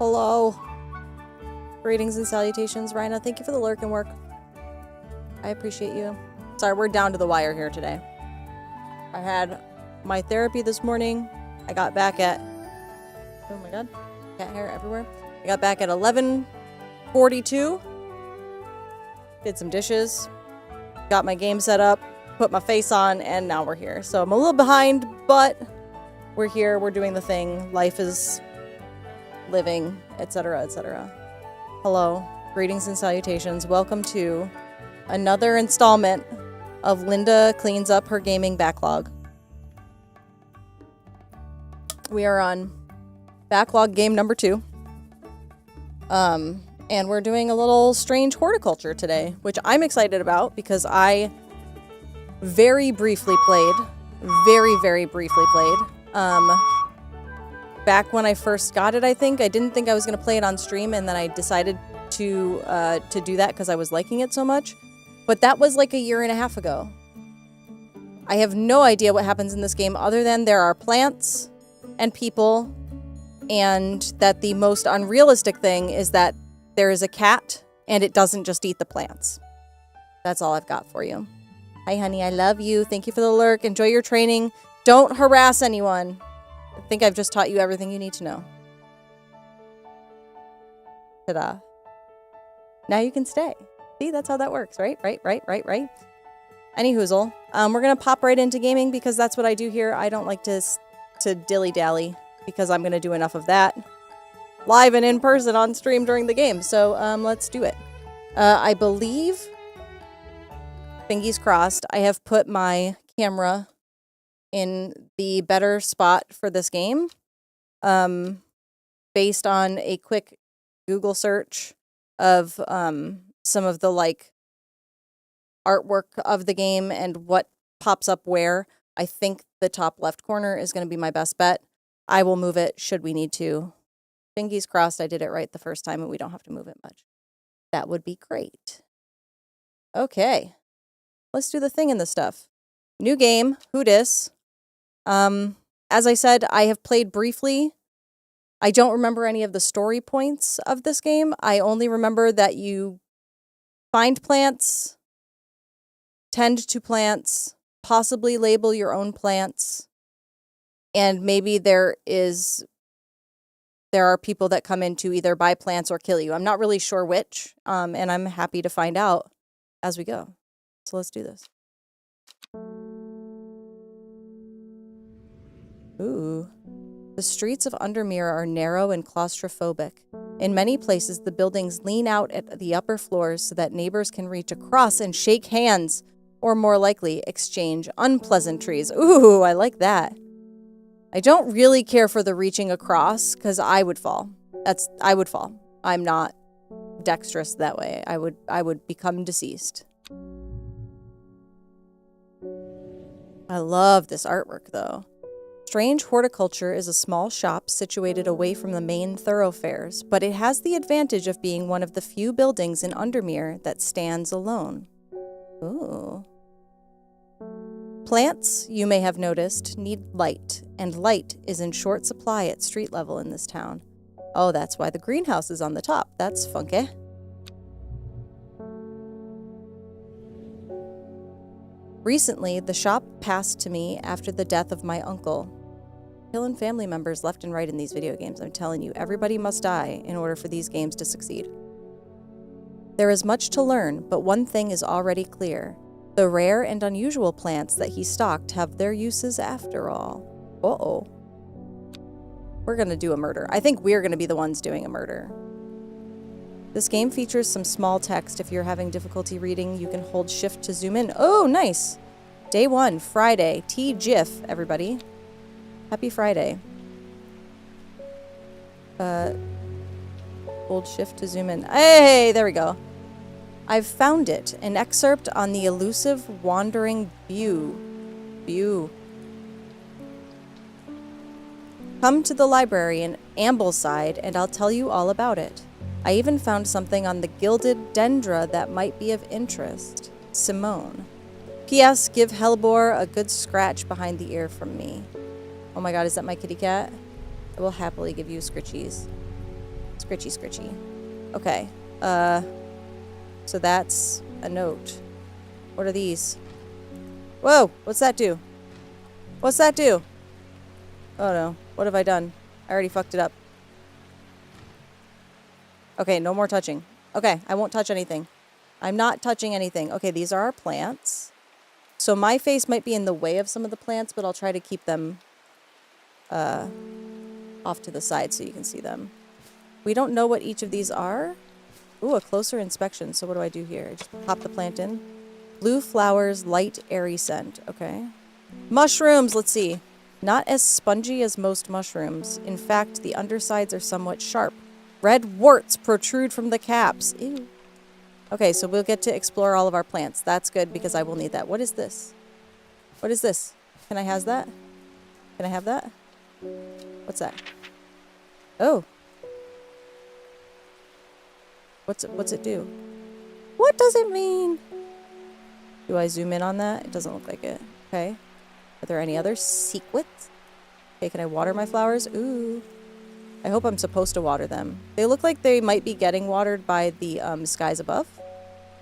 Hello. Greetings and salutations, Rhina. Thank you for the lurk and work. I appreciate you. Sorry, we're down to the wire here today. I had my therapy this morning. I got back at... Oh my god. Cat hair everywhere. I got back at 11:42. Did some dishes. Got my game set up. Put my face on. And now we're here. So I'm a little behind, but we're here. We're doing the thing. Life is living, etc., etc. Hello. Greetings and salutations. Welcome to another installment of Linda Cleans Up Her Gaming Backlog. We are on backlog game number 2. And we're doing a little Strange Horticulture today, which I'm excited about because I very briefly played. Back when I first got it, I think. I didn't think I was going to play it on stream, and then I decided to do that because I was liking it so much. But that was like a year and a half ago. I have no idea what happens in this game other than there are plants and people, and that the most unrealistic thing is that there is a cat and it doesn't just eat the plants. That's all I've got for you. Hi, honey. I love you. Thank you for the lurk. Enjoy your training. Don't harass anyone. I think I've just taught you everything you need to know. Ta-da. Now you can stay. See, that's how that works, right? Right. Any hoozle. We're going to pop right into gaming because that's what I do here. I don't like to dilly-dally because I'm going to do enough of that live and in person on stream during the game. So let's do it. I believe, fingies crossed, I have put my camera in the better spot for this game. Based on a quick Google search of some of the like artwork of the game and what pops up where, I think the top left corner is going to be my best bet. I will move it should we need to. Fingies crossed, I did it right the first time and we don't have to move it much. That would be great. Okay. Let's do the thing in the stuff. New game, who dis? As I said, I have played briefly. I don't remember any of the story points of this game. I only remember that you find plants, tend to plants, possibly label your own plants, and maybe there are people that come in to either buy plants or kill you. I'm not really sure which, and I'm happy to find out as we go. So let's do this. Ooh. The streets of Undermere are narrow and claustrophobic. In many places, the buildings lean out at the upper floors so that neighbors can reach across and shake hands, or more likely, exchange unpleasantries. Ooh, I like that. I don't really care for the reaching across, because I would fall. I would fall. I'm not dexterous that way. I would become deceased. I love this artwork, though. Strange Horticulture is a small shop situated away from the main thoroughfares, but it has the advantage of being one of the few buildings in Undermere that stands alone. Ooh. Plants, you may have noticed, need light, and light is in short supply at street level in this town. Oh, that's why the greenhouse is on the top. That's funky. Recently, the shop passed to me after the death of my uncle. Killing family members left and right in these video games. I'm telling you, everybody must die in order for these games to succeed. There is much to learn, but one thing is already clear. The rare and unusual plants that he stocked have their uses after all. Uh-oh. We're gonna do a murder. I think we're gonna be the ones doing a murder. This game features some small text. If you're having difficulty reading, you can hold shift to zoom in. Oh, nice! Day 1, Friday. TGIF, everybody. Happy Friday. Hold shift to zoom in. Hey, there we go. I've found it. An excerpt on the elusive wandering Bew. Come to the library in Ambleside and I'll tell you all about it. I even found something on the gilded dendra that might be of interest. Simone. P.S. Give Hellbore a good scratch behind the ear from me. Oh my god, is that my kitty cat? I will happily give you scritchies. Scritchy, scritchy. Okay. So that's a note. What are these? Whoa! What's that do? What's that do? Oh no. What have I done? I already fucked it up. Okay, no more touching. Okay, I won't touch anything. I'm not touching anything. Okay, these are our plants. So my face might be in the way of some of the plants, but I'll try to keep them off to the side so you can see them. We don't know what each of these are. Ooh, a closer inspection. So what do I do here? I just pop the plant in. Blue flowers, light, airy scent. Okay. Mushrooms, let's see. Not as spongy as most mushrooms. In fact, the undersides are somewhat sharp. Red warts protrude from the caps. Ew. Okay, so we'll get to explore all of our plants. That's good because I will need that. What is this? What is this? Can I have that? Can I have that? What's that? Oh. What's it do? What does it mean? Do I zoom in on that? It doesn't look like it. Okay. Are there any other secrets? Okay, can I water my flowers? Ooh. I hope I'm supposed to water them. They look like they might be getting watered by the skies above.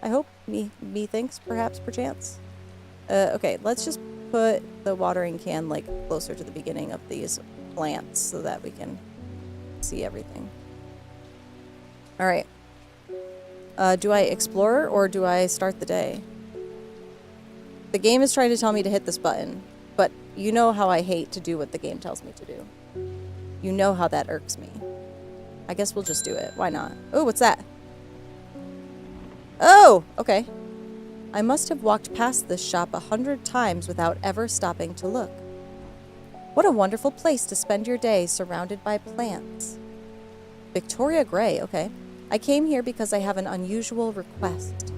I hope. Methinks, perhaps, perchance. Okay, let's just put the watering can, like, closer to the beginning of these plants so that we can see everything. Alright. Do I explore or do I start the day? The game is trying to tell me to hit this button, but you know how I hate to do what the game tells me to do. You know how that irks me. I guess we'll just do it. Why not? Oh, what's that? Oh, okay. I must have walked past this shop 100 times without ever stopping to look. What a wonderful place to spend your day surrounded by plants. Victoria Gray, okay. I came here because I have an unusual request.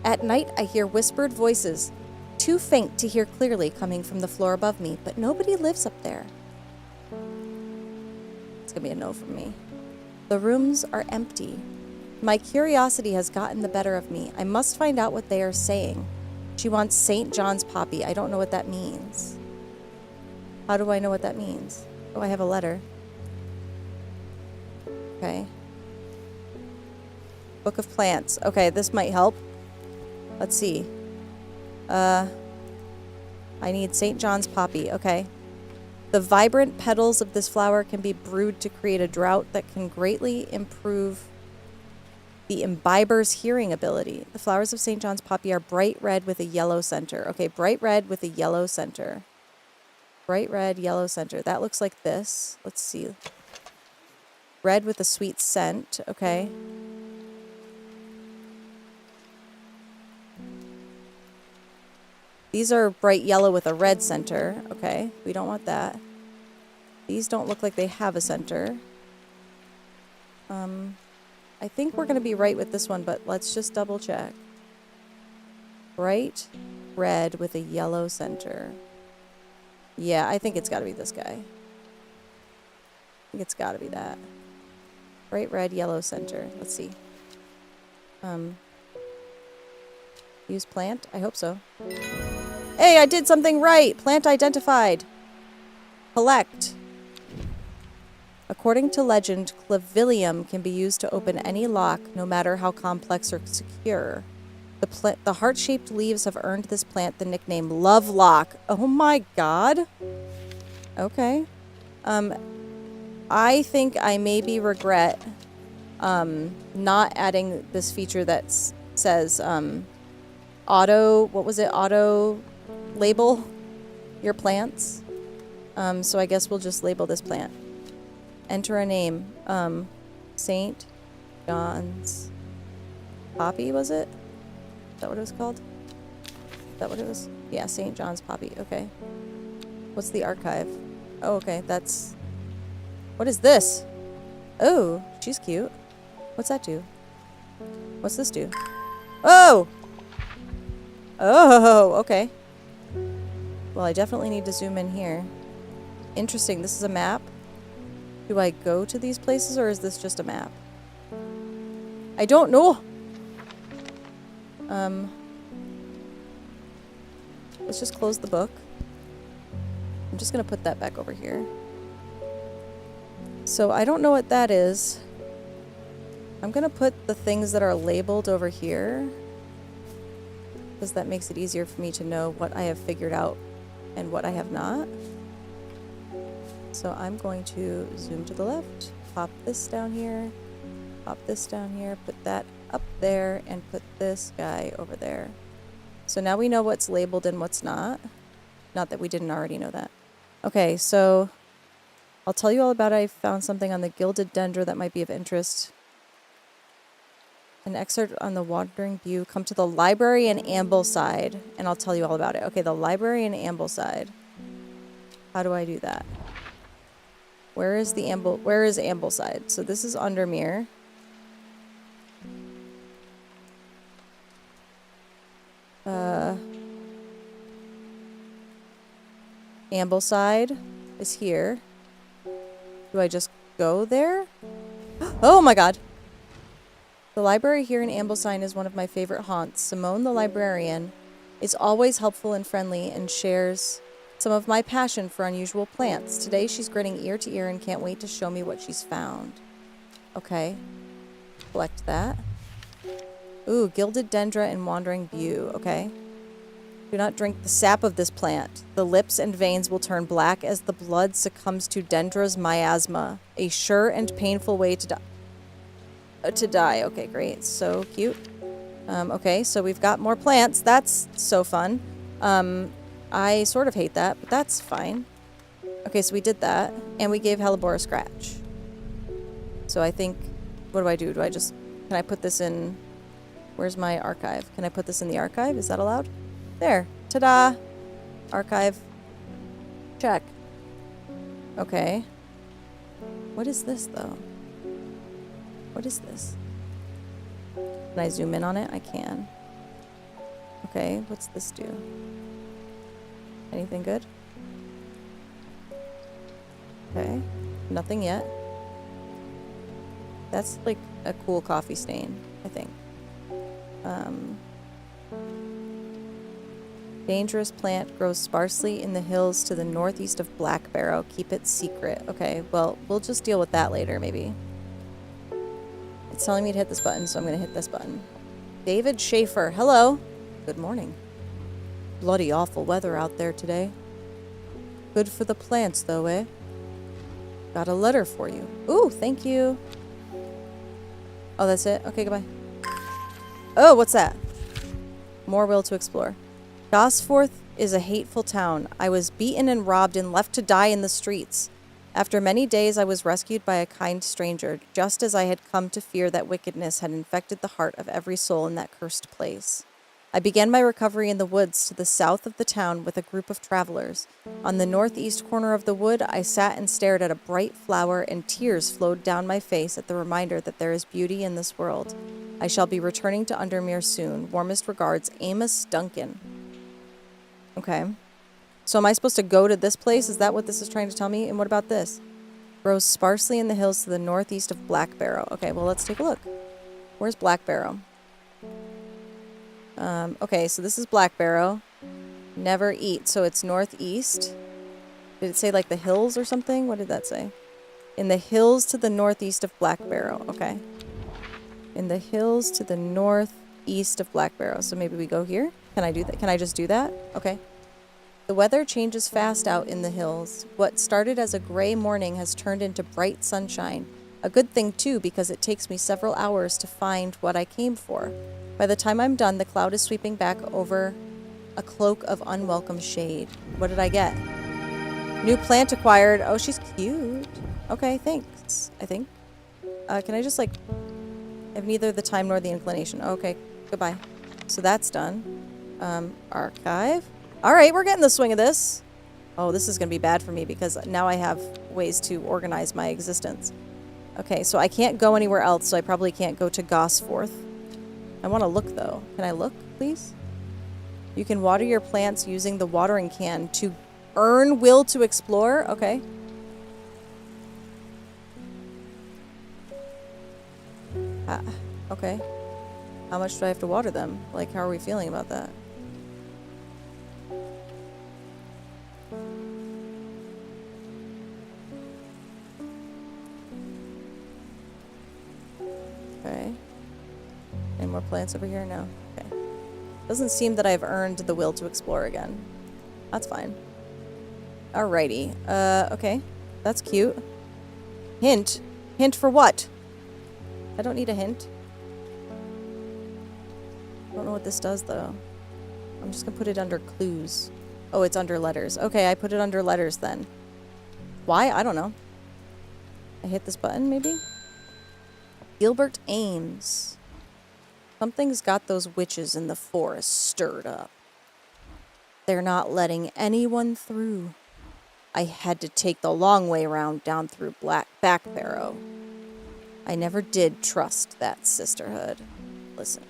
At night, I hear whispered voices, too faint to hear clearly coming from the floor above me, but nobody lives up there. It's gonna be a no from me. The rooms are empty. My curiosity has gotten the better of me. I must find out what they are saying. She wants St. John's poppy. I don't know what that means. How do I know what that means? Oh, I have a letter. Okay. Book of Plants. Okay, this might help. Let's see. I need St. John's poppy. Okay. The vibrant petals of this flower can be brewed to create a draught that can greatly improve the imbiber's hearing ability. The flowers of St. John's poppy are bright red with a yellow center. Okay, bright red with a yellow center. Bright red, yellow center. That looks like this. Let's see. Red with a sweet scent. Okay. These are bright yellow with a red center. Okay, we don't want that. These don't look like they have a center. I think we're going to be right with this one, but let's just double check. Bright red with a yellow center. Yeah, I think it's got to be this guy. I think it's got to be that. Bright red, yellow center. Let's see. Use plant? I hope so. Hey, I did something right! Plant identified. Collect. According to legend, clavilium can be used to open any lock, no matter how complex or secure. The heart-shaped leaves have earned this plant the nickname Lovelock. Oh my god. Okay. I think I maybe regret not adding this feature that says auto, what was it? Auto label your plants. So I guess we'll just label this plant. Enter a name. St. John's poppy, was it? Is that what it was called? Is that what it was? Yeah, St. John's poppy. Okay. What's the archive? Oh, okay. That's... What is this? Oh, she's cute. What's that do? What's this do? Oh! Oh, okay. Well, I definitely need to zoom in here. Interesting. This is a map. Do I go to these places, or is this just a map? I don't know. Let's just close the book. I'm just going to put that back over here. So I don't know what that is. I'm gonna put the things that are labeled over here, because that makes it easier for me to know what I have figured out and what I have not. So I'm going to zoom to the left, pop this down here, pop this down here, put that up there, and put this guy over there. So now we know what's labeled and what's not. Not that we didn't already know that. Okay, so I'll tell you all about it. I found something on the Gilded Dendra that might be of interest. An excerpt on the Wandering View. Come to the library in Ambleside, and I'll tell you all about it. Okay, the library in Ambleside. How do I do that? Where is Ambleside? So this is Undermere. Ambleside is here. Do I just go there? Oh my god! The library here in Ambleside is one of my favorite haunts. Simone, the librarian, is always helpful and friendly and shares some of my passion for unusual plants. Today she's grinning ear to ear and can't wait to show me what she's found. Okay. Collect that. Ooh, Gilded Dendra and Wandering View. Okay. Do not drink the sap of this plant. The lips and veins will turn black as the blood succumbs to Dendra's miasma. A sure and painful way to die. Okay, great. So cute. Okay, so we've got more plants. That's so fun. I sort of hate that, but that's fine. Okay, so we did that, and we gave Hellebore a scratch. So I think, what do I do? Can I put this in, where's my archive? Can I put this in the archive? Is that allowed? There. Ta-da! Archive. Check. Okay. What is this, though? What is this? Can I zoom in on it? I can. Okay, what's this do? Anything good? Okay. Nothing yet. That's like a cool coffee stain, I think. Dangerous plant grows sparsely in the hills to the northeast of Black Barrow. Keep it secret. Okay, well, we'll just deal with that later, maybe. It's telling me to hit this button, so I'm going to hit this button. David Schaefer. Hello. Good morning. Bloody awful weather out there today. Good for the plants, though, eh? Got a letter for you. Ooh, thank you. Oh, that's it? Okay, goodbye. Oh, what's that? More will to explore. Gosforth is a hateful town. I was beaten and robbed and left to die in the streets. After many days, I was rescued by a kind stranger, just as I had come to fear that wickedness had infected the heart of every soul in that cursed place. I began my recovery in the woods to the south of the town with a group of travelers. On the northeast corner of the wood, I sat and stared at a bright flower, and tears flowed down my face at the reminder that there is beauty in this world. I shall be returning to Undermere soon. Warmest regards, Amos Duncan. Okay. So am I supposed to go to this place? Is that what this is trying to tell me? And what about this? Grows sparsely in the hills to the northeast of Black Barrow. Okay, well, let's take a look. Where's Black Barrow? Okay, so this is Black Barrow. Never eat. So it's northeast. Did it say like the hills or something? What did that say? In the hills to the northeast of Black Barrow. Okay. In the hills to the northeast of Black Barrow. So maybe we go here? Can I do that? Can I just do that? Okay. The weather changes fast out in the hills. What started as a gray morning has turned into bright sunshine. A good thing, too, because it takes me several hours to find what I came for. By the time I'm done, the cloud is sweeping back over a cloak of unwelcome shade. What did I get? New plant acquired. Oh, she's cute. Okay, thanks, I think. Can I just, like... I have neither the time nor the inclination. Okay, goodbye. So that's done. Archive. Alright, we're getting the swing of this. Oh, this is going to be bad for me because now I have ways to organize my existence. Okay, so I can't go anywhere else, so I probably can't go to Gosforth. I want to look, though. Can I look, please? You can water your plants using the watering can to earn will to explore. Okay. Okay. How much do I have to water them? Like, how are we feeling about that? plants over here? No. Okay. Doesn't seem that I've earned the will to explore again. That's fine. Alrighty. Okay. That's cute. Hint? Hint for what? I don't need a hint. I don't know what this does, though. I'm just gonna put it under clues. Oh, it's under letters. Okay, I put it under letters then. Why? I don't know. I hit this button, maybe? Gilbert Ames. Something's got those witches in the forest stirred up. They're not letting anyone through. I had to take the long way around down through Back Barrow. I never did trust that sisterhood. Listen.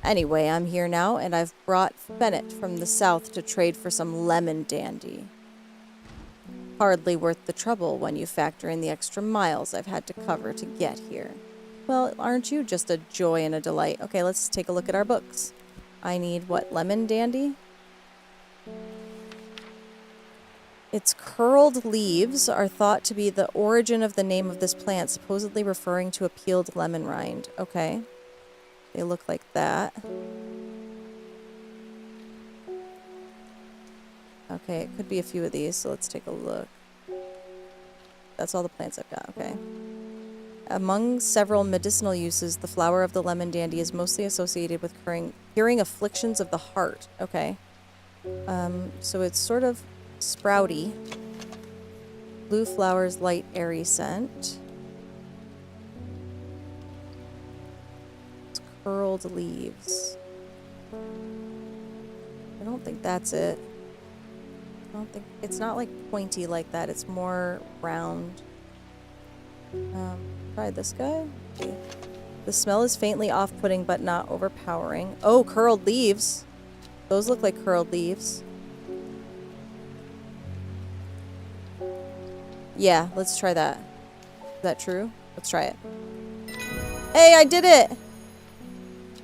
Anyway, I'm here now, and I've brought Bennett from the south to trade for some lemon dandy. Hardly worth the trouble when you factor in the extra miles I've had to cover to get here. Well, aren't you just a joy and a delight? Okay, let's take a look at our books. I need, what, lemon dandy? Its curled leaves are thought to be the origin of the name of this plant, supposedly referring to a peeled lemon rind. Okay. They look like that. Okay, it could be a few of these, so let's take a look. That's all the plants I've got, okay. Among several medicinal uses, the flower of the lemon dandy is mostly associated with curing afflictions of the heart. Okay. So it's sort of sprouty. Blue flowers, light, airy scent. It's curled leaves. I don't think that's it. I don't think it's not like pointy like that. It's more round. Try this guy. Okay. The smell is faintly off-putting but not overpowering. Oh, curled leaves. Those look like curled leaves. Yeah, let's try that. Is that true? Let's try it. Hey, I did it!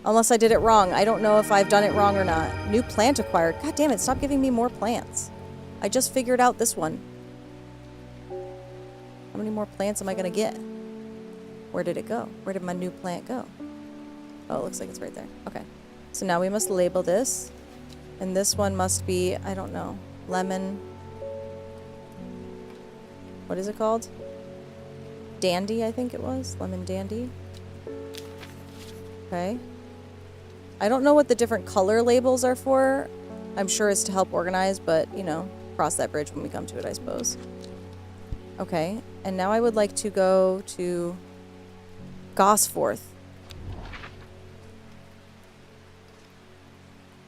Unless I did it wrong. I don't know if I've done it wrong or not. New plant acquired. God damn it, stop giving me more plants. I just figured out this one. How many more plants am I gonna get? Where did it go? Where did my new plant go? Oh, it looks like it's right there. Okay. So now we must label this. And this one must be, I don't know, lemon. What is it called? Dandy, I think it was. Lemon dandy. Okay. I don't know what the different color labels are for. I'm sure it's to help organize, but, you know, cross that bridge when we come to it, I suppose. Okay. And now I would like to go to Gosforth.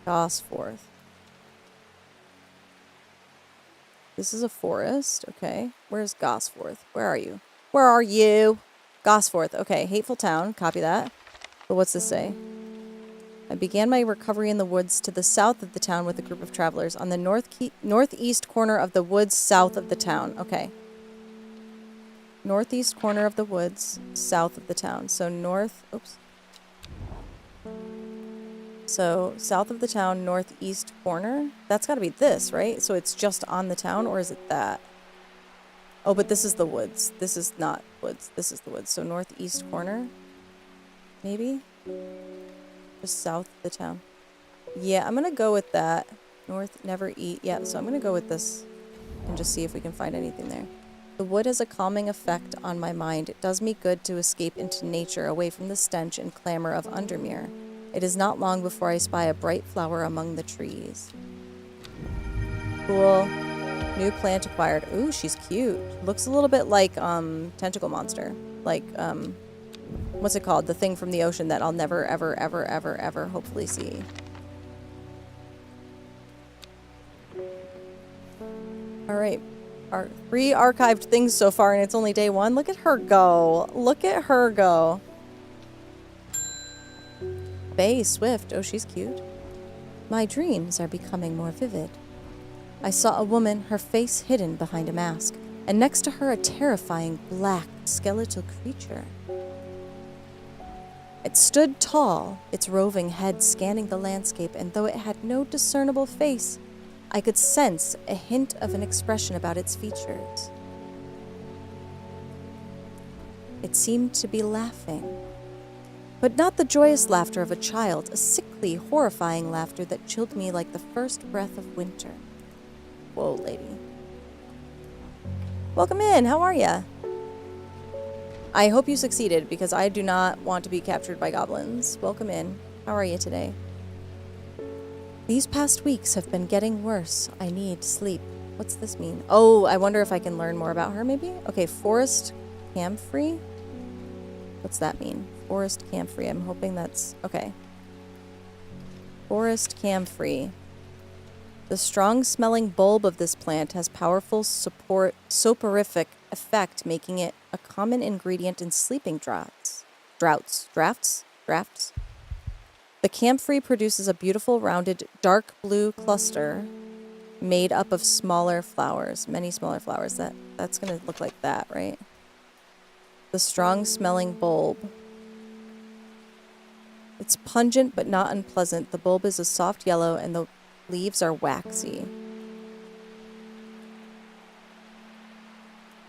Gosforth. This is a forest. Okay. Where's Gosforth? Where are you? Where are you? Gosforth. Okay. Hateful town. Copy that. But what's this say? I began my recovery in the woods to the south of the town with a group of travelers on the northeast corner of the woods south of the town. Okay. Northeast corner of the woods south of the town. So north... Oops. So, south of the town, northeast corner. That's got to be this, right? So it's just on the town, or is it that? Oh, but this is the woods. This is not woods. This is the woods. So northeast corner? Maybe? Just south of the town. Yeah, I'm going to go with that. North, never eat. Yeah, so I'm going to go with this and just see if we can find anything there. The wood has a calming effect on my mind. It does me good to escape into nature, away from the stench and clamor of Undermere. It is not long before I spy a bright flower among the trees. Cool. New plant acquired. Ooh, she's cute. Looks a little bit like, Tentacle Monster. Like, what's it called? The thing from the ocean that I'll never, ever, ever, ever, ever hopefully see. Alright. Our 3 archived things so far, and it's only day 1. Look at her go. Look at her go. Bay Swift. Oh, she's cute. My dreams are becoming more vivid. I saw a woman, her face hidden behind a mask, and next to her a terrifying black skeletal creature. It stood tall, its roving head scanning the landscape, and though it had no discernible face, I could sense a hint of an expression about its features. It seemed to be laughing. But not the joyous laughter of a child, a sickly, horrifying laughter that chilled me like the first breath of winter. Whoa, lady. Welcome in, how are ya? I hope you succeeded, because I do not want to be captured by goblins. Welcome in. How are you today? These past weeks have been getting worse. I need sleep. What's this mean? Oh, I wonder if I can learn more about her, maybe? Okay, forest camphor? What's that mean? Forest camphor. I'm hoping that's... Okay. Forest camphor. The strong-smelling bulb of this plant has powerful soporific effect, making it a common ingredient in sleeping drafts. The camphor produces a beautiful, rounded, dark blue cluster made up of smaller flowers, many smaller flowers. That's going to look like that, right? The strong-smelling bulb. It's pungent but not unpleasant. The bulb is a soft yellow and the leaves are waxy.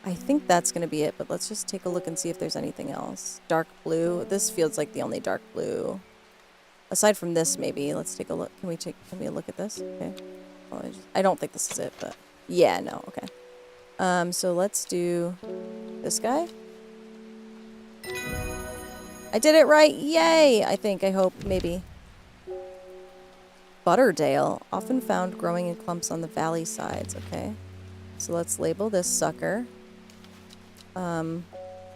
I think that's going to be it, but let's just take a look and see if there's anything else. Dark blue. This feels like the only dark blue. Aside from this, maybe. Let's take a look. Can we look at this? Okay. Well, I don't think this is it, but... Yeah, no. Okay. So let's do this guy. I did it right! Yay! I think, I hope, maybe. Butterdale, often found growing in clumps on the valley sides. Okay. So let's label this sucker.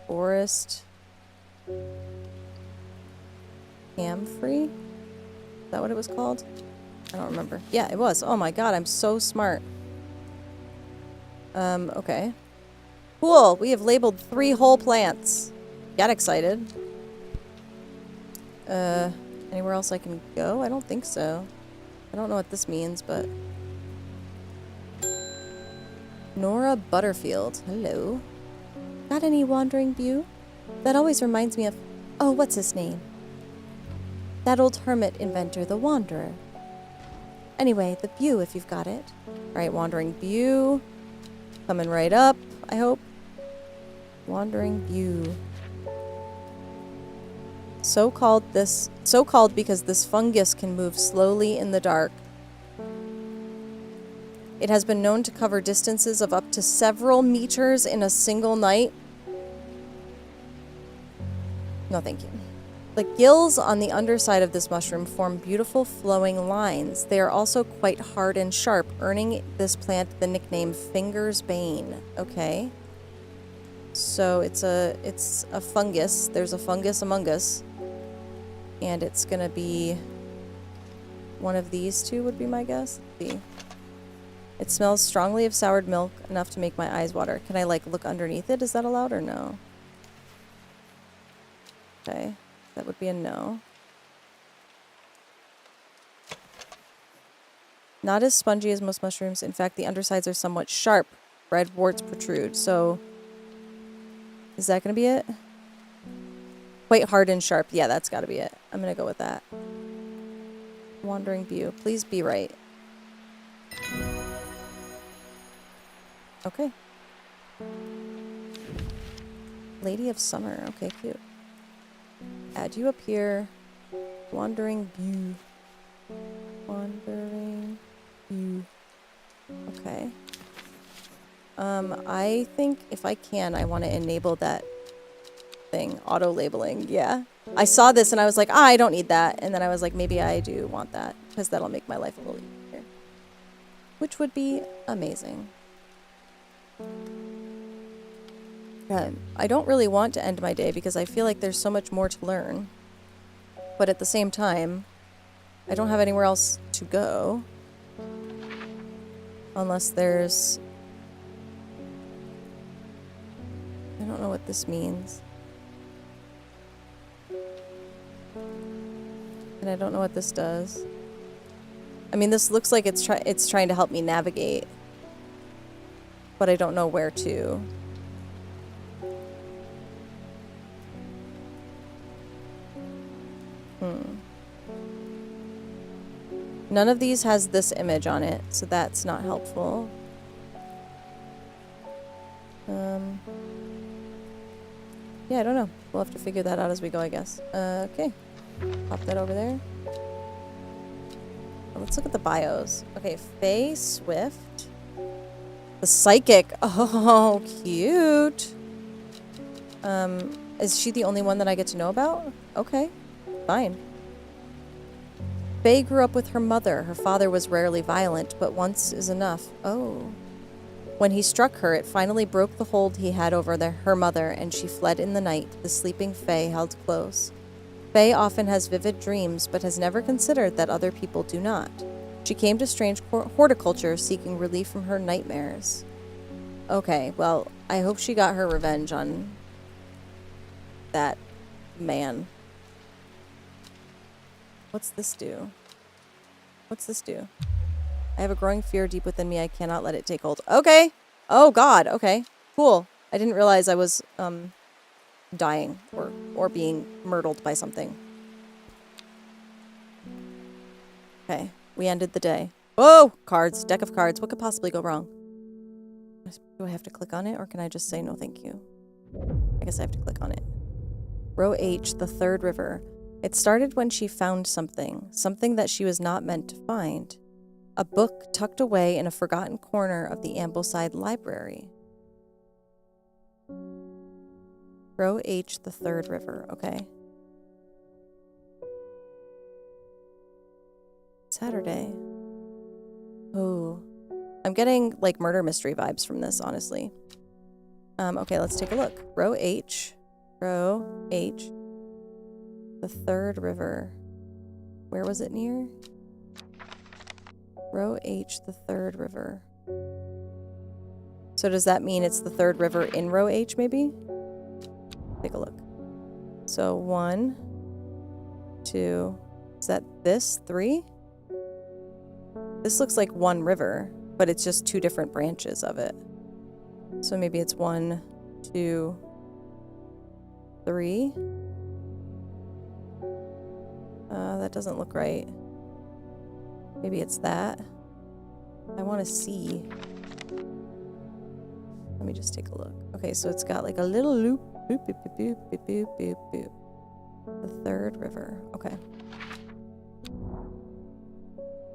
Forest camphor? Is that what it was called? I don't remember. Yeah, it was. Oh my god, I'm so smart. Okay. Cool, we have labeled 3 whole plants. Got excited. Anywhere else I can go? I don't think so. I don't know what this means, but... Nora Butterfield. Hello. Got any wandering view? That always reminds me of... Oh, what's his name? That old hermit inventor, the Wanderer. Anyway, the view, if you've got it. Alright, wandering view. Coming right up, I hope. Wandering view. So called because this fungus can move slowly in the dark. It has been known to cover distances of up to several meters in a single night. No, thank you. The gills on the underside of this mushroom form beautiful flowing lines. They are also quite hard and sharp, earning this plant the nickname Finger's Bane. Okay. So it's a fungus. There's a fungus among us. And it's gonna be one of these two would be my guess. Let's see. It smells strongly of soured milk, enough to make my eyes water. Can I like look underneath it? Is that allowed or no? Okay. That would be a no. Not as spongy as most mushrooms. In fact, the undersides are somewhat sharp. Red warts protrude. So, is that going to be it? Quite hard and sharp. Yeah, that's got to be it. I'm going to go with that. Wandering view. Please be right. Okay. Lady of Summer. Okay, cute. Add you up here. Wandering view. Wandering view. Okay. I think if I can, I want to enable that thing. Auto labeling. Yeah. I saw this and I was like, I don't need that. And then I was like, maybe I do want that because that'll make my life a little easier. Which would be amazing. I don't really want to end my day because I feel like there's so much more to learn. But at the same time, I don't have anywhere else to go. Unless there's... I don't know what this means. And I don't know what this does. I mean, this looks like it's trying to help me navigate. But I don't know where to. None of these has this image on it, so that's not helpful. Yeah, I don't know. We'll have to figure that out as we go, I guess. Okay. Pop that over there. Let's look at the bios. Okay, Faye Swift. The Psychic. Oh, cute. Is she the only one that I get to know about? Okay, fine. Faye grew up with her mother. Her father was rarely violent, but once is enough. Oh. When he struck her, it finally broke the hold he had over her mother, and she fled in the night, the sleeping Faye held close. Faye often has vivid dreams, but has never considered that other people do not. She came to Strange Horticulture seeking relief from her nightmares. Okay, well, I hope she got her revenge on that man. What's this do? What's this do? I have a growing fear deep within me. I cannot let it take hold. Okay. Oh, God. Okay. Cool. I didn't realize I was, dying or being murdered by something. Okay. We ended the day. Whoa! Cards. Deck of cards. What could possibly go wrong? Do I have to click on it, or can I just say no thank you? I guess I have to click on it. Row H, the third river. It started when she found something that she was not meant to find. A book tucked away in a forgotten corner of the Ambleside Library. Row H, the third river. Okay. Saturday. Oh. I'm getting, like, murder mystery vibes from this, honestly. Okay, let's take a look. Row H. Row H. The third river. Where was it near? Row H, the third river. So does that mean it's the third river in row H, maybe? Take a look. So 1, 2, is that this? 3? This looks like one river, but it's just 2 different branches of it. So maybe it's 1, 2, 3. That doesn't look right. Maybe it's that. I want to see. Let me just take a look. Okay, so it's got like a little loop. Boop, boop, boop, boop, boop, boop, boop. The third river. Okay.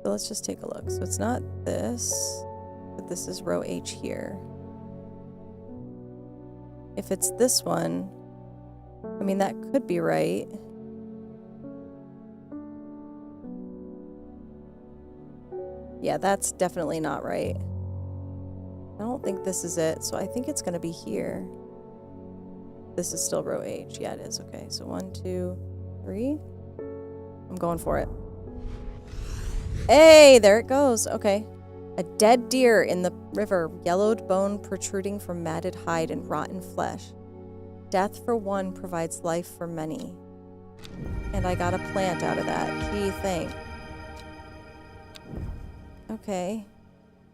So let's just take a look. So it's not this, but this is row H here. If it's this one, I mean, that could be right. Yeah, that's definitely not right. I don't think this is it, so I think it's going to be here. This is still row H. Yeah, it is. Okay, so 1, 2, 3. I'm going for it. Hey, there it goes. Okay. A dead deer in the river, yellowed bone protruding from matted hide and rotten flesh. Death for one provides life for many. And I got a plant out of that. Gee, thanks. Okay.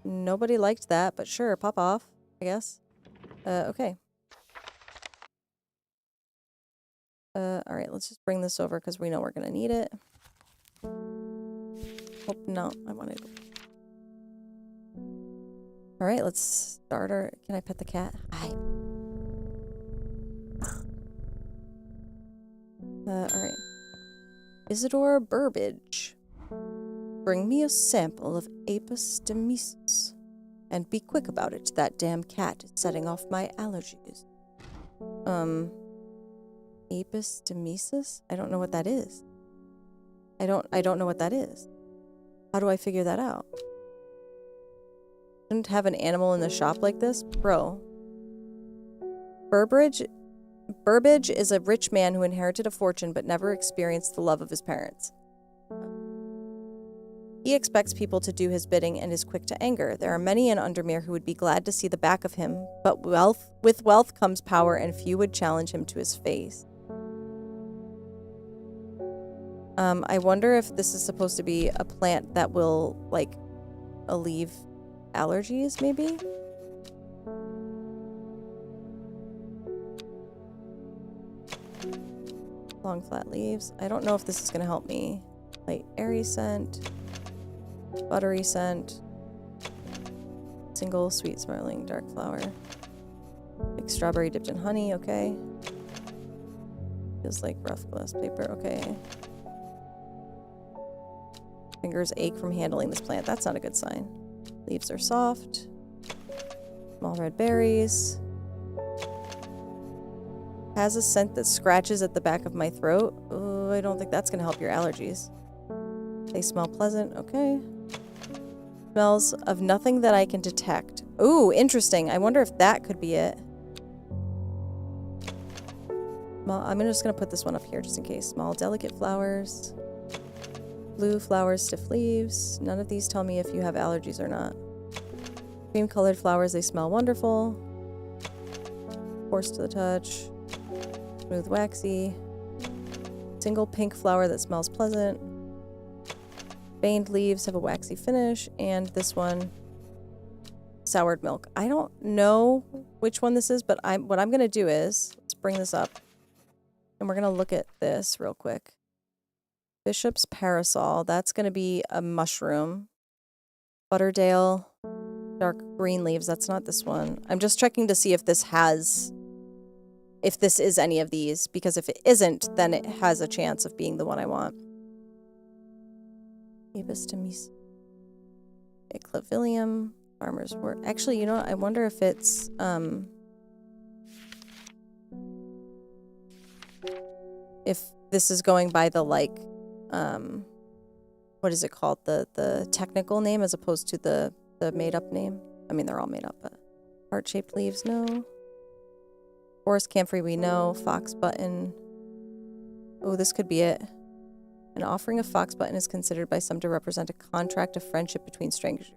Nobody liked that, but sure, pop off, I guess. Okay. Alright, let's just bring this over because we know we're gonna need it. Oh, no, I wanted... Alright, let's start our... Can I pet the cat? Hi. Alright. Isidore Burbage. Bring me a sample of Apis demesis. And be quick about it. That damn cat is setting off my allergies. Apis demesis? I don't know what that is. I don't know what that is. How do I figure that out? Shouldn't have an animal in the shop like this? Bro. Burbage is a rich man who inherited a fortune but never experienced the love of his parents. He expects people to do his bidding and is quick to anger. There are many in Undermere who would be glad to see the back of him, but with wealth comes power, and few would challenge him to his face. I wonder if this is supposed to be a plant that will, like, alleviate allergies, maybe? Long flat leaves. I don't know if this is going to help me. Light airy scent. Buttery scent. Single sweet smelling dark flower. Big strawberry dipped in honey, okay. Feels like rough glass paper. Okay. Fingers ache from handling this plant. That's not a good sign. Leaves are soft. Small red berries. Has a scent that scratches at the back of my throat. Oh, I don't think that's going to help your allergies. They smell pleasant. Okay. Smells of nothing that I can detect. Ooh, interesting. I wonder if that could be it. I'm just going to put this one up here just in case. Small, delicate flowers. Blue flowers, stiff leaves. None of these tell me if you have allergies or not. Cream-colored flowers, they smell wonderful. Coarse to the touch. Smooth, waxy. Single pink flower that smells pleasant. Veined leaves have a waxy finish. And this one, soured milk. I don't know which one this is, but what I'm going to do is, let's bring this up. And we're going to look at this real quick. Bishop's Parasol. That's going to be a mushroom. Butterdale. Dark green leaves. That's not this one. I'm just checking to see if this is any of these. Because if it isn't, then it has a chance of being the one I want. Epistemis. Clavilium. Farmer's Wort. Actually, you know what? I wonder if it's... if this is going by the, like... what is it called? The technical name as opposed to the made-up name. I mean, they're all made up, but... Heart-shaped leaves, no. Forest camphor, we know. Fox button. Oh, this could be it. An offering of fox button is considered by some to represent a contract of friendship between strangers.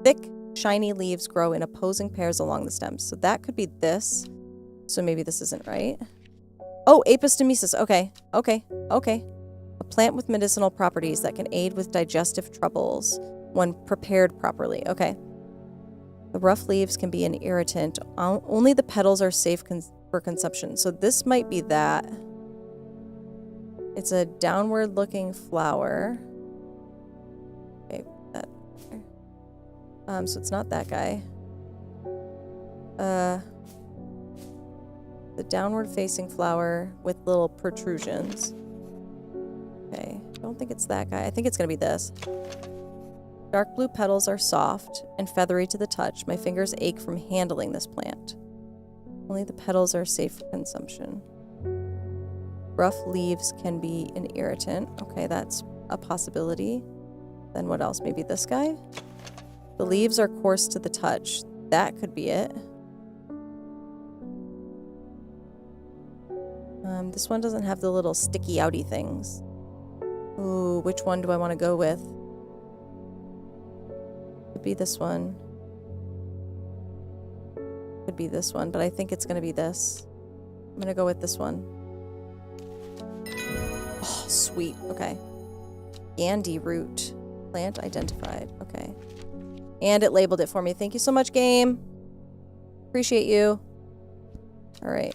Thick, shiny leaves grow in opposing pairs along the stems. So that could be this. So maybe this isn't right. Oh, Epistemesis. Okay. A plant with medicinal properties that can aid with digestive troubles when prepared properly. Okay. The rough leaves can be an irritant. Only the petals are safe for consumption. So this might be that. It's a downward-looking flower. Okay, that. So it's not that guy. The downward-facing flower with little protrusions. Okay, I don't think it's that guy. I think it's gonna be this. Dark blue petals are soft and feathery to the touch. My fingers ache from handling this plant. Only the petals are safe for consumption. Rough leaves can be an irritant. Okay, that's a possibility. Then what else? Maybe this guy? The leaves are coarse to the touch. That could be it. This one doesn't have the little sticky outy things. Ooh, which one do I want to go with? Could be this one. Could be this one, but I think it's going to be this. I'm going to go with this one. Oh, sweet. Okay. Gandhi root. Plant identified. Okay. And it labeled it for me. Thank you so much, game. Appreciate you. All right.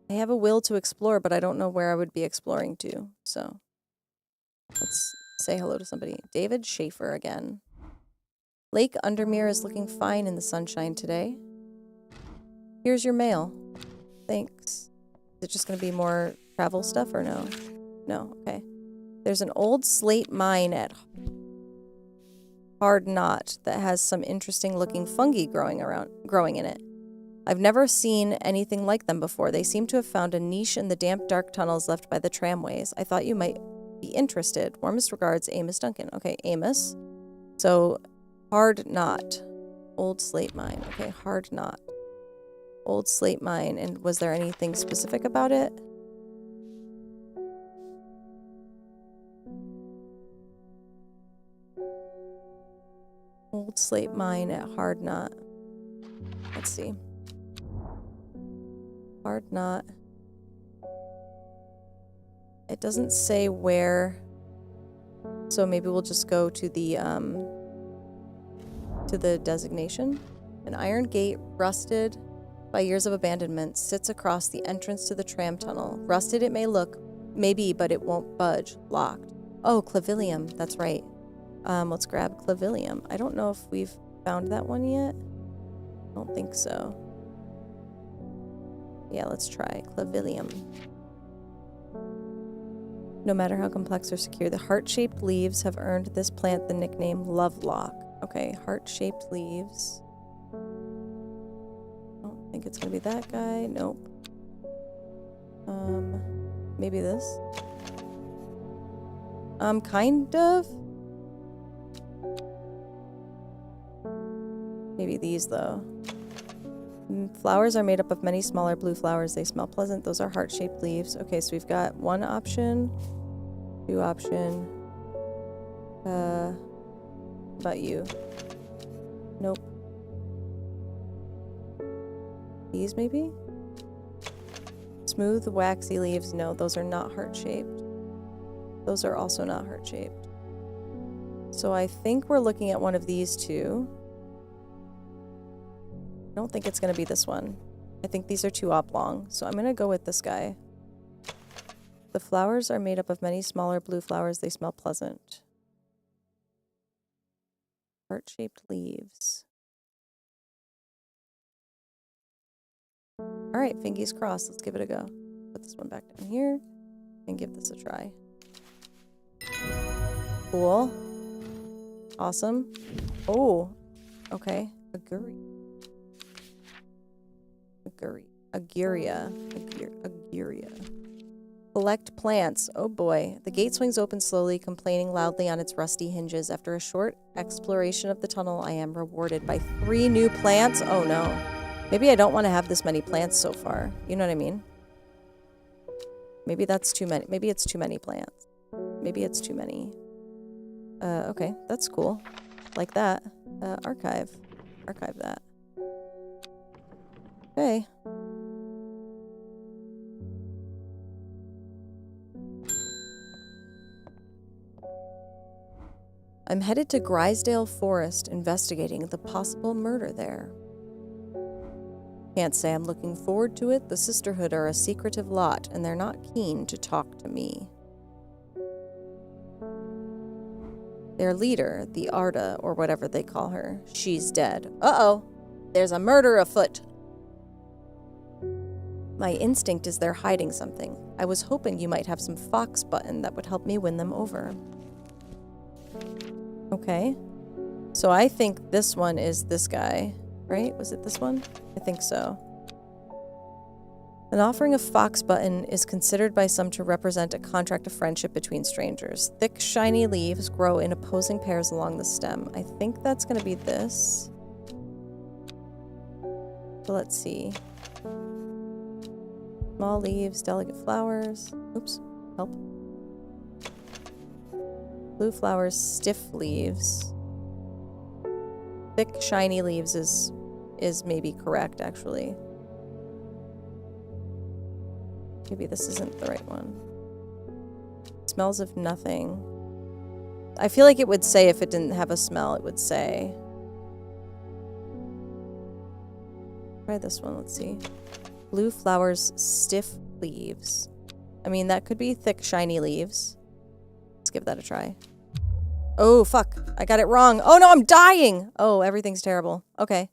I have a will to explore, but I don't know where I would be exploring to. So let's say hello to somebody. David Schaefer again. Lake Undermere is looking fine in the sunshine today. Here's your mail. Thanks. Is it just going to be more travel stuff or no? No, okay. There's an old slate mine at Hard Knot that has some interesting looking fungi growing in it. I've never seen anything like them before. They seem to have found a niche in the damp, dark tunnels left by the tramways. I thought you might be interested. Warmest regards, Amos Duncan. Okay, Amos. So, Hard Knot. Old slate mine. Okay, Hard Knot. Old slate mine. And was there anything specific about it? Old slate mine at Hard Knot. Let's see. Hard Knot. It doesn't say where, so maybe we'll just go to the designation. An iron gate, rusted by years of abandonment, sits across the entrance to the tram tunnel. Rusted it may look, maybe, but it won't budge. Locked. Oh, Clavilium. That's right. Let's grab Clavilium. I don't know if we've found that one yet. I don't think so. Yeah, let's try clavilium. No matter how complex or secure, the heart-shaped leaves have earned this plant the nickname Lovelock. Okay, heart-shaped leaves. I don't think it's gonna be that guy. Nope. Maybe this. Kind of. Maybe these, though. Flowers are made up of many smaller blue flowers. They smell pleasant. Those are heart-shaped leaves. Okay, so we've got one option, two option. How about you? Nope. These, maybe? Smooth, waxy leaves. No, those are not heart-shaped. Those are also not heart-shaped. So I think we're looking at one of these two. I don't think it's going to be this one. I think these are too oblong, so I'm going to go with this guy. The flowers are made up of many smaller blue flowers. They smell pleasant. Heart-shaped leaves. All right, fingies crossed. Let's give it a go. Put this one back down here and give this a try. Cool. Awesome. Oh, okay. Aguria. Collect plants. Oh boy. The gate swings open slowly, complaining loudly on its rusty hinges. After a short exploration of the tunnel, I am rewarded by 3 new plants. Oh no. Maybe I don't want to have this many plants so far. You know what I mean? Maybe that's too many. Maybe it's too many plants. Maybe it's too many. Okay. That's cool. Like that. Archive. Archive that. Okay. I'm headed to Grisdale Forest, investigating the possible murder there. Can't say I'm looking forward to it. The Sisterhood are a secretive lot, and they're not keen to talk to me. Their leader, the Arda, or whatever they call her, she's dead. Uh-oh. There's a murder afoot. My instinct is they're hiding something. I was hoping you might have some fox button that would help me win them over. Okay. So I think this one is this guy, right? Was it this one? I think so. An offering of fox button is considered by some to represent a contract of friendship between strangers. Thick, shiny leaves grow in opposing pairs along the stem. I think that's going to be this. So let's see. Small leaves, delicate flowers. Oops, help. Blue flowers, stiff leaves. Thick, shiny leaves is maybe correct, actually. Maybe this isn't the right one. Smells of nothing. I feel like it would say if it didn't have a smell, it would say. Try this one, let's see. Blue flowers, stiff leaves. I mean, that could be thick, shiny leaves. Let's give that a try. Oh, fuck. I got it wrong. Oh, no, I'm dying. Oh, everything's terrible. Okay.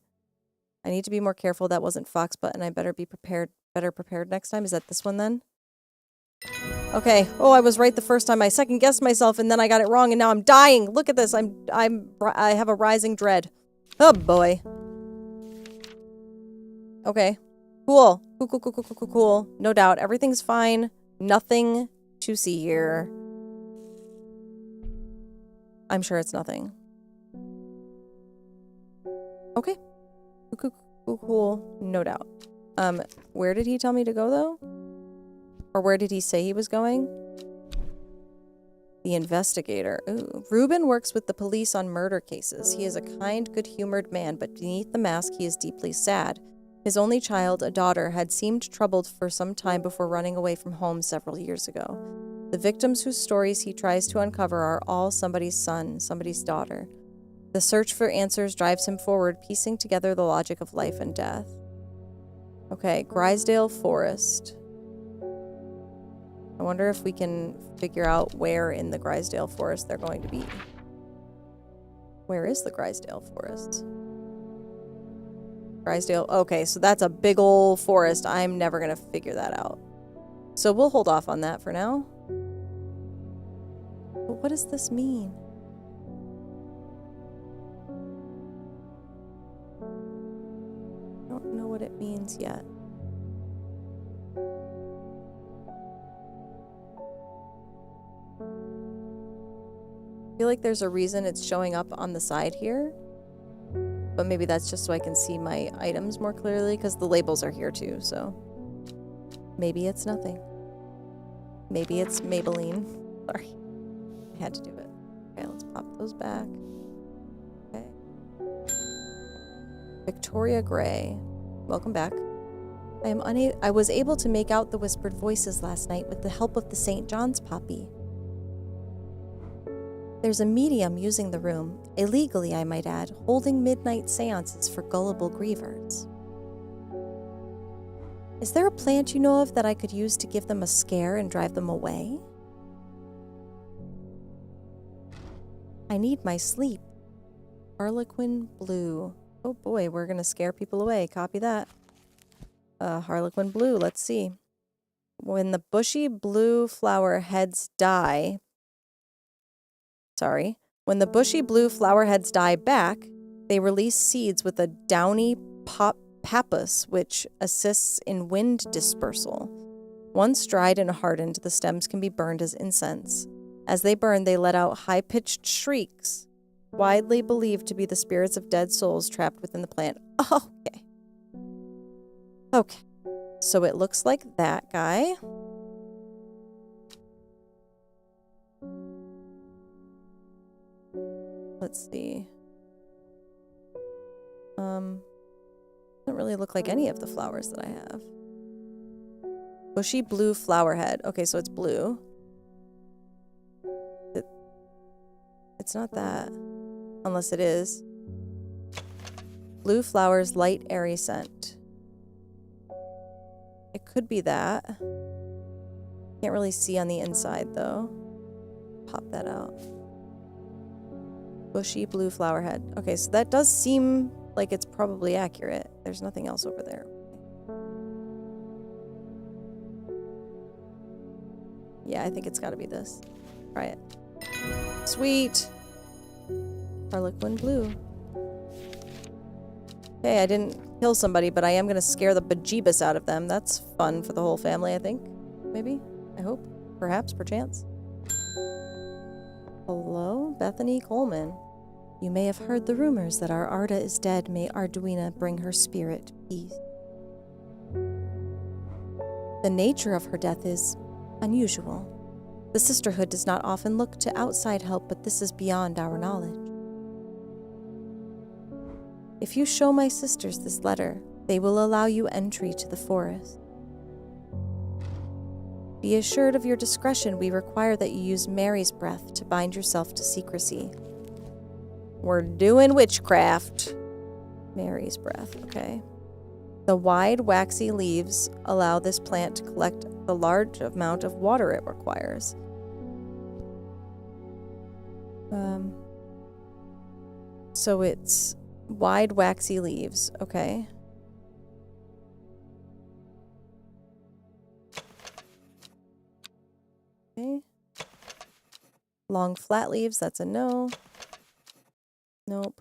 I need to be more careful. That wasn't fox button. I better be prepared. Better prepared next time. Is that this one then? Okay. Oh, I was right the first time. I second guessed myself and then I got it wrong and now I'm dying. Look at this. I have a rising dread. Oh, boy. Okay. Cool. Cool. No doubt. Everything's fine. Nothing to see here. I'm sure it's nothing. Okay. Cool. No doubt. Where did he tell me to go, though? Or where did he say he was going? The investigator. Ooh. Reuben works with the police on murder cases. He is a kind, good-humored man, but beneath the mask he is deeply sad. His only child, a daughter, had seemed troubled for some time before running away from home several years ago. The victims whose stories he tries to uncover are all somebody's son, somebody's daughter. The search for answers drives him forward, piecing together the logic of life and death. Okay, Grisdale Forest. I wonder if we can figure out where in the Grisdale Forest they're going to be. Where is the Grisdale Forest? Drysdale. Okay, so that's a big old forest. I'm never going to figure that out. So we'll hold off on that for now. But what does this mean? I don't know what it means yet. I feel like there's a reason it's showing up on the side here. But maybe that's just so I can see my items more clearly, because the labels are here too, so. Maybe it's nothing. Maybe it's Maybelline. Sorry. I had to do it. Okay, let's pop those back. Okay. Victoria Gray. Welcome back. I was able to make out the whispered voices last night with the help of the St. John's poppy. There's a medium using the room, illegally I might add, holding midnight seances for gullible grievers. Is there a plant you know of that I could use to give them a scare and drive them away? I need my sleep. Harlequin blue. Oh boy, we're gonna scare people away. Copy that. Harlequin blue, let's see. When the bushy blue flower heads die... When the bushy blue flower heads die back, they release seeds with a downy pappus, which assists in wind dispersal. Once dried and hardened, the stems can be burned as incense. As they burn, they let out high-pitched shrieks, widely believed to be the spirits of dead souls trapped within the plant. Oh, okay. Okay. So it looks like that guy. Let's see. Doesn't really look like any of the flowers that I have. Bushy blue flower head. Okay, so it's blue. It's not that. Unless it is. Blue flowers, light, airy scent. It could be that. Can't really see on the inside, though. Pop that out. Bushy blue flower head. Okay, so that does seem like it's probably accurate. There's nothing else over there. Yeah, I think it's got to be this. Try it. Sweet. Harlequin blue. Okay, I didn't kill somebody, but I am going to scare the bejeebus out of them. That's fun for the whole family, I think. Maybe? I hope. Perhaps, perchance. Hello, Bethany Coleman. You may have heard the rumors that our Arda is dead. May Arduina bring her spirit peace. The nature of her death is unusual. The Sisterhood does not often look to outside help, but this is beyond our knowledge. If you show my sisters this letter, they will allow you entry to the forest. Be assured of your discretion. We require that you use Mary's breath to bind yourself to secrecy. We're doing witchcraft. Mary's breath, okay. The wide, waxy leaves allow this plant to collect the large amount of water it requires. So it's wide, waxy leaves, okay. Okay. Long, flat leaves, that's a no. Nope.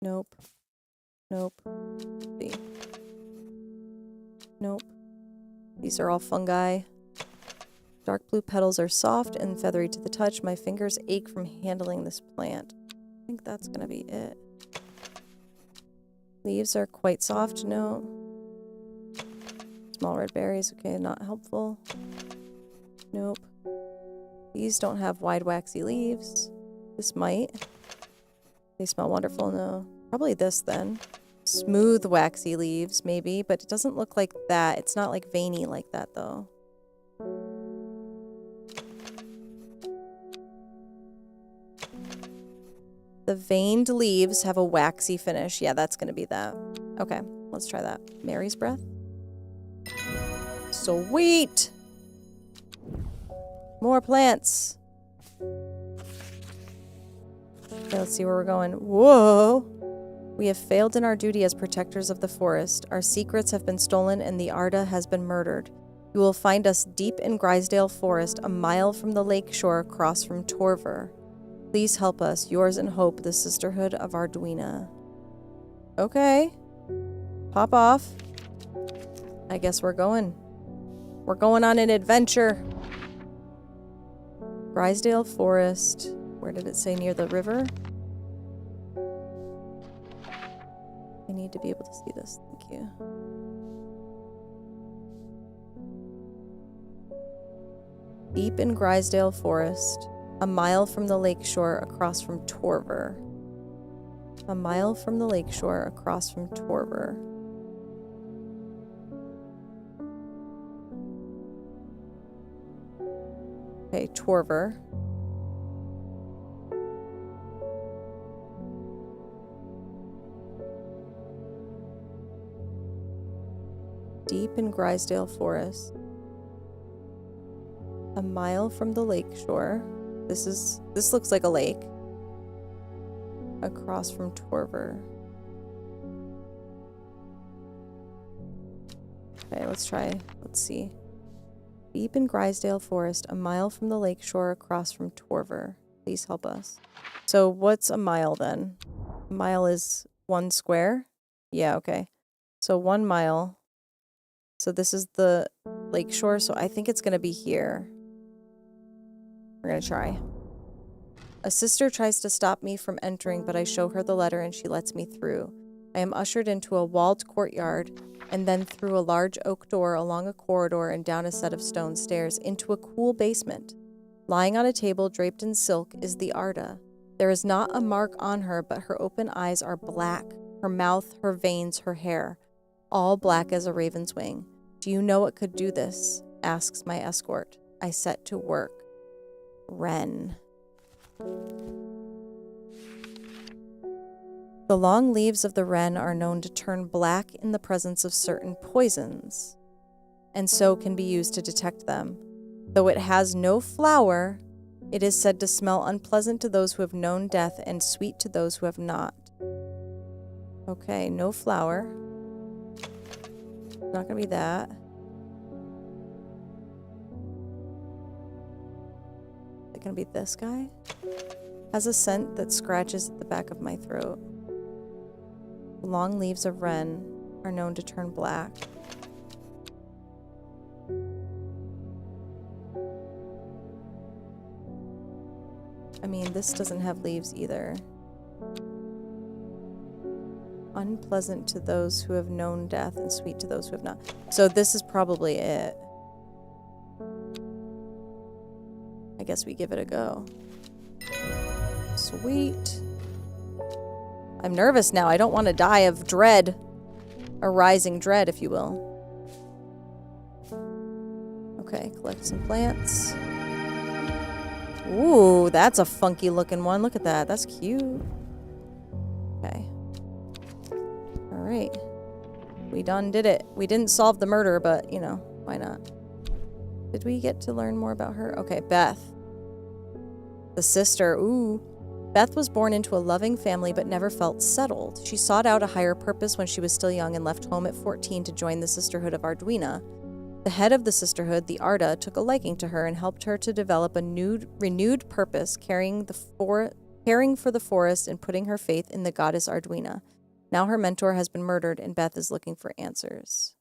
Nope. Nope. See. Nope. These are all fungi. Dark blue petals are soft and feathery to the touch. My fingers ache from handling this plant. I think that's gonna be it. Leaves are quite soft. No. Small red berries. Okay, not helpful. Nope. These don't have wide, waxy leaves. This might. They smell wonderful. No. Probably this then. Smooth, waxy leaves, maybe, but it doesn't look like that. It's not like veiny like that, though. The veined leaves have a waxy finish. Yeah, that's going to be that. Okay, let's try that. Mary's breath. Sweet! More plants. Okay, let's see where we're going. Whoa! We have failed in our duty as protectors of the forest. Our secrets have been stolen and the Arda has been murdered. You will find us deep in Grisdale Forest, a mile from the lake shore across from Torver. Please help us. Yours in hope, the Sisterhood of Arduina. Okay. Pop off. I guess we're going. We're going on an adventure. Grisdale Forest. Where did it say? Near the river? I need to be able to see this. Thank you. Deep in Grisdale Forest, a mile from the lake shore across from Torver. A mile from the lake shore across from Torver. Okay, Torver. Deep in Grisdale Forest. A mile from the lake shore. This looks like a lake. Across from Torver. Okay, let's see. Deep in Grisdale Forest, a mile from the lake shore across from Torver. Please help us. So what's a mile then? A mile is 1 square? Yeah, okay. So 1 mile. So this is the lake shore, so I think it's going to be here. We're going to try. A sister tries to stop me from entering, but I show her the letter and she lets me through. I am ushered into a walled courtyard and then through a large oak door along a corridor and down a set of stone stairs into a cool basement. Lying on a table draped in silk is the Arda. There is not a mark on her, but her open eyes are black, her mouth, her veins, her hair, all black as a raven's wing. Do you know what could do this? Asks my escort. I set to work. Wren. The long leaves of the wren are known to turn black in the presence of certain poisons, and so can be used to detect them. Though it has no flower, it is said to smell unpleasant to those who have known death and sweet to those who have not. Okay, no flower. Not gonna be that. Is it gonna be this guy? Has a scent that scratches at the back of my throat. The long leaves of wren are known to turn black. I mean, this doesn't have leaves either. Unpleasant to those who have known death and sweet to those who have not. So this is probably it. I guess we give it a go. Sweet. I'm nervous now. I don't want to die of dread. A rising dread, if you will. Okay, collect some plants. Ooh, that's a funky looking one. Look at that. That's cute. Okay. Alright. We done did it. We didn't solve the murder, but, you know, why not? Did we get to learn more about her? Okay, Beth. The sister. Ooh. Beth was born into a loving family but never felt settled. She sought out a higher purpose when she was still young and left home at 14 to join the Sisterhood of Arduina. The head of the Sisterhood, the Arda, took a liking to her and helped her to develop a renewed purpose, caring for the forest and putting her faith in the goddess Arduina. Now her mentor has been murdered and Beth is looking for answers.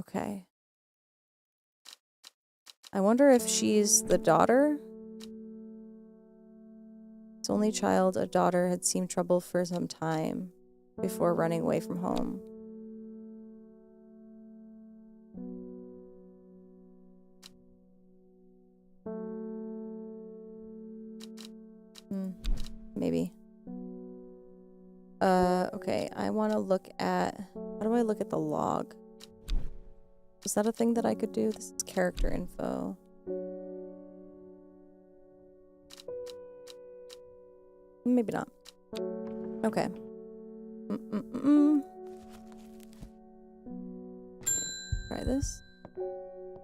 Okay. I wonder if she's the daughter? His only child, a daughter, had seemed trouble for some time before running away from home. Maybe. Okay, I want to look at... How do I look at the log? Was that a thing that I could do? This is character info. Maybe not. Okay. Try this.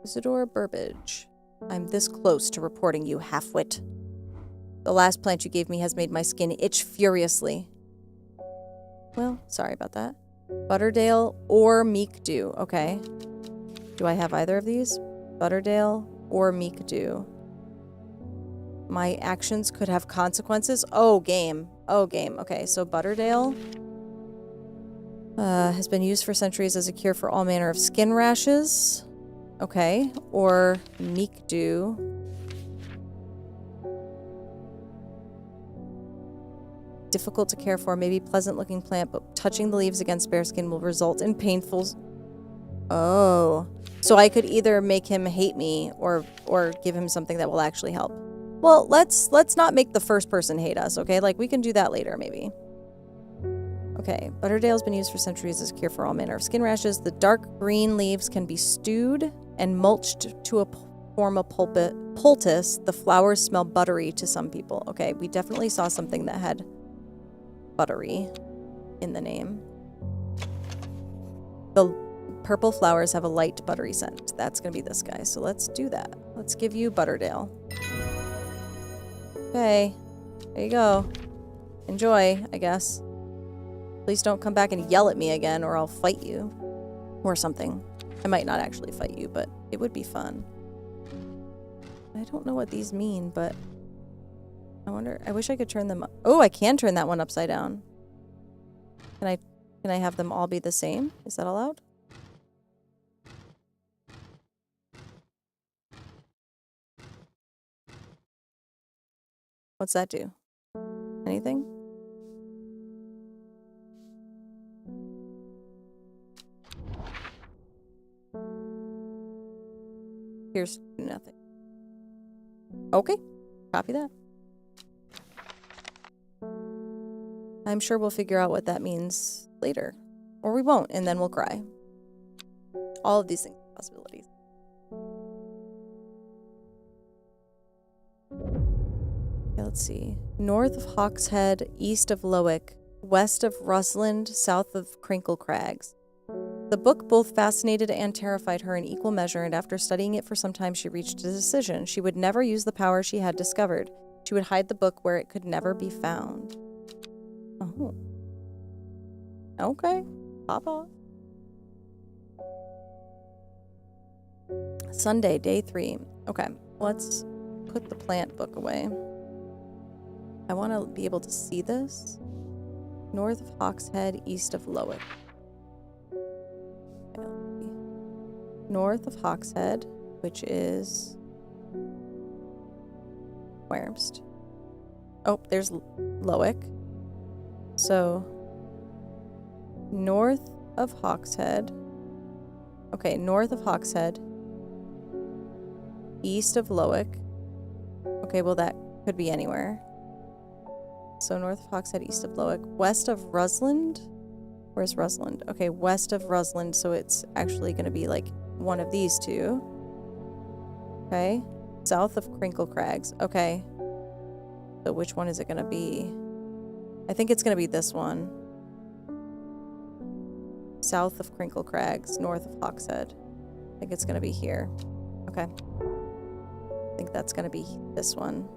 Isidore Burbage. I'm this close to reporting you, halfwit. The last plant you gave me has made my skin itch furiously. Well, sorry about that. Butterdale or Meek Dew. Okay. Do I have either of these? Butterdale or Meek Dew. My actions could have consequences. Oh, game. Oh, game. Okay, so Butterdale has been used for centuries as a cure for all manner of skin rashes. Okay. Or Meek Dew. Difficult to care for, maybe pleasant looking plant, but touching the leaves against bare skin will result in painful... Oh. So I could either make him hate me or give him something that will actually help. Well, let's not make the first person hate us, okay? Like, we can do that later, maybe. Okay, Butterdale's been used for centuries as a cure for all manner of skin rashes. The dark green leaves can be stewed and mulched to form a poultice. The flowers smell buttery to some people. Okay, we definitely saw something that had buttery in the name. The purple flowers have a light buttery scent. That's gonna be this guy. So let's do that. Let's give you Butterdale. Okay, there you go. Enjoy, I guess. Please don't come back and yell at me again or I'll fight you. Or something. I might not actually fight you, but it would be fun. I don't know what these mean, but I wonder, I wish I could turn them up. Oh, I can turn that one upside down. Can I have them all be the same? Is that allowed? What's that do? Anything? Here's nothing. Okay, copy that. I'm sure we'll figure out what that means later. Or we won't, and then we'll cry. All of these things are possibilities. Okay, let's see. North of Hawkshead, east of Lowick, west of Rusland, south of Crinkle Crags. The book both fascinated and terrified her in equal measure, and after studying it for some time, she reached a decision. She would never use the power she had discovered. She would hide the book where it could never be found. Oh. Okay. Pop off. Sunday, day 3. Okay. Let's put the plant book away. I want to be able to see this. North of Hawkshead, east of Lowick. Okay, north of Hawkshead, which is... Where's? Oh, there's Lowick. So, north of Hawkshead. Okay, north of Hawkshead. East of Lowick. Okay, well that could be anywhere. So north of Hawkshead, east of Lowick. West of Rusland? Where's Rusland? Okay, west of Rusland, so it's actually going to be like one of these two. Okay. South of Crinkle Crags. Okay. So which one is it going to be? I think it's going to be this one. South of Crinkle Crags, north of Hawkshead. I think it's going to be here. Okay. I think that's going to be this one.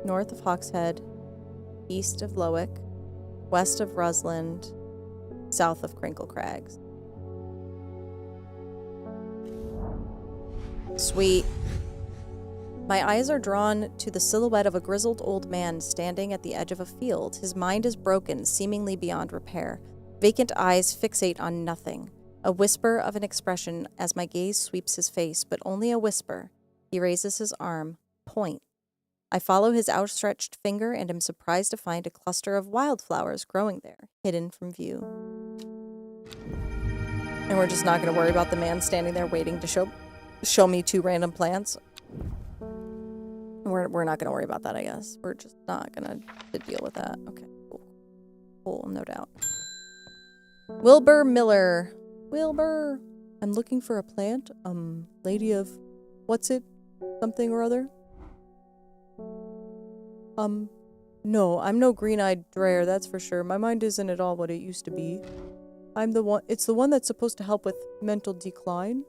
North of Hawkshead, east of Lowick, west of Rusland, south of Crinkle Crags. Sweet. My eyes are drawn to the silhouette of a grizzled old man standing at the edge of a field. His mind is broken, seemingly beyond repair. Vacant eyes fixate on nothing. A whisper of an expression as my gaze sweeps his face, but only a whisper. He raises his arm. Point. I follow his outstretched finger and am surprised to find a cluster of wildflowers growing there, hidden from view. And we're just not going to worry about the man standing there waiting to show me 2 random plants. We're not going to worry about that, I guess. We're just not going to deal with that. Okay, cool. Cool, no doubt. Wilbur Miller. Wilbur. I'm looking for a plant. Lady of... What's it? Something or other? No, I'm no green-eyed dreyer, that's for sure. My mind isn't at all what it used to be. I'm the one... It's the one that's supposed to help with mental decline.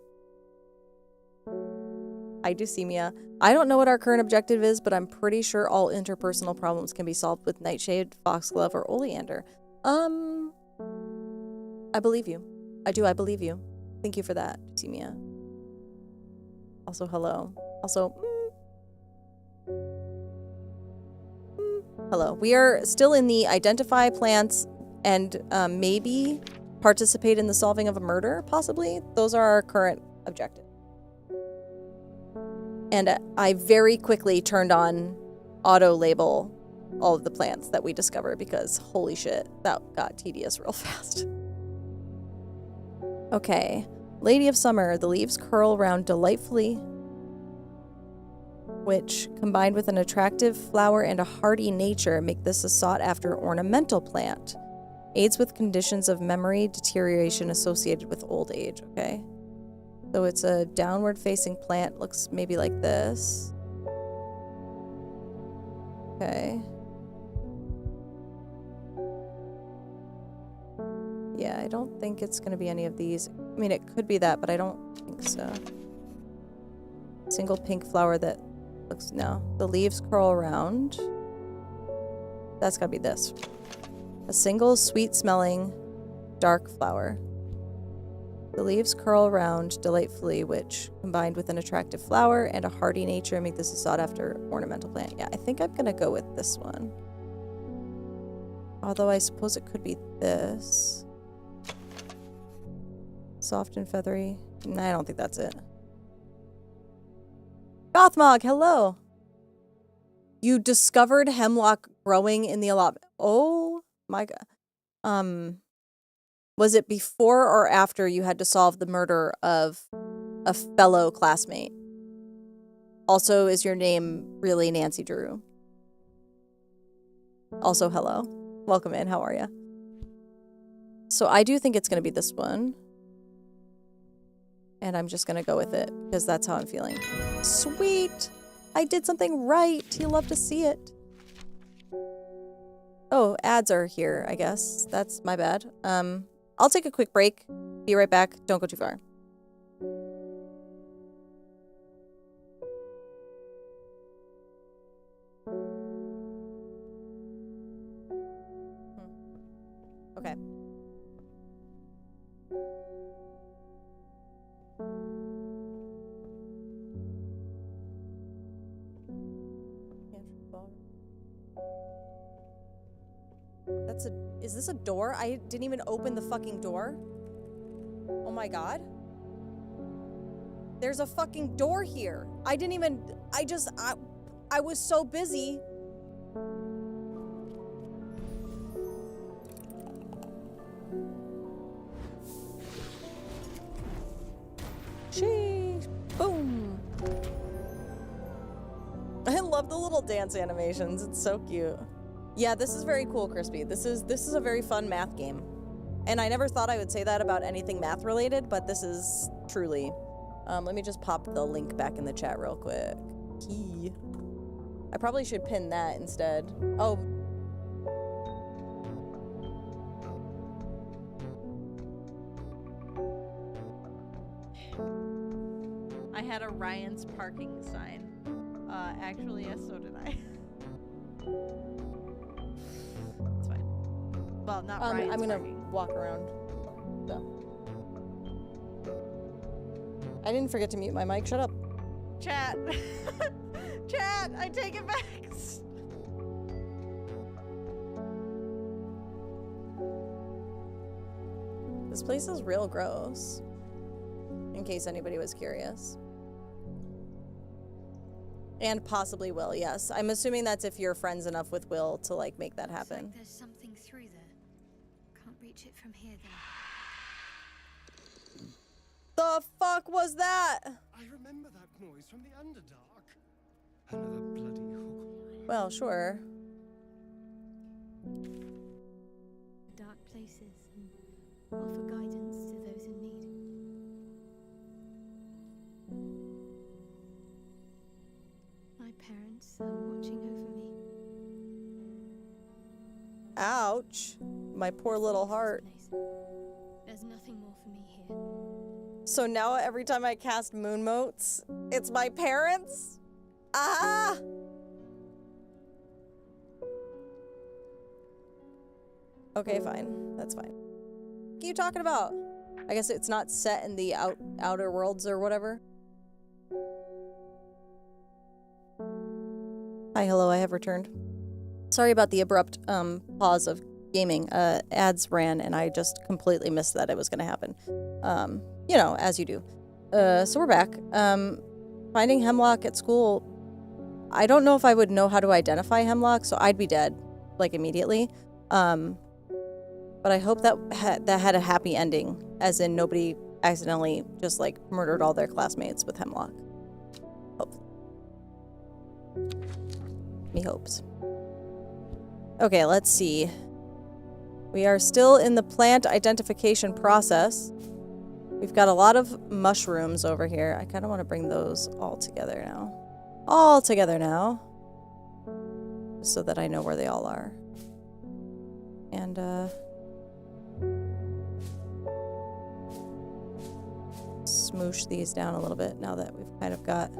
Hi, Deucemia. I don't know what our current objective is, but I'm pretty sure all interpersonal problems can be solved with Nightshade, Foxglove, or Oleander. I believe you. I believe you. Thank you for that, Deucemia. Also, hello. Also, hello. We are still in the identify plants and maybe participate in the solving of a murder, possibly. Those are our current objectives. And I very quickly turned on auto-label all of the plants that we discover because, holy shit, that got tedious real fast. Okay. Lady of Summer, the leaves curl round delightfully, which, combined with an attractive flower and a hardy nature, make this a sought-after ornamental plant. Aids with conditions of memory deterioration associated with old age, okay? So it's a downward-facing plant, looks maybe like this. Okay. Yeah, I don't think it's going to be any of these. I mean, it could be that, but I don't think so. Single pink flower that looks... No. The leaves curl around. That's got to be this. A single sweet-smelling dark flower. The leaves curl around delightfully, which, combined with an attractive flower and a hardy nature, make this a sought-after ornamental plant. Yeah, I think I'm going to go with this one. Although I suppose it could be this. Soft and feathery. Nah, I don't think that's it. Gothmog, hello! You discovered hemlock growing in the allotment. Oh my god. Was it before or after you had to solve the murder of a fellow classmate? Also, is your name really Nancy Drew? Also, hello. Welcome in. How are you? So I do think it's going to be this one. And I'm just going to go with it because that's how I'm feeling. Sweet! I did something right. You love to see it. Oh, ads are here, I guess. That's my bad. I'll take a quick break. Be right back. Don't go too far. Okay. That's a... Is this a door? I didn't even open the fucking door. Oh my god. There's a fucking door here. I didn't even... I was so busy. Sheesh. Boom. I love the little dance animations. It's so cute. Yeah, this is very cool, Crispy. This is a very fun math game. And I never thought I would say that about anything math related, but this is truly. Let me just pop the link back in the chat real quick. Key. I probably should pin that instead. Oh. I had a Ryan's parking sign. Actually, yes, so did I. It's fine. Well, not Ryan's I'm gonna parking. walk around. So. I didn't forget to mute my mic. Shut up. Chat. Chat, I take it back. This place is real gross. In case anybody was curious. And possibly Will, yes. I'm assuming that's if you're friends enough with Will to, like, make that happen. Like there's something through there. Can't reach it from here, though. The fuck was that? I remember that noise from the Underdark. Another bloody hook. Well, sure. Dark places and offer guidance to those in need. My parents are watching over me. Ouch. My poor little heart. There's nothing more for me here. So now every time I cast moon motes, it's my parents? Ah! Okay, fine. That's fine. What are you talking about? I guess it's not set in the outer worlds or whatever. Hi, hello, I have returned. Sorry about the abrupt pause of gaming. Ads ran and I just completely missed that it was going to happen. You know, as you do. So we're back. Finding Hemlock at school. I don't know if I would know how to identify Hemlock, so I'd be dead, like, immediately. But I hope that had a happy ending, as in nobody accidentally just, like, murdered all their classmates with Hemlock. Hopefully. Me hopes. Okay, let's see. We are still in the plant identification process. We've got a lot of mushrooms over here. I kind of want to bring those all together now. All together now. Just so that I know where they all are. And, smoosh these down a little bit now that we've kind of got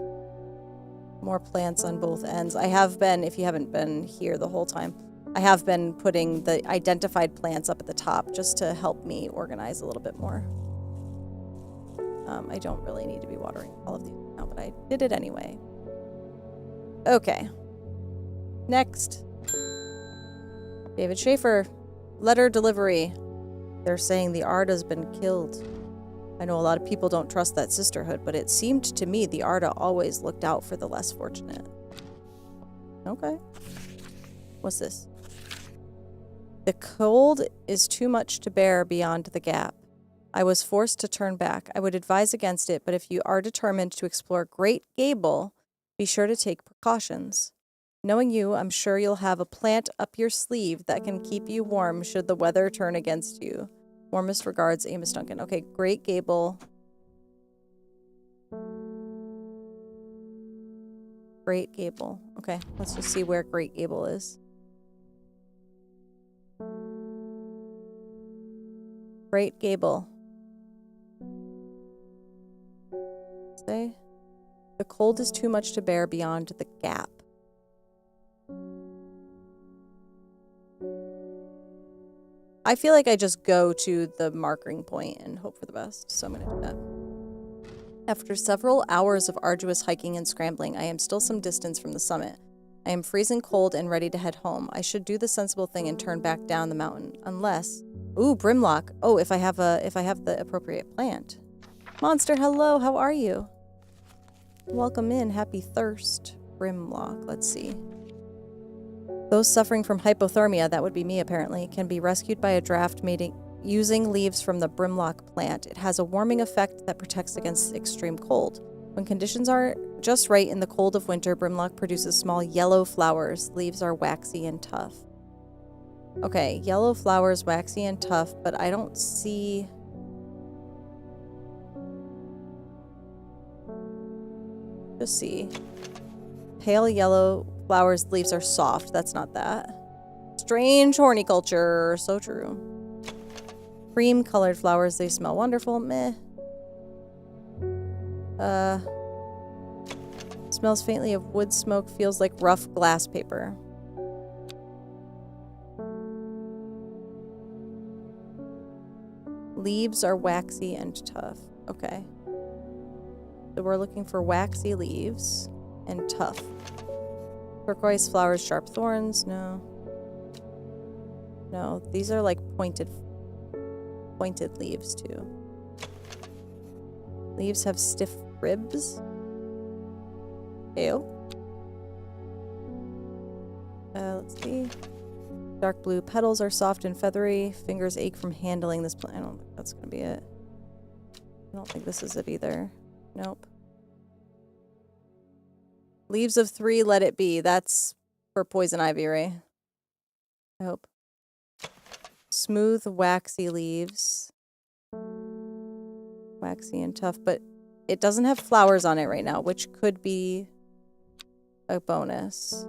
more plants on both ends. I have been, if you haven't been here the whole time, I have been putting the identified plants up at the top just to help me organize a little bit more. I don't really need to be watering all of these now, but I did it anyway. Okay. Next. David Schaefer. Letter delivery. They're saying the Arda has been killed. I know a lot of people don't trust that sisterhood, but it seemed to me the Arda always looked out for the less fortunate. Okay. What's this? The cold is too much to bear beyond the gap. I was forced to turn back. I would advise against it, but if you are determined to explore Great Gable, be sure to take precautions. Knowing you, I'm sure you'll have a plant up your sleeve that can keep you warm should the weather turn against you. Warmest regards, Amos Duncan. Okay, Great Gable. Great Gable. Okay, let's just see where Great Gable is. Great Gable. Say, the cold is too much to bear beyond the gap. I feel like I just go to the marking point and hope for the best, so I'm going to do that. After several hours of arduous hiking and scrambling, I am still some distance from the summit. I am freezing cold and ready to head home. I should do the sensible thing and turn back down the mountain, unless... Ooh, Brimlock. Oh, if I have the appropriate plant. Monster, hello, how are you? Welcome in, happy thirst. Brimlock, let's see. Those suffering from hypothermia, that would be me apparently, can be rescued by a draft made using leaves from the Brimlock plant. It has a warming effect that protects against extreme cold. When conditions are just right in the cold of winter, Brimlock produces small yellow flowers. Leaves are waxy and tough. Okay, yellow flowers, waxy and tough, but I don't see... Just see. Pale yellow flowers, leaves are soft. That's not that. Strange Horticulture. So true. Cream-colored flowers, they smell wonderful. Meh. Smells faintly of wood smoke, feels like rough glass paper. Leaves are waxy and tough. Okay. So we're looking for waxy leaves and tough. Turquoise flowers, sharp thorns. No. No, these are like pointed leaves too. Leaves have stiff ribs. Ew. Let's see. Dark blue petals are soft and feathery. Fingers ache from handling this plant. I don't think that's gonna be it. I don't think this is it either. Nope. Leaves of 3, let it be. That's for poison ivy, right? I hope. Smooth, waxy leaves. Waxy and tough, but it doesn't have flowers on it right now, which could be a bonus.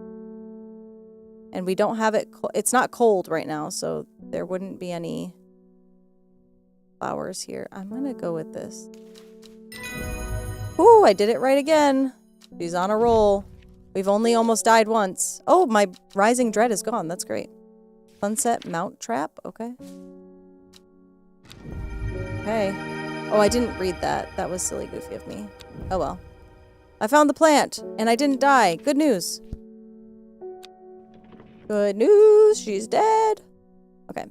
And we don't have it... It's not cold right now, so there wouldn't be any flowers here. I'm gonna go with this. Ooh, I did it right again. She's on a roll. We've only almost died once. Oh, my Rising Dread is gone. That's great. Sunset Mount Trap. Okay. Okay. Oh, I didn't read that. That was silly goofy of me. Oh well. I found the plant, and I didn't die. Good news. Good news. She's dead. Okay.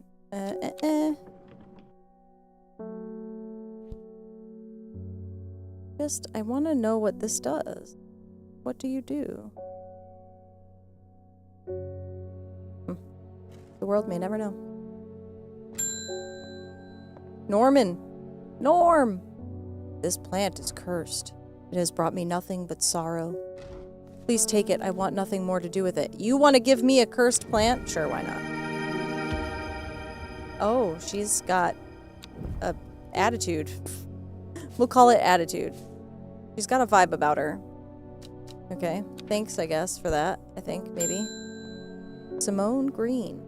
I want to know what this does. What do you do? The world may never know. Norman! Norm! This plant is cursed. It has brought me nothing but sorrow. Please take it. I want nothing more to do with it. You want to give me a cursed plant? Sure, why not? Oh, she's got a attitude. We'll call it attitude. She's got a vibe about her. Okay. Thanks, I guess, for that. I think, maybe. Simone Green.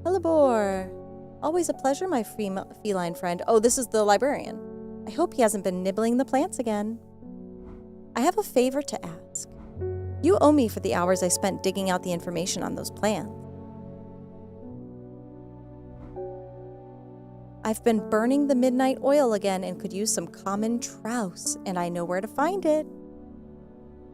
Hellebore. Always a pleasure, my feline friend. Oh, this is the librarian. I hope he hasn't been nibbling the plants again. I have a favor to ask. You owe me for the hours I spent digging out the information on those plants. I've been burning the midnight oil again and could use some common trouse, and I know where to find it.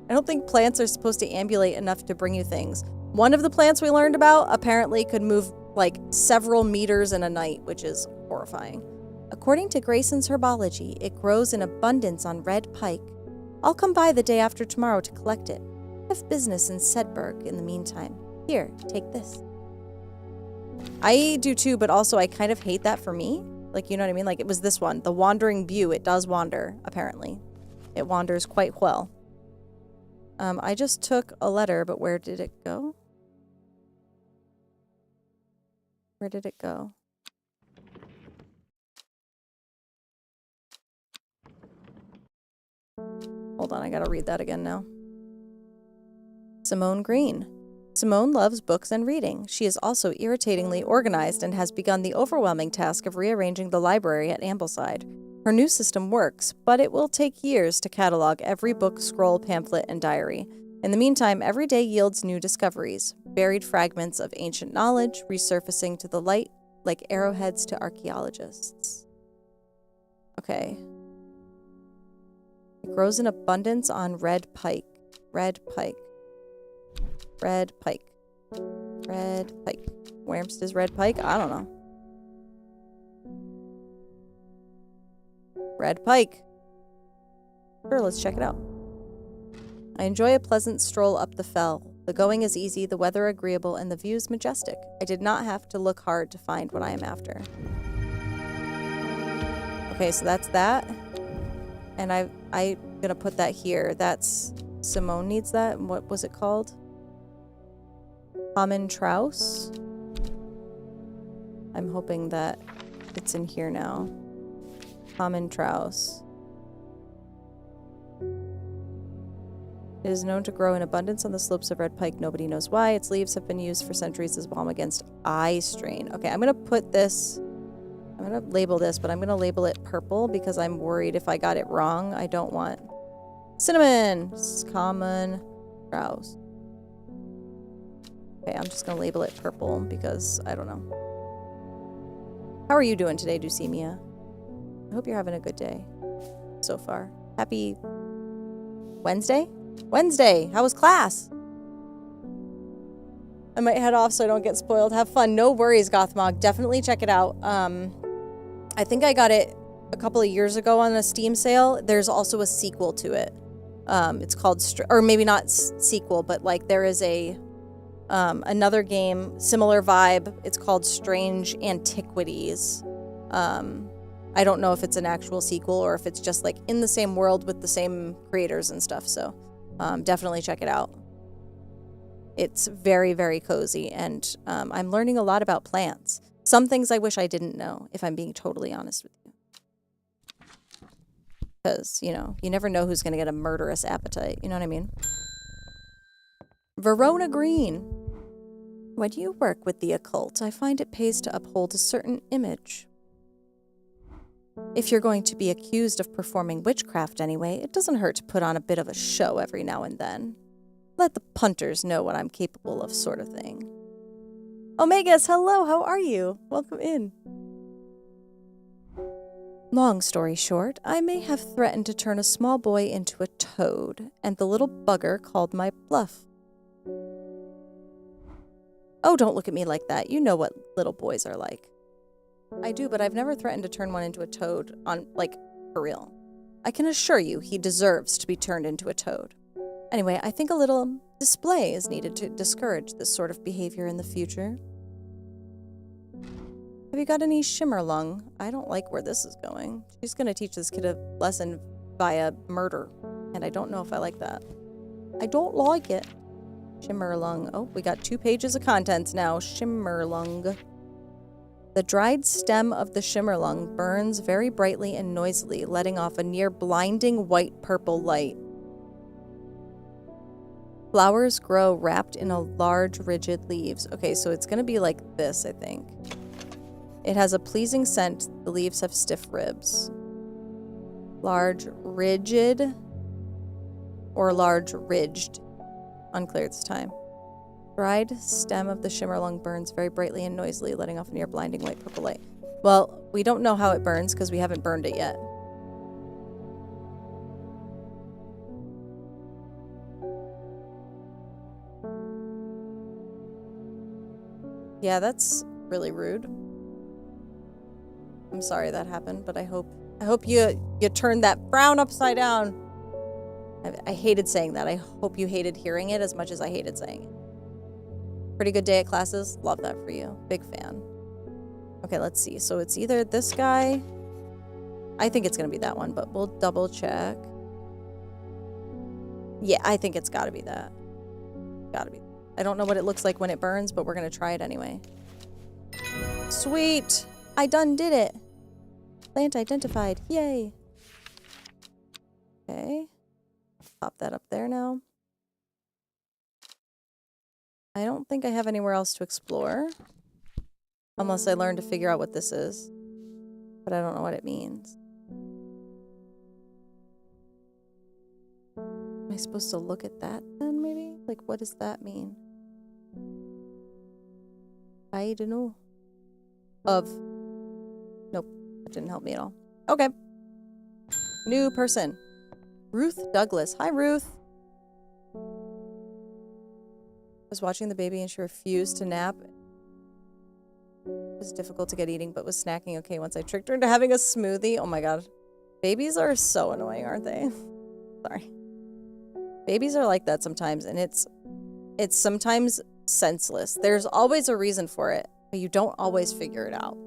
I don't think plants are supposed to ambulate enough to bring you things. One of the plants we learned about apparently could move like several meters in a night, which is horrifying. According to Grayson's herbology, it grows in abundance on red pike. I'll come by the day after tomorrow to collect it. I have business in Sedberg in the meantime. Here, take this. I do too, but also I kind of hate that for me. Like, you know what I mean? Like, it was this one, the Wandering View. It does wander, apparently. It wanders quite well. I just took a letter, but where did it go? Where did it go? Hold on, I gotta read that again now. Simone Green. Simone loves books and reading. She is also irritatingly organized and has begun the overwhelming task of rearranging the library at Ambleside. Her new system works, but it will take years to catalog every book, scroll, pamphlet, and diary. In the meantime, every day yields new discoveries, buried fragments of ancient knowledge resurfacing to the light like arrowheads to archaeologists. Okay. It grows in abundance on red pike. Red pike. Red pike. Red pike. Where's this red pike? I don't know. Red pike. Sure, let's check it out. I enjoy a pleasant stroll up the fell. The going is easy, the weather agreeable, and the views majestic. I did not have to look hard to find what I am after. Okay, so that's that. And I'm gonna put that here. That's Simone needs that. What was it called? Common Trouse. I'm hoping that it's in here now. Common Trouse. It is known to grow in abundance on the slopes of red pike. Nobody knows why. Its leaves have been used for centuries as balm against eye strain. Okay, I'm gonna put this. I'm gonna label this, but I'm gonna label it purple because I'm worried if I got it wrong. I don't want cinnamon. This is Common Trouse. Okay, I'm just gonna label it purple because I don't know. How are you doing today, Dulcimia? I hope you're having a good day so far. Happy Wednesday? Wednesday! How was class? I might head off so I don't get spoiled. Have fun. No worries, Gothmog. Definitely check it out. I think I got it a couple of years ago on a Steam sale. There's also a sequel to it. It's called, or maybe not sequel, but like there is a another game, similar vibe. It's called Strange Antiquities. I don't know if it's an actual sequel or if it's just like in the same world with the same creators and stuff. So definitely check it out. It's very, very cozy, and I'm learning a lot about plants. Some things I wish I didn't know, if I'm being totally honest with you. Because, you know, you never know who's going to get a murderous appetite. You know what I mean? Verona Green. When you work with the occult, I find it pays to uphold a certain image. If you're going to be accused of performing witchcraft anyway, it doesn't hurt to put on a bit of a show every now and then. Let the punters know what I'm capable of, sort of thing. Omegas, hello, how are you? Welcome in. Long story short, I may have threatened to turn a small boy into a toad, and the little bugger called my bluff. Oh, don't look at me like that. You know what little boys are like. I do, but I've never threatened to turn one into a toad for real. I can assure you he deserves to be turned into a toad. Anyway, I think a little display is needed to discourage this sort of behavior in the future. Have you got any Shimmerlung? I don't like where this is going. She's going to teach this kid a lesson via murder, and I don't know if I like that. I don't like it. Shimmerlung. Oh, we got 2 pages of contents now. Shimmerlung. The dried stem of the Shimmerlung burns very brightly and noisily, letting off a near blinding white-purple light. Flowers grow wrapped in a large, rigid leaves. Okay, so it's going to be like this, I think. It has a pleasing scent. The leaves have stiff ribs. Large, rigid, or large, ridged. Unclear this time. Dried stem of the Shimmerlung burns very brightly and noisily, letting off a near blinding white purple light. Well, we don't know how it burns because we haven't burned it yet. Yeah, that's really rude. I'm sorry that happened, but I hope you turned that frown upside down. I hated saying that. I hope you hated hearing it as much as I hated saying it. Pretty good day at classes. Love that for you. Big fan. Okay, let's see. So it's either this guy. I think it's going to be that one, but we'll double check. Yeah, I think it's got to be that. Got to be. I don't know what it looks like when it burns, but we're going to try it anyway. Sweet. I done did it. Plant identified. Yay. Okay. Pop that up there now. I don't think I have anywhere else to explore. Unless I learn to figure out what this is. But I don't know what it means. Am I supposed to look at that then, maybe? Like, what does that mean? I don't know. Nope. That didn't help me at all. Okay. New person. Ruth Douglas. Hi, Ruth. I was watching the baby and she refused to nap. It was difficult to get eating, but was snacking okay once I tricked her into having a smoothie. Oh my god. Babies are so annoying, aren't they? Sorry. Babies are like that sometimes, and it's sometimes senseless. There's always a reason for it, but you don't always figure it out.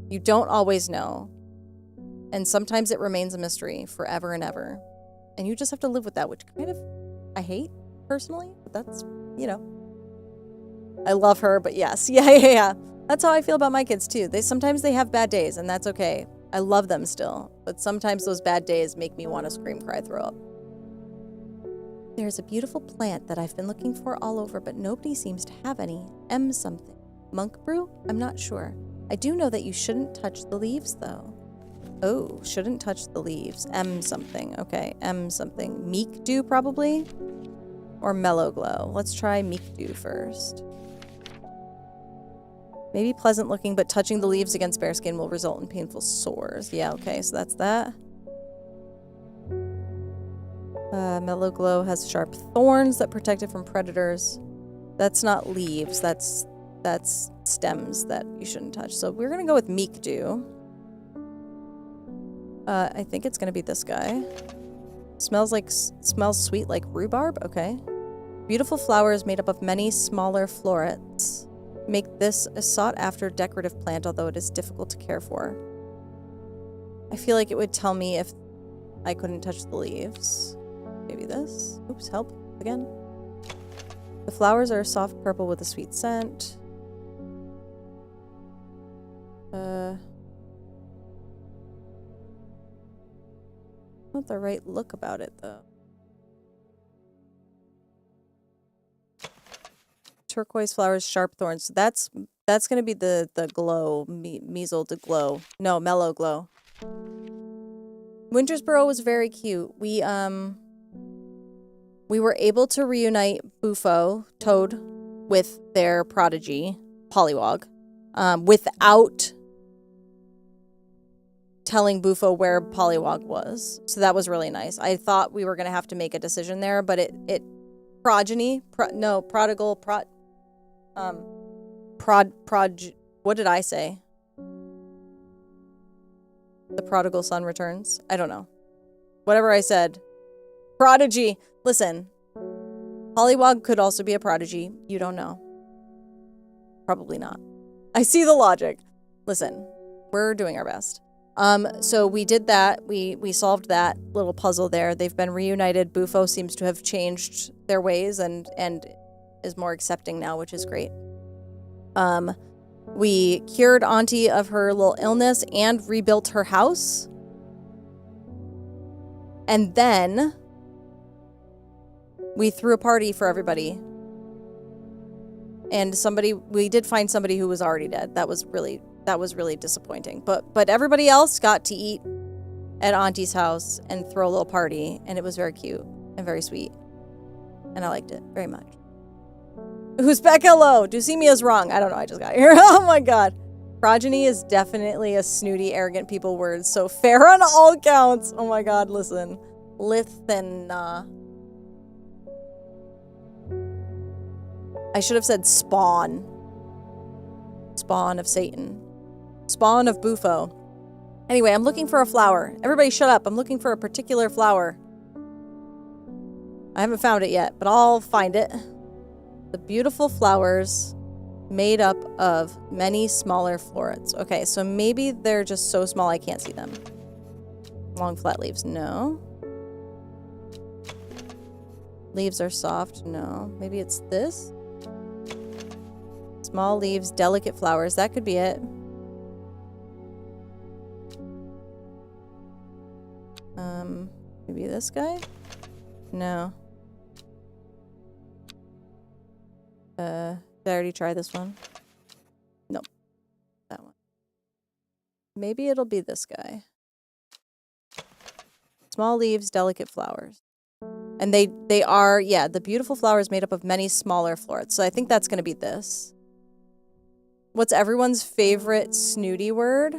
You don't always know. And sometimes it remains a mystery forever and ever. And you just have to live with that, which kind of I hate personally, but that's, you know. I love her, but yes. Yeah. That's how I feel about my kids too. Sometimes they have bad days, and that's okay. I love them still, but sometimes those bad days make me want to scream, cry, throw up. There's a beautiful plant that I've been looking for all over, but nobody seems to have any. M something. Monk brew? I'm not sure. I do know that you shouldn't touch the leaves, though. Oh, shouldn't touch the leaves. M something. Okay, M something. Meek dew, probably? Or mellow glow. Let's try meek dew first. Maybe pleasant looking, but touching the leaves against bare skin will result in painful sores. Yeah, okay, so that's that. Mellow glow has sharp thorns that protect it from predators. That's not leaves. That's stems that you shouldn't touch. So we're gonna go with meek dew. I think it's gonna be this guy. Smells sweet like rhubarb. Okay. Beautiful flowers made up of many smaller florets make this a sought-after decorative plant, although it is difficult to care for. I feel like it would tell me if I couldn't touch the leaves. Maybe this. Oops, help again. The flowers are soft purple with a sweet scent. Not the right look about it, though. Turquoise flowers, sharp thorns. That's That's gonna be the glow, measle to glow. No, mellow glow. Wintersboro was very cute. We were able to reunite Bufo, Toad, with their prodigy, Poliwag, without telling Bufo where Poliwag was. So that was really nice. I thought we were gonna have to make a decision there, but what did I say? The prodigal son returns? I don't know. Whatever I said. Prodigy! Listen. Poliwag could also be a prodigy. You don't know. Probably not. I see the logic. Listen. We're doing our best. So we did that. We solved that little puzzle there. They've been reunited. Bufo seems to have changed their ways and is more accepting now, which is great. We cured Auntie of her little illness and rebuilt her house. And then we threw a party for everybody. And we did find somebody who was already dead. That was really disappointing. But everybody else got to eat at Auntie's house and throw a little party, and it was very cute and very sweet. And I liked it very much. Who's back? Hello. Deucemia's wrong. I don't know. I just got here. Oh my god. Progeny is definitely a snooty, arrogant people word. So fair on all counts. Oh my god. Listen. I should have said spawn. Spawn of Satan. Spawn of Bufo. Anyway, I'm looking for a flower. Everybody shut up. I'm looking for a particular flower. I haven't found it yet, but I'll find it. The beautiful flowers made up of many smaller florets. Okay, so maybe they're just so small I can't see them. Long flat leaves, no. Leaves are soft, no. Maybe it's this? Small leaves, delicate flowers. That could be it. Maybe this guy? No. Did I already try this one? Nope. That one. Maybe it'll be this guy. Small leaves, delicate flowers. And they are, yeah, the beautiful flowers made up of many smaller florets. So I think that's going to be this. What's everyone's favorite snooty word?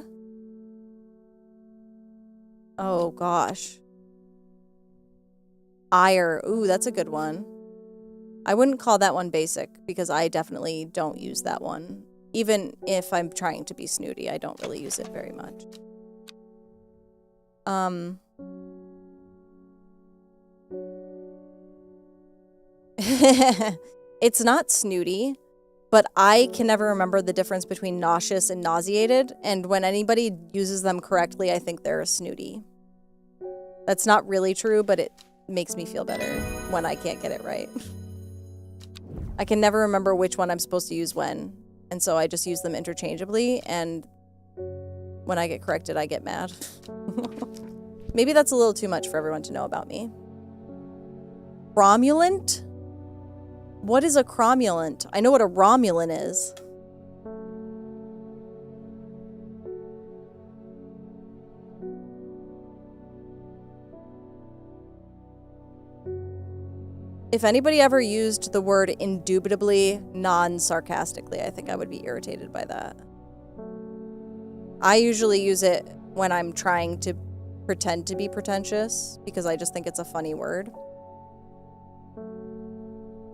Oh, gosh. Ire. Ooh, that's a good one. I wouldn't call that one basic because I definitely don't use that one. Even if I'm trying to be snooty, I don't really use it very much. It's not snooty, but I can never remember the difference between nauseous and nauseated, and when anybody uses them correctly, I think they're a snooty. That's not really true, but it makes me feel better when I can't get it right. I can never remember which one I'm supposed to use when, and so I just use them interchangeably, and when I get corrected, I get mad. Maybe that's a little too much for everyone to know about me. Cromulent? What is a cromulent? I know what a Romulan is. If anybody ever used the word indubitably non-sarcastically, I think I would be irritated by that. I usually use it when I'm trying to pretend to be pretentious because I just think it's a funny word.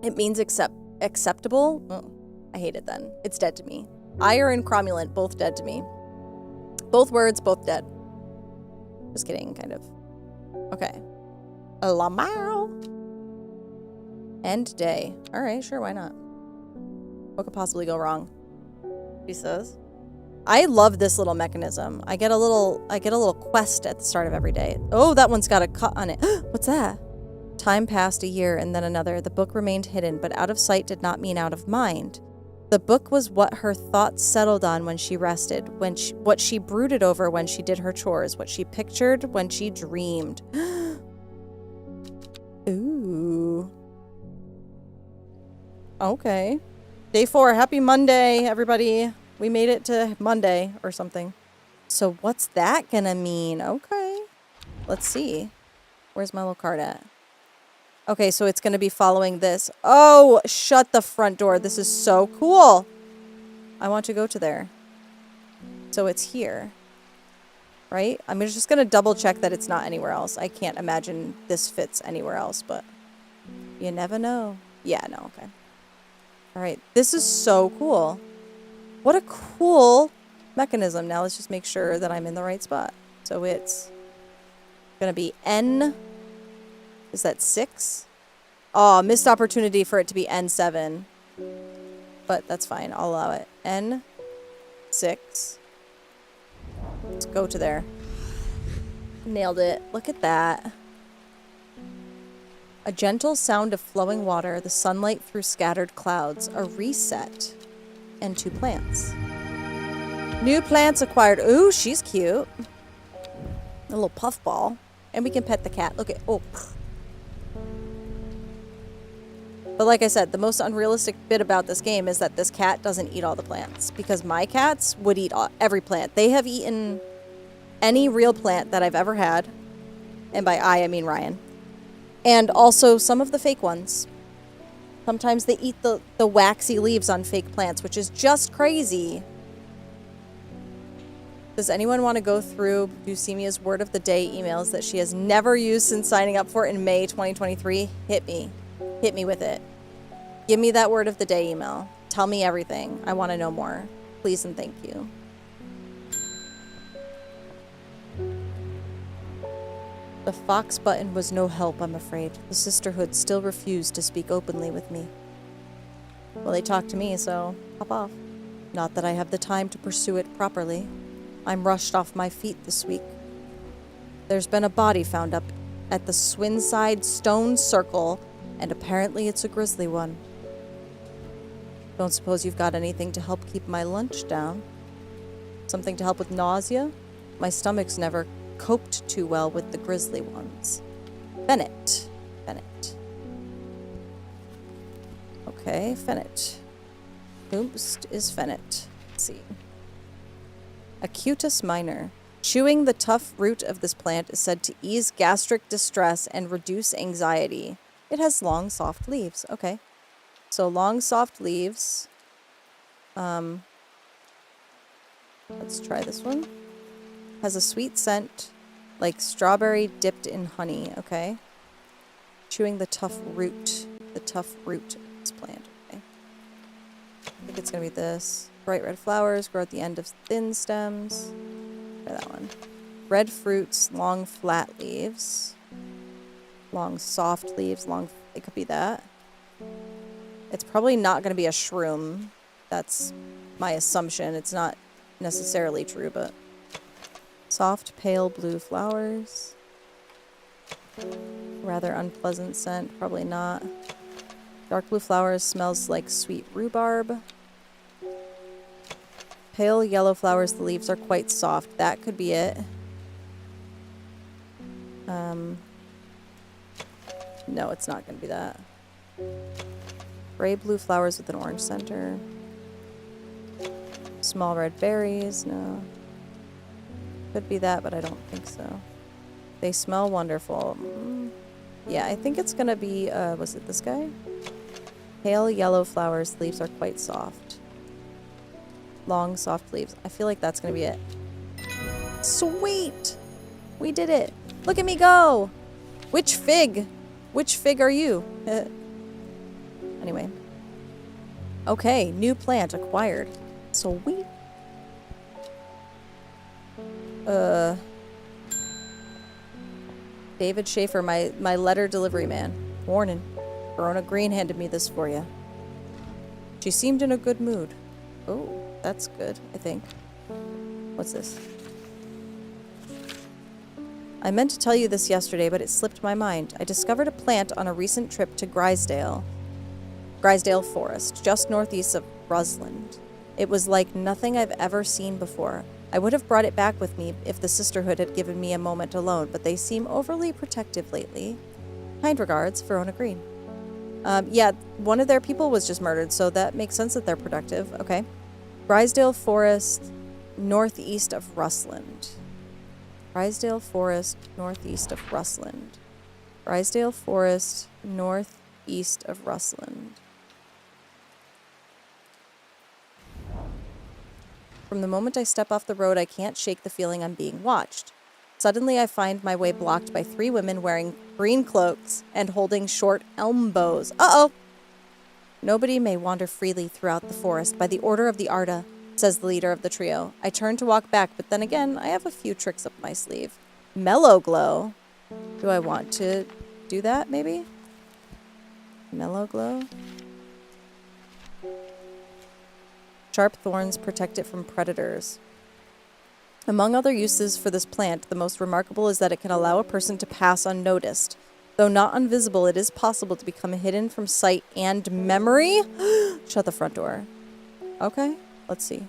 It means acceptable. Oh, I hate it then. It's dead to me. Ire and cromulent, both dead to me. Both words, both dead. Just kidding, kind of. Okay. Lamau. End day. All right, sure, why not? What could possibly go wrong? She says. I love this little mechanism. I get a little quest at the start of every day. Oh, that one's got a cut on it. What's that? Time passed a year and then another. The book remained hidden, but out of sight did not mean out of mind. The book was what her thoughts settled on when she rested, what she brooded over when she did her chores, what she pictured when she dreamed. Ooh. Okay. Day 4. Happy Monday, everybody. We made it to Monday or something. So what's that gonna mean? Okay. Let's see. Where's my little card at? Okay, so it's gonna be following this. Oh, shut the front door. This is so cool. I want to go to there. So it's here. Right? I'm just gonna double check that it's not anywhere else. I can't imagine this fits anywhere else, but you never know. Yeah, no, okay. Alright, this is so cool. What a cool mechanism. Now let's just make sure that I'm in the right spot. So it's gonna be N. Is that 6? Oh, missed opportunity for it to be N7. But that's fine. I'll allow it. N6. Let's go to there. Nailed it. Look at that. A gentle sound of flowing water, the sunlight through scattered clouds, a reset, and 2 plants. New plants acquired. Ooh, she's cute. A little puffball. And we can pet the cat. Look at, oh. But like I said, the most unrealistic bit about this game is that this cat doesn't eat all the plants. Because my cats would eat every plant. They have eaten any real plant that I've ever had. And by I mean Ryan. And also some of the fake ones. Sometimes they eat the waxy leaves on fake plants, which is just crazy. Does anyone want to go through Busemia's word of the day emails that she has never used since signing up for it in May 2023? Hit me. Hit me with it. Give me that word of the day email. Tell me everything. I want to know more. Please and thank you. The Fox button was no help, I'm afraid. The sisterhood still refused to speak openly with me. Well, they talked to me, so hop off. Not that I have the time to pursue it properly. I'm rushed off my feet this week. There's been a body found up at the Swinside Stone Circle, and apparently it's a grisly one. Don't suppose you've got anything to help keep my lunch down? Something to help with nausea? My stomach's never coped too well with the grisly ones. Fennett. Fennett. Okay, Fennett. Whomst is Fennett? Let's see. Acutus minor. Chewing the tough root of this plant is said to ease gastric distress and reduce anxiety. It has long, soft leaves. Okay. So long, soft leaves. Let's try this one. Has a sweet scent, like strawberry dipped in honey. Okay. Chewing the tough root. The tough root of this plant. Okay. I think it's going to be this. Bright red flowers grow at the end of thin stems. Try that one. Red fruits, long flat leaves. Long soft leaves, it could be that. It's probably not going to be a shroom. That's my assumption. It's not necessarily true, but soft pale blue flowers. Rather unpleasant scent, probably not. Dark blue flowers, smells like sweet rhubarb. Pale yellow flowers, the leaves are quite soft. That could be it. No, it's not going to be that. Gray blue flowers with an orange center. Small red berries, no. Could be that, but I don't think so. They smell wonderful. Yeah, I think it's going to be, was it this guy? Pale yellow flowers, leaves are quite soft. Long, soft leaves. I feel like that's going to be it. Sweet! We did it. Look at me go! Which fig? Which fig are you? Anyway. Okay, new plant acquired. Sweet. David Schaefer, my letter delivery man. Warning. Verona Green handed me this for you. She seemed in a good mood. Oh, that's good, I think. What's this? I meant to tell you this yesterday, but it slipped my mind. I discovered a plant on a recent trip to Grisdale Forest, just northeast of Rusland. It was like nothing I've ever seen before. I would have brought it back with me if the sisterhood had given me a moment alone, but they seem overly protective lately. Kind regards, Verona Green. Yeah, one of their people was just murdered, so that makes sense that they're productive. Okay. Rysdale Forest, northeast of Rustland. Rysdale Forest, northeast of Rustland. Rysdale Forest, northeast of Rustland. From the moment I step off the road, I can't shake the feeling I'm being watched. Suddenly, I find my way blocked by 3 women wearing green cloaks and holding short elm bows. Uh-oh! Nobody may wander freely throughout the forest by the order of the Arda, says the leader of the trio. I turn to walk back, but then again, I have a few tricks up my sleeve. Mellow Glow. Do I want to do that, maybe? Mellow Glow? Sharp thorns protect it from predators. Among other uses for this plant, the most remarkable is that it can allow a person to pass unnoticed. Though not invisible, it is possible to become hidden from sight and memory. Shut the front door. Okay, let's see.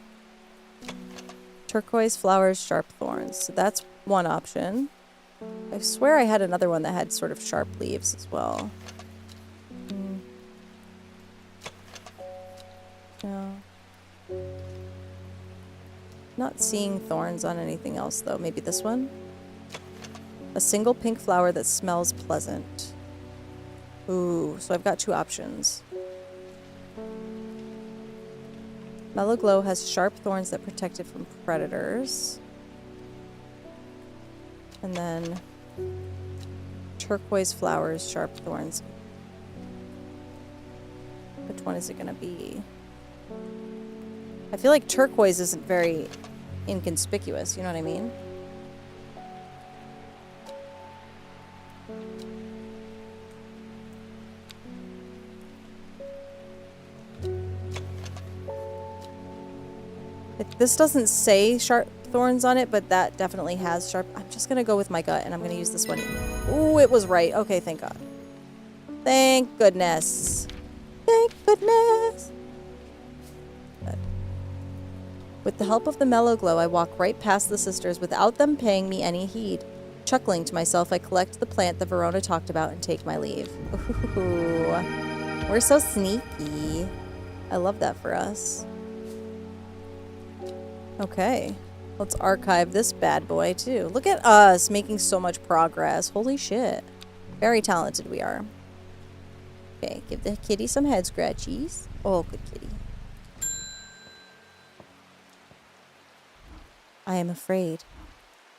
Turquoise flowers, sharp thorns. So that's one option. I swear I had another one that had sort of sharp leaves as well. No. Not seeing thorns on anything else, though. Maybe this one? A single pink flower that smells pleasant. Ooh, so I've got 2 options. Mellow Glow has sharp thorns that protect it from predators. And then turquoise flowers, sharp thorns. Which one is it going to be? I feel like turquoise isn't very inconspicuous, you know what I mean? This doesn't say sharp thorns on it, but that definitely has sharp. I'm just going to go with my gut, and I'm going to use this one. Ooh, it was right. Okay, thank God. Thank goodness. Thank goodness. Good. With the help of the Mellow Glow, I walk right past the sisters without them paying me any heed. Chuckling to myself, I collect the plant that Verona talked about and take my leave. Ooh, we're so sneaky. I love that for us. Okay, let's archive this bad boy too. Look at us making so much progress. Holy shit. Very talented we are. Okay, give the kitty some head scratchies. Oh, good kitty. I am afraid.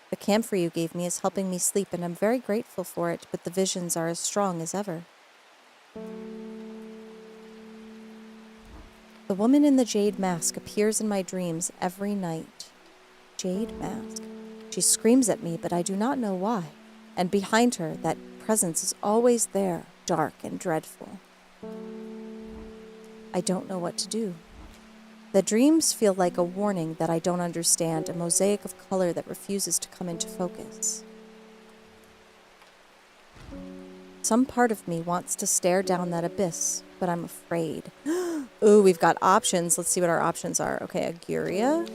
The camphor you gave me is helping me sleep, and I'm very grateful for it, but the visions are as strong as ever. The woman in the Jade Mask appears in my dreams every night. Jade Mask. She screams at me, but I do not know why. And behind her, that presence is always there, dark and dreadful. I don't know what to do. The dreams feel like a warning that I don't understand, a mosaic of color that refuses to come into focus. Some part of me wants to stare down that abyss, but I'm afraid. Ooh, we've got options. Let's see what our options are. Okay, Aguria.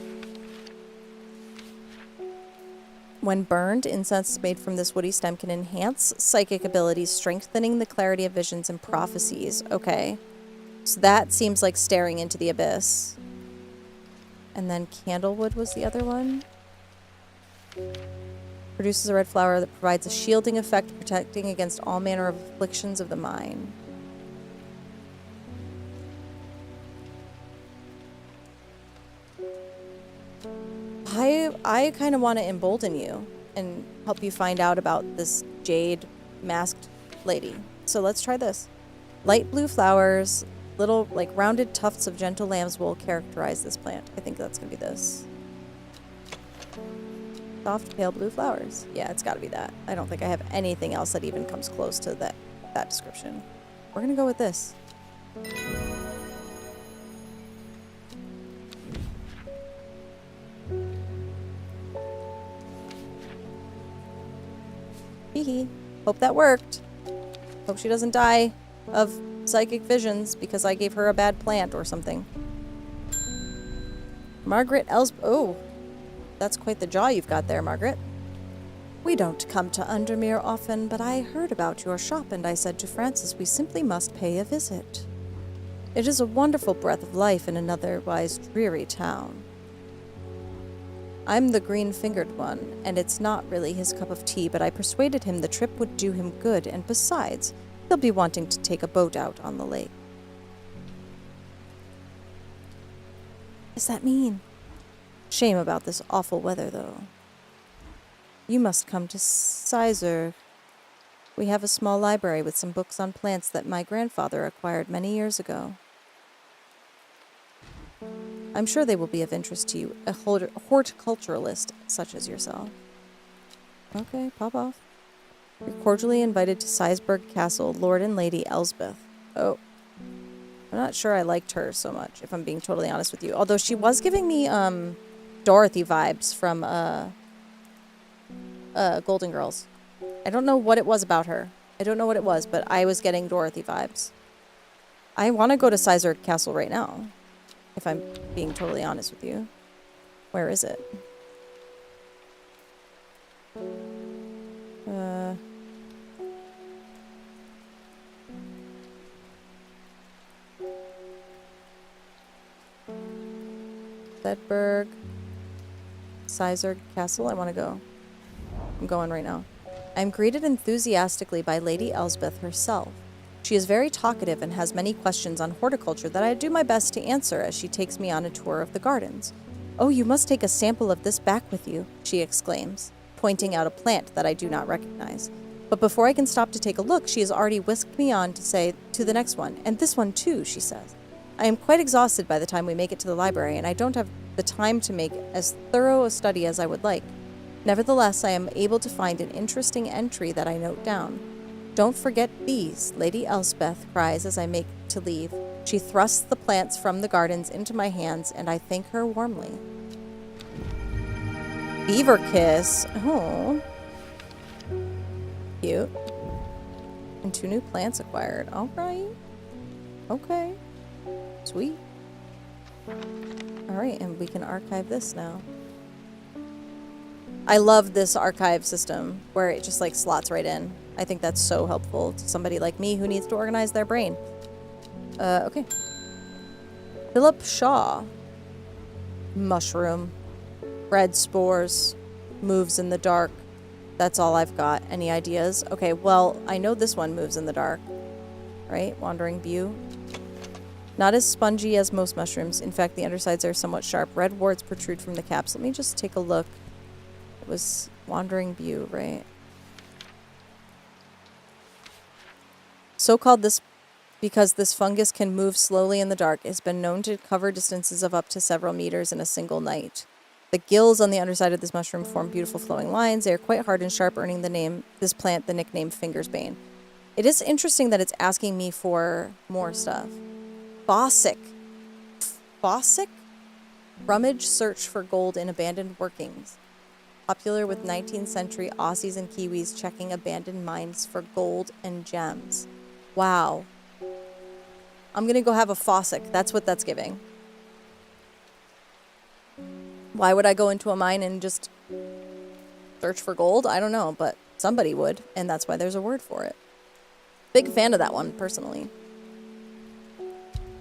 When burned, incense made from this woody stem can enhance psychic abilities, strengthening the clarity of visions and prophecies. Okay. So that seems like staring into the abyss. And then Candlewood was the other one. Produces a red flower that provides a shielding effect, protecting against all manner of afflictions of the mind. I kind of want to embolden you and help you find out about this Jade Masked lady. So let's try this. Light blue flowers, little like rounded tufts of gentle lamb's wool characterize this plant. I think that's going to be this. Soft pale blue flowers. Yeah, it's got to be that. I don't think I have anything else that even comes close to that description. We're going to go with this. Hee. Hope that worked. Hope she doesn't die of psychic visions because I gave her a bad plant or something. Margaret Oh, that's quite the jaw you've got there, Margaret. We don't come to Undermere often, but I heard about your shop and I said to Francis we simply must pay a visit. It is a wonderful breath of life in an otherwise dreary town. I'm the green-fingered one, and it's not really his cup of tea, but I persuaded him the trip would do him good, and besides, he'll be wanting to take a boat out on the lake. What does that mean? Shame about this awful weather, though. You must come to Sizer. We have a small library with some books on plants that my grandfather acquired many years ago. I'm sure they will be of interest to you, a horticulturalist such as yourself. Okay, pop off. You're cordially invited to Sizeburg Castle, Lord and Lady Elsbeth. Oh. I'm not sure I liked her so much, if I'm being totally honest with you. Although she was giving me, Dorothy vibes from, Golden Girls. I don't know what it was about her. I don't know what it was, but I was getting Dorothy vibes. I want to go to Sizeburg Castle right now. If I'm being totally honest with you. Where is it? Sedberg. Sizer Castle. I want to go. I'm going right now. I'm greeted enthusiastically by Lady Elsbeth herself. She is very talkative and has many questions on horticulture that I do my best to answer as she takes me on a tour of the gardens. Oh, you must take a sample of this back with you, she exclaims, pointing out a plant that I do not recognize. But before I can stop to take a look, she has already whisked me on to say to the next one, and this one too, she says. I am quite exhausted by the time we make it to the library, and I don't have the time to make as thorough a study as I would like. Nevertheless, I am able to find an interesting entry that I note down. Don't forget these, Lady Elsbeth cries as I make to leave. She thrusts the plants from the gardens into my hands, and I thank her warmly. Beaver Kiss. Oh. Cute. And 2 new plants acquired. Alright. Okay. Sweet. Alright, and we can archive this now. I love this archive system where it just like slots right in. I think that's so helpful to somebody like me who needs to organize their brain. Okay. Philip Shaw. Mushroom. Red spores. Moves in the dark. That's all I've got. Any ideas? Okay, well, I know this one moves in the dark. Right? Wandering View. Not as spongy as most mushrooms. In fact, the undersides are somewhat sharp. Red warts protrude from the caps. Let me just take a look. It was Wandering View, right? So called this because this fungus can move slowly in the dark. It has been known to cover distances of up to several meters in a single night. The gills on the underside of this mushroom form beautiful flowing lines. They are quite hard and sharp, earning this plant the nickname Fingersbane. It is interesting that it's asking me for more stuff. Fossick. Fossick? Rummage search for gold in abandoned workings. Popular with 19th century Aussies and Kiwis checking abandoned mines for gold and gems. Wow. I'm going to go have a Fossick. That's what that's giving. Why would I go into a mine and just search for gold? I don't know, but somebody would, and that's why there's a word for it. Big fan of that one, personally.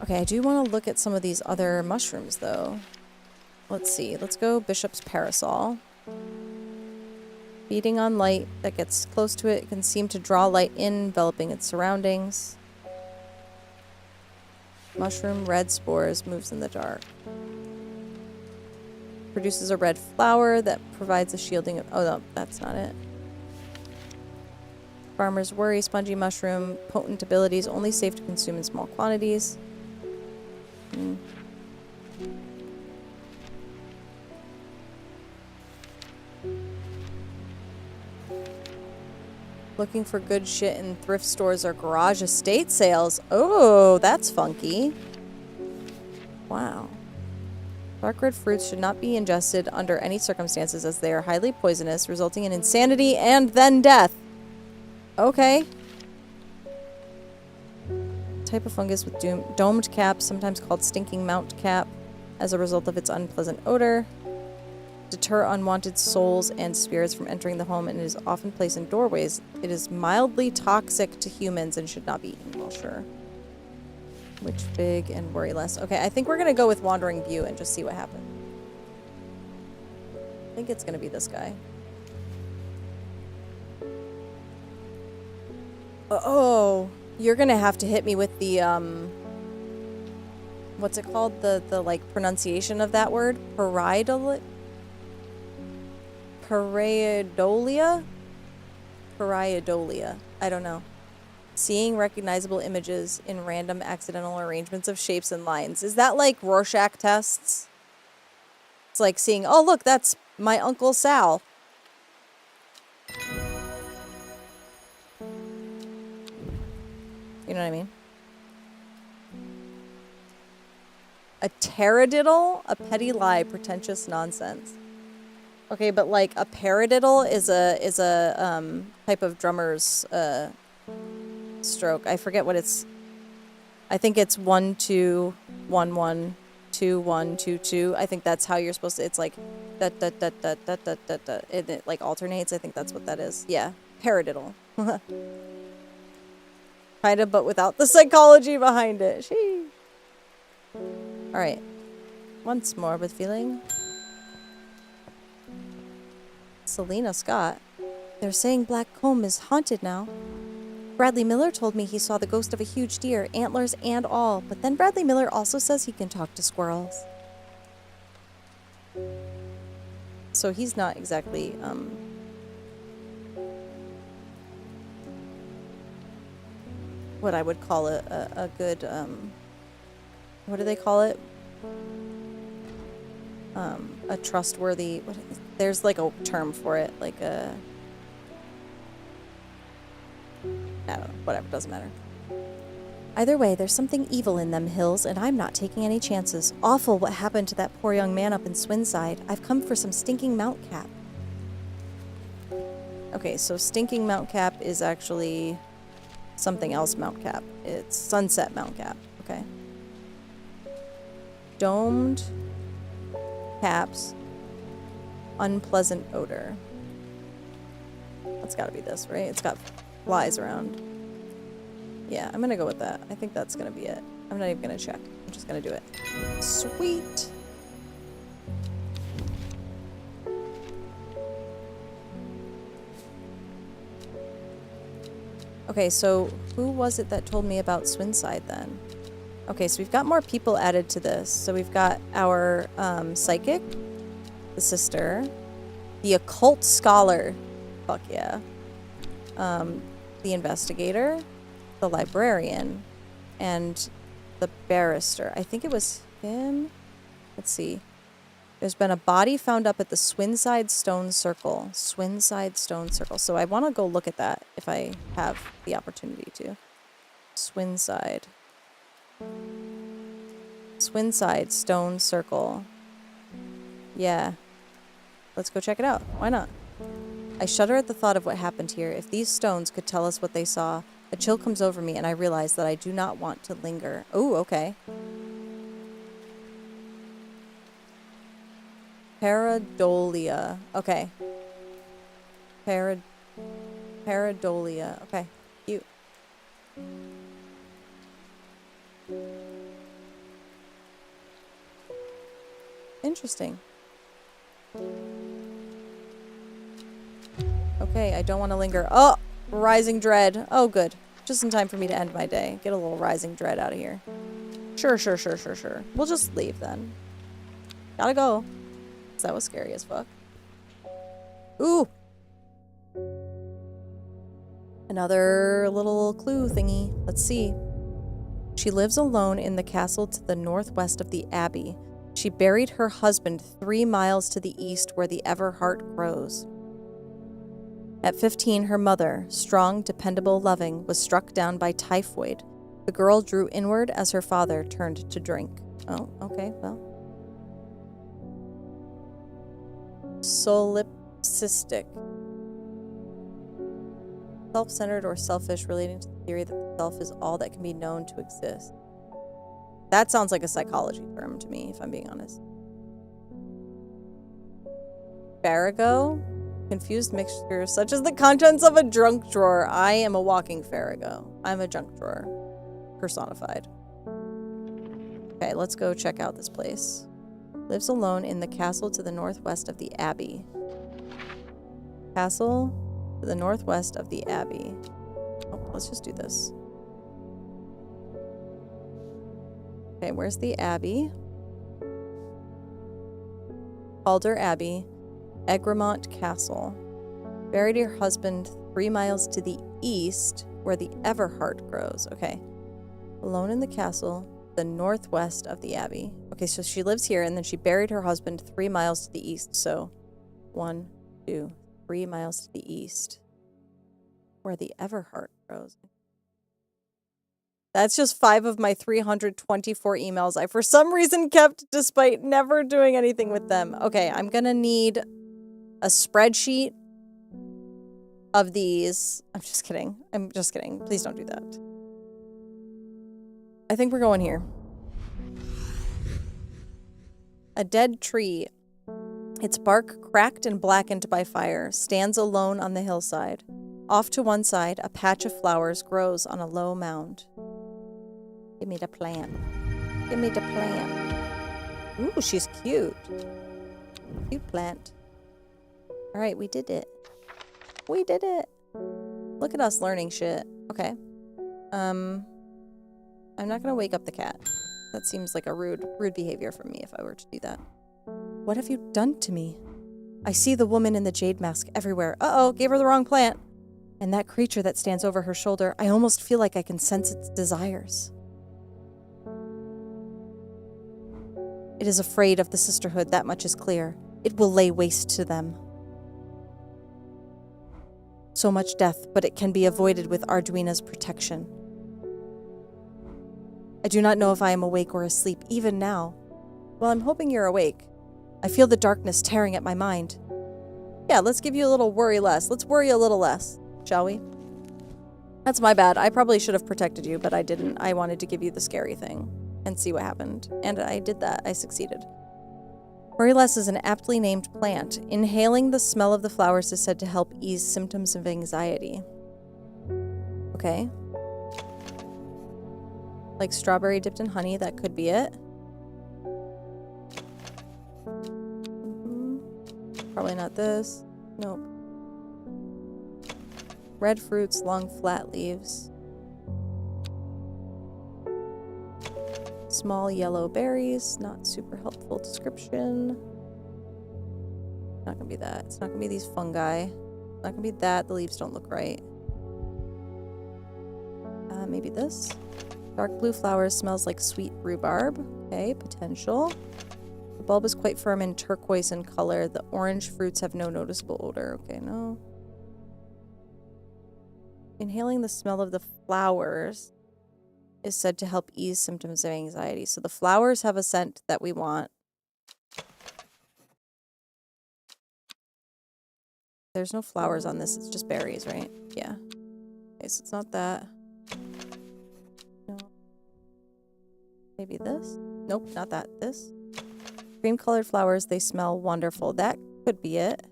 Okay, I do want to look at some of these other mushrooms, though. Let's see. Let's go Bishop's Parasol. Feeding on light that gets close to it can seem to draw light in, enveloping its surroundings. Mushroom, red spores, moves in the dark. Produces a red flower that provides a shielding of... Oh, no, that's not it. Farmer's Worry, spongy mushroom, potent abilities, only safe to consume in small quantities. Looking for good shit in thrift stores or garage estate sales. Oh, that's funky. Wow. Dark red fruits should not be ingested under any circumstances as they are highly poisonous, resulting in insanity and then death. Okay. Type of fungus with domed cap, sometimes called stinking mount cap, as a result of its unpleasant odor. deter unwanted souls and spirits from entering the home, and it is often placed in doorways. It is mildly toxic to humans and should not be eaten. Well, sure. Which big and worry less. Okay, I think we're going to go with Wandering View and just see what happens. I think it's going to be this guy. Oh, you're going to have to hit me with the, what's it called? The like, pronunciation of that word? Pareidolia? Pareidolia. I don't know. Seeing recognizable images in random accidental arrangements of shapes and lines. Is that like Rorschach tests? It's like seeing, oh look, that's my Uncle Sal. You know what I mean? A taradiddle? A petty lie, pretentious nonsense. Okay, but like a paradiddle is a type of drummer's stroke. I forget what it's. I think it's 1 2 1 1 2 1 2 2. I think that's how you're supposed to. It's like da da da da da da da da. It like alternates. I think that's what that is. Yeah, paradiddle. Kind of, but without the psychology behind it. Sheesh. All right. Once more with feeling. Selena Scott. They're saying Black Comb is haunted now. Bradley Miller told me he saw the ghost of a huge deer, antlers and all, but then Bradley Miller also says he can talk to squirrels. So he's not exactly, what I would call a good, what do they call it? A trustworthy, there's like a term for it, like a, I don't know, whatever, doesn't matter. Either way, there's something evil in them hills, and I'm not taking any chances. Awful what happened to that poor young man up in Swinside. I've come for some stinking Mount Cap. Okay, so stinking Mount Cap is actually something else Mount Cap. It's Sunset Mount Cap, okay. Domed caps, unpleasant odor. That's gotta be this, right? It's got flies around. Yeah, I'm gonna go with that. I think that's gonna be it. I'm not even gonna check. I'm just gonna do it. Sweet. Okay, so who was it that told me about Swinside then? Okay, so we've got more people added to this. So we've got our psychic, the sister, the occult scholar, fuck yeah, the investigator, the librarian, and the barrister. I think it was him. Let's see. There's been a body found up at the Swinside Stone Circle. Swinside Stone Circle. So I want to go look at that if I have the opportunity to. Swinside. Swinside Stone Circle. Yeah. Let's go check it out. Why not? I shudder at the thought of what happened here. If these stones could tell us what they saw, a chill comes over me and I realize that I do not want to linger. Oh, okay. Pareidolia. Okay. Pareidolia. Okay. Cute. Interesting. Okay, I don't want to linger. Oh! Rising Dread. Oh, good. Just in time for me to end my day. Get a little Rising Dread out of here. Sure. We'll just leave then. Gotta go. That was scary as fuck. Ooh! Another little clue thingy. Let's see. She lives alone in the castle to the northwest of the Abbey. She buried her husband 3 miles to the east where the Everheart grows. At 15, her mother, strong, dependable, loving, was struck down by typhoid. The girl drew inward as her father turned to drink. Oh, okay, well. Solipsistic. Self-centered or selfish, relating to the theory that the self is all that can be known to exist. That sounds like a psychology term to me, if I'm being honest. Farrago? Confused mixtures such as the contents of a junk drawer. I am a walking Farrago. I'm a junk drawer. Personified. Okay, let's go check out this place. Lives alone in the castle to the northwest of the Abbey. Castle to the northwest of the Abbey. Oh, let's just do this. Okay, where's the Abbey? Calder Abbey, Egremont Castle. Buried her husband 3 miles to the east, where the Everheart grows. Okay. Alone in the castle, the northwest of the Abbey. Okay, so she lives here, and then she buried her husband 3 miles to the east. So 1, 2, 3 miles to the east, where the Everheart grows. That's just 5 of my 324 emails I for some reason kept despite never doing anything with them. Okay, I'm gonna need a spreadsheet of these. I'm just kidding. I'm just kidding. Please don't do that. I think we're going here. A dead tree. Its bark cracked and blackened by fire, stands alone on the hillside. Off to one side, a patch of flowers grows on a low mound. Give me the plant. Give me the plant. Ooh, she's cute. Cute plant. All right, we did it. We did it. Look at us learning shit. Okay. I'm not gonna wake up the cat. That seems like a rude behavior from me if I were to do that. What have you done to me? I see the woman in the Jade Mask everywhere. Uh-oh, gave her the wrong plant. And that creature that stands over her shoulder, I almost feel like I can sense its desires. It is afraid of the sisterhood, that much is clear. It will lay waste to them. So much death, but it can be avoided with Arduina's protection. I do not know if I am awake or asleep, even now. Well, I'm hoping you're awake. I feel the darkness tearing at my mind. Yeah, let's give you a little worry less. Let's worry a little less, shall we? That's my bad. I probably should have protected you, but I didn't. I wanted to give you the scary thing and see what happened. And I did that. I succeeded. Worry less is an aptly named plant. Inhaling the smell of the flowers is said to help ease symptoms of anxiety. Okay. Like strawberry dipped in honey, that could be it. Probably not this. Nope. Red fruits, long flat leaves. Small yellow berries, not super helpful description. Not gonna be that. It's not gonna be these fungi. Not gonna be that. The leaves don't look right. Maybe this. Dark blue flowers, smells like sweet rhubarb. Okay, potential. The bulb is quite firm and turquoise in color. The orange fruits have no noticeable odor. Okay, no. Inhaling the smell of the flowers is said to help ease symptoms of anxiety. So the flowers have a scent that we want. There's no flowers on this. It's just berries, right? Yeah. Okay, so it's not that. No. Maybe this? Nope, not that. This. Cream-colored flowers, they smell wonderful. That could be it.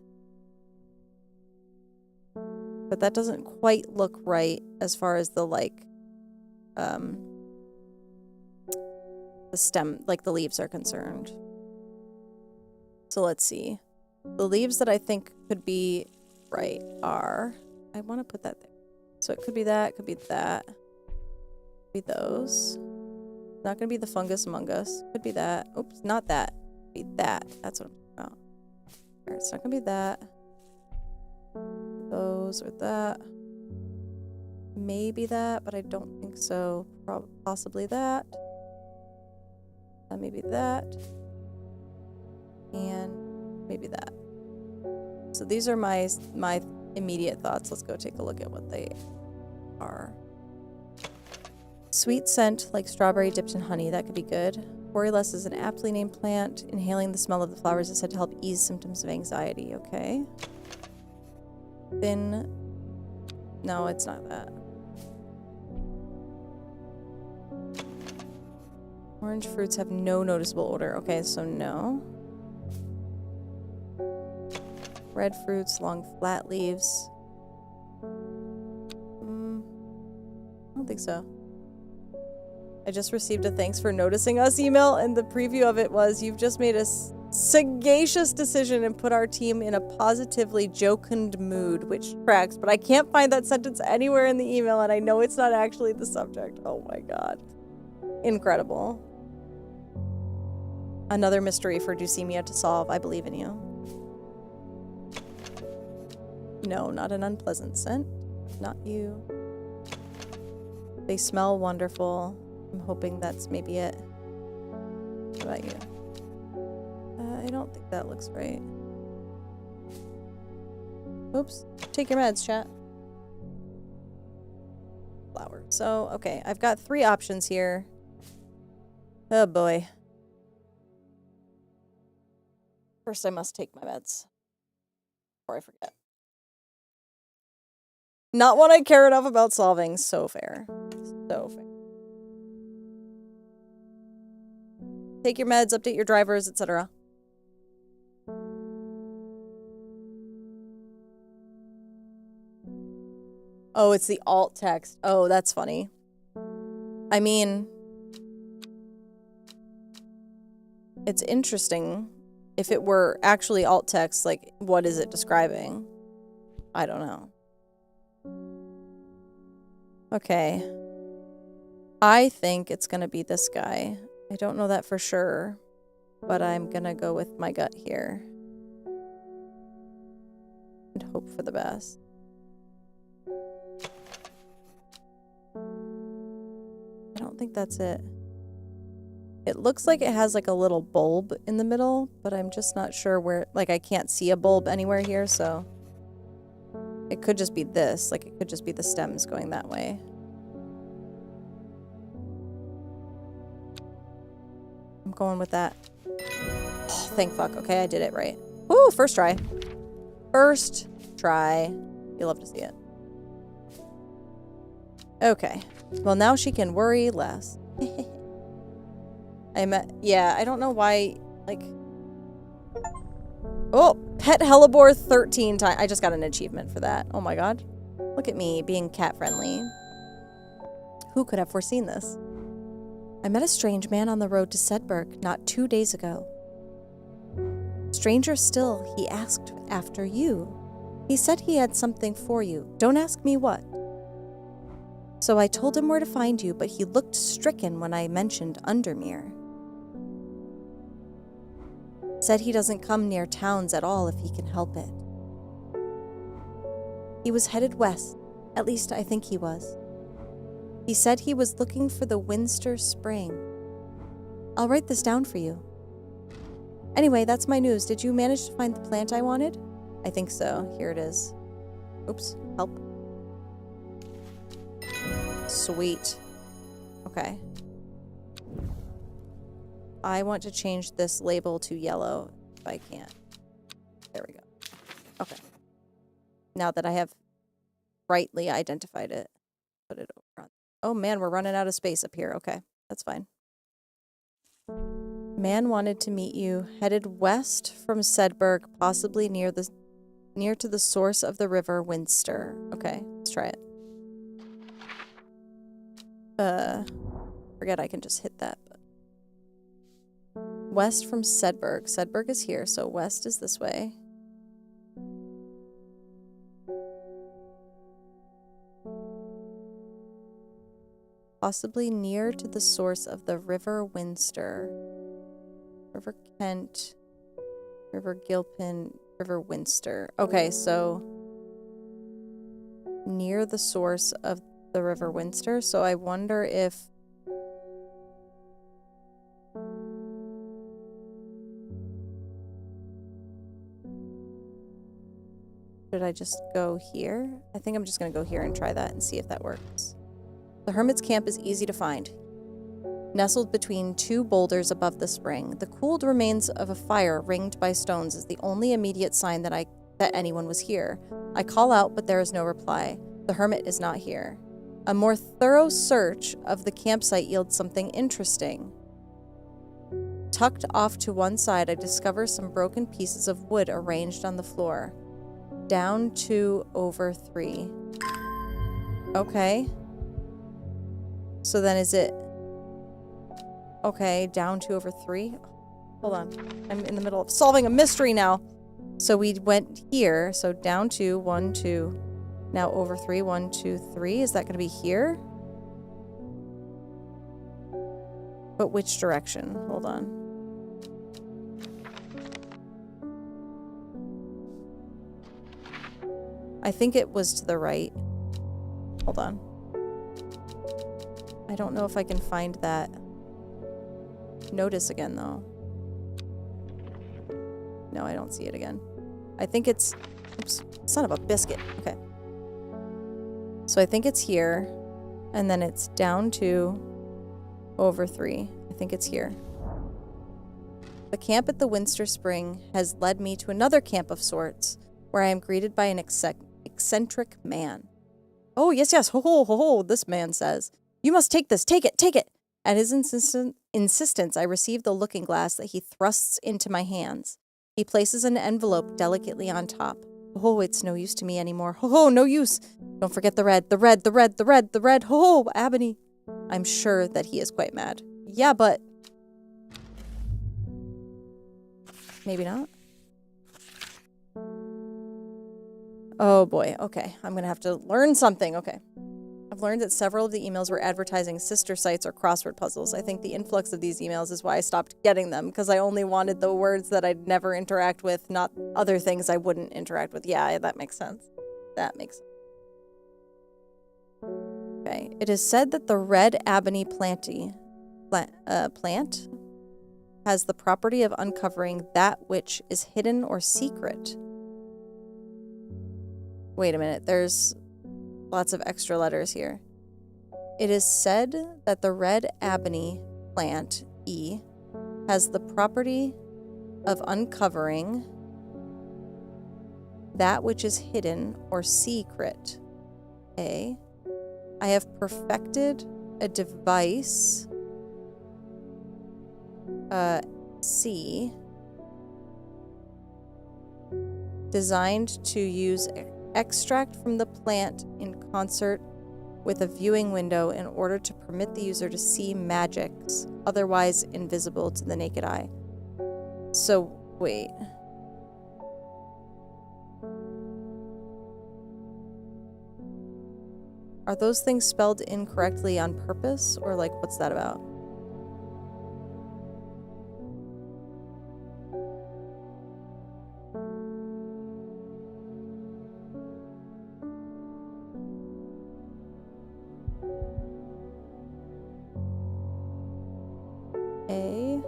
But that doesn't quite look right as far as the, like, the stem, like the leaves are concerned. So let's see. The leaves that I think could be right are, I want to put that there. So it could be that, could be that. Could be those. Not going to be the fungus among us. Could be that. Oops, not that. Could be that. That's what I'm talking about. Alright, it's not going to be that. Those or that. Maybe that, but I don't think so. Possibly that. Maybe that. And maybe that. So these are my immediate thoughts. Let's go take a look at what they are. Sweet scent like strawberry dipped in honey. That could be good. Boryless is an aptly named plant. Inhaling the smell of the flowers is said to help ease symptoms of anxiety. Okay. Thin. No, it's not that. Orange fruits have no noticeable odor. Okay, so no. Red fruits, long flat leaves. I don't think so. I just received a thanks for noticing us email, and the preview of it was, you've just made a sagacious decision and put our team in a positively jocund mood, which tracks, but I can't find that sentence anywhere in the email, and I know it's not actually the subject. Oh my god. Incredible. Another mystery for Dulcimia to solve. I believe in you. No, not an unpleasant scent. Not you. They smell wonderful. I'm hoping that's maybe it. What about you? I don't think that looks right. Oops. Take your meds, chat. Flower. So, okay. I've got 3 options here. Oh boy. First, I must take my meds before I forget. Not one I care enough about solving. So fair. So fair. Take your meds, update your drivers, etc. Oh, it's the alt text. Oh, that's funny. I mean, it's interesting. If it were actually alt text, like, what is it describing? I don't know. Okay. I think it's gonna be this guy. I don't know that for sure, but I'm gonna go with my gut here. And hope for the best. I don't think that's it. It looks like it has like a little bulb in the middle, but I'm just not sure where, like I can't see a bulb anywhere here, so it could just be this, like it could just be the stems going that way. I'm going with that. Oh, thank fuck. Okay, I did it right. Woo, first try. First try. You love to see it. Okay. Well, now she can worry less. Yeah, I don't know why, like... Oh, pet hellebore 13 times. I just got an achievement for that. Oh my god. Look at me being cat friendly. Who could have foreseen this? I met a strange man on the road to Sedberg not 2 days ago. Stranger still, he asked after you. He said he had something for you. Don't ask me what. So I told him where to find you, but he looked stricken when I mentioned Undermere. Said he doesn't come near towns at all if he can help it. He was headed west, at least I think he was. He said he was looking for the Winster Spring. I'll write this down for you. Anyway, that's my news. Did you manage to find the plant I wanted? I think so. Here it is. Oops. Help. Sweet. Okay. I want to change this label to yellow if I can. There we go. Okay. Now that I have rightly identified it, put it over on. Oh man, we're running out of space up here. Okay, that's fine. Man wanted to meet you, headed west from Sedberg, possibly near to the source of the river Winster. Okay, let's try it. Forget I can just hit that. But west from Sedberg. Sedberg is here, so west is this way. Possibly near to the source of the River Winster. River Kent, River Gilpin, River Winster. Okay, so near the source of the River Winster. So I wonder if should I just go here? I think I'm just going to go here and try that and see if that works. The hermit's camp is easy to find. Nestled between 2 boulders above the spring, the cooled remains of a fire ringed by stones is the only immediate sign that anyone was here. I call out, but there is no reply. The hermit is not here. A more thorough search of the campsite yields something interesting. Tucked off to one side, I discover some broken pieces of wood arranged on the floor. Down 2 over 3. Okay. So then is it... Okay, down 2 over 3? Hold on. I'm in the middle of solving a mystery now. So we went here. So down 2, 1, 2. Now over 3, 1, 2, 3. Is that going to be here? But which direction? Hold on. I think it was to the right. Hold on. I don't know if I can find that notice again, though. No, I don't see it again. I think it's... Oops. Son of a biscuit. Okay. So I think it's here. And then it's down 2 over 3. I think it's here. The camp at the Winster Spring has led me to another camp of sorts, where I am greeted by an eccentric man. Oh, yes, yes. Ho, ho, ho, ho, this man says. You must take this. Take it. Take it. At his insistence, I receive the looking glass that he thrusts into my hands. He places an envelope delicately on top. Oh, it's no use to me anymore. Ho, ho, no use. Don't forget the red, the red, the red, the red, the red. Ho, ho, Abony. I'm sure that he is quite mad. Yeah, but... Maybe not. Oh boy, okay. I'm gonna have to learn something. Okay. I've learned that several of the emails were advertising sister sites or crossword puzzles. I think the influx of these emails is why I stopped getting them, because I only wanted the words that I'd never interact with, not other things I wouldn't interact with. Yeah, that makes sense. That makes sense. Okay. It is said that the red Abony plant has the property of uncovering that which is hidden or secret. Wait a minute, there's lots of extra letters here. It is said that the red Abony plant, E, has the property of uncovering that which is hidden or secret. A. I have perfected a device, C, designed to use extract from the plant in concert with a viewing window in order to permit the user to see magics otherwise invisible to the naked eye. So, wait. Are those things spelled incorrectly on purpose? Or, like, what's that about? A.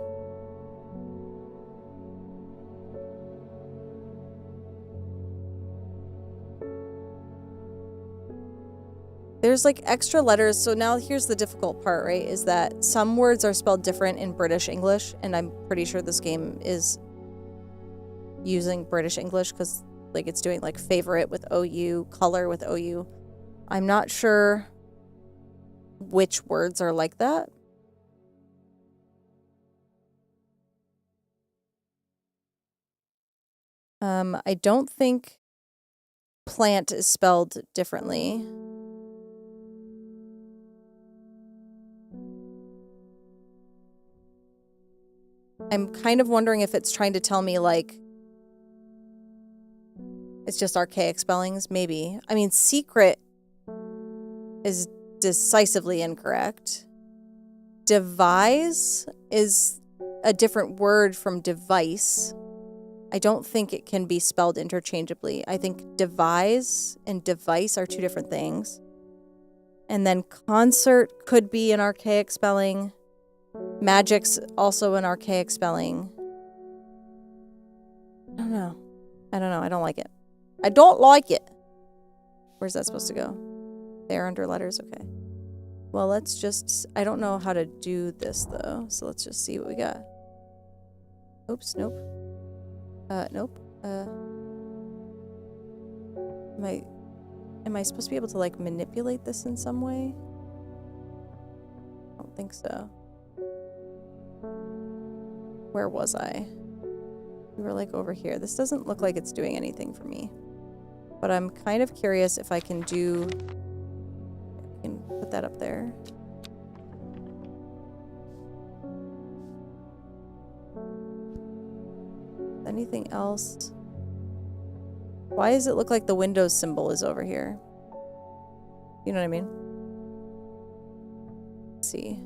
There's like extra letters, so now here's the difficult part, right? Is that some words are spelled different in British English, and I'm pretty sure this game is using British English because like it's doing like favorite with OU, color with OU. I'm not sure which words are like that. I don't think plant is spelled differently. I'm kind of wondering if it's trying to tell me, like, it's just archaic spellings, maybe. I mean, secret is decisively incorrect. Devise is a different word from device. I don't think it can be spelled interchangeably. I think devise and device are two different things. And then concert could be an archaic spelling. Magic's also an archaic spelling. I don't know. I don't like it. I don't like it. Where's that supposed to go? There under letters? Okay. Well, let's just... I don't know how to do this, though. So let's just see what we got. Oops, nope. Nope. Am I supposed to be able to, like, manipulate this in some way? I don't think so. Where was I? We were, like, over here. This doesn't look like it's doing anything for me. But I'm kind of curious if I can do... I can put that up there. Anything else? Why does it look like the Windows symbol is over here? You know what I mean? Let's see.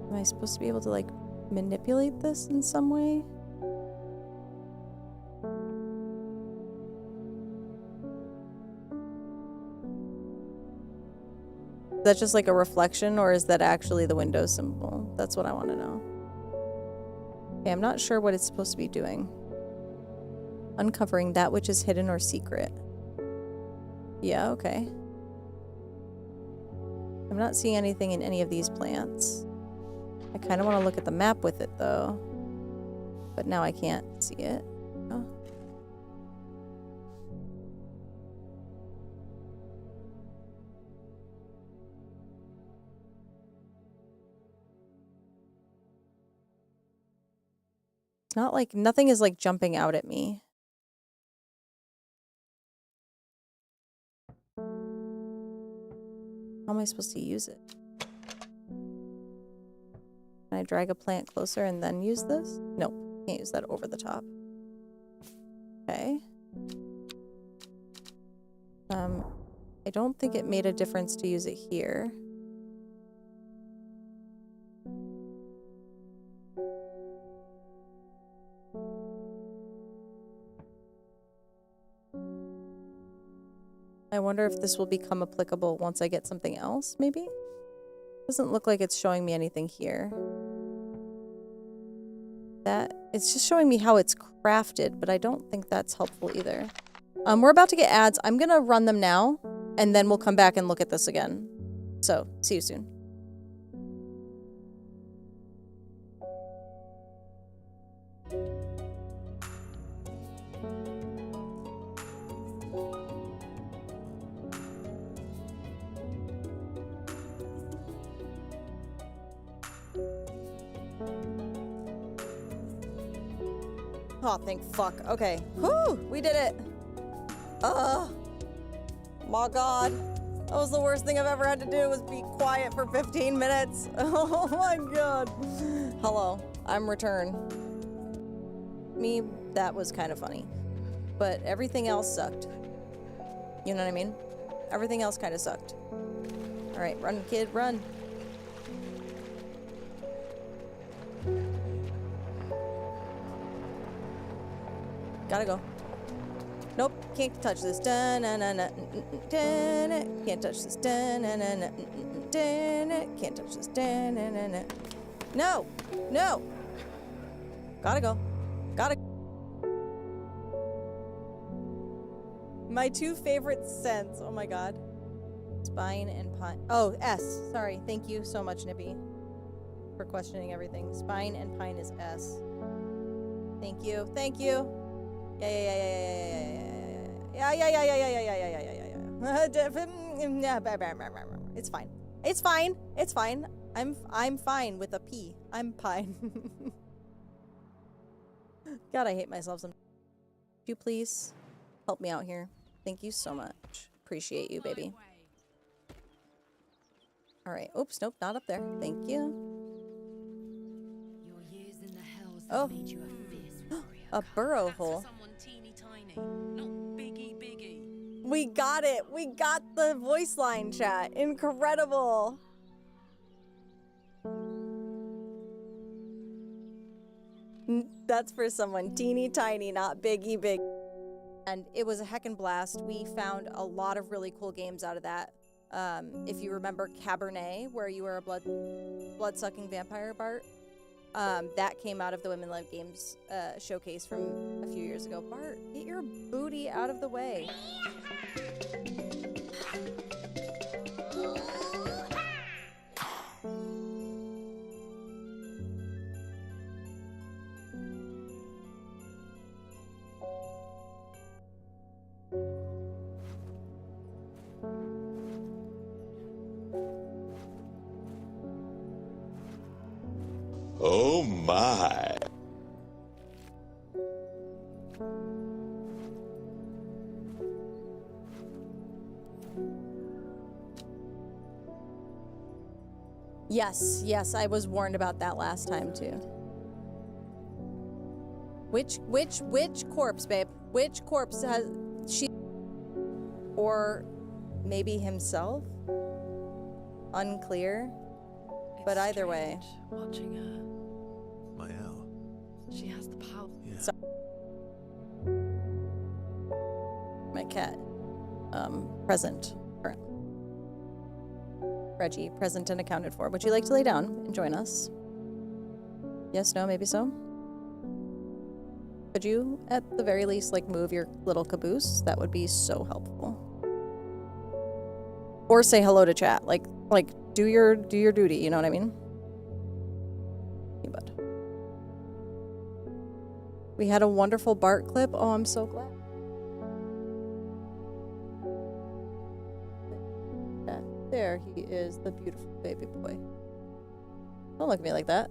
Am I supposed to be able to, like, manipulate this in some way? Is that just like a reflection, or is that actually the Windows symbol? That's what I want to know. Okay, I'm not sure what it's supposed to be doing. Uncovering that which is hidden or secret. Yeah, okay. I'm not seeing anything in any of these plants. I kind of want to look at the map with it, though. But now I can't see it. Oh. It's not like, nothing is like jumping out at me. How am I supposed to use it? Can I drag a plant closer and then use this? Nope, can't use that over the top. Okay. I don't think it made a difference to use it here. I wonder if this will become applicable once I get something else, maybe? Doesn't look like it's showing me anything here. It's just showing me how it's crafted, but I don't think that's helpful either. We're about to get ads. I'm gonna run them now, and then we'll come back and look at this again. So, see you soon. Oh, thank fuck. Okay. Whew! We did it! My god. That was the worst thing I've ever had to do, was be quiet for 15 minutes. Oh my god. Hello. I'm returned. That was kind of funny. But everything else sucked. You know what I mean? Everything else kind of sucked. Alright, run, kid, run. Gotta go. Nope, can't touch this. Can't touch this. Can't touch this. No! No! Gotta go. Gotta. My two favorite scents. Oh my god. Spine and pine. Oh, S. Sorry. Thank you so much, Nippy, for questioning everything. Spine and pine is S. Thank you. Thank you. It's fine. It's fine. It's fine. I'm fine with a P. I'm pine. God, I hate myself sometimes. Could you please help me out here? Thank you so much. Appreciate you, baby. All right. Oops. Nope. Not up there. Thank you. Your years in the hells Oh. made you a fierce warrior. A burrow hole. We got it. We got the voice line chat. Incredible. That's for someone teeny tiny, not biggie big. And it was a heckin' blast. We found a lot of really cool games out of that. If you remember Cabernet, where you were a blood-sucking vampire, Bart, that came out of the Women Love Games showcase from a few years ago. Bart, get your booty out of the way. Oh my. Yes, yes, I was warned about that last time too. Which corpse, babe? Which corpse has she? Or maybe himself? Unclear. But It's either way. strange watching her. My owl. She has the power. Yeah. So- My cat. Present. Current. Reggie, present and accounted for. Would you like to lay down and join us? Yes, no, maybe so? Could you, at the very least, like, move your little caboose? That would be so helpful. Or say hello to chat. Like, do your duty, you know what I mean? Yeah, bud. We had a wonderful Bart clip. Oh, I'm so glad. There he is, the beautiful baby boy. Don't look at me like that.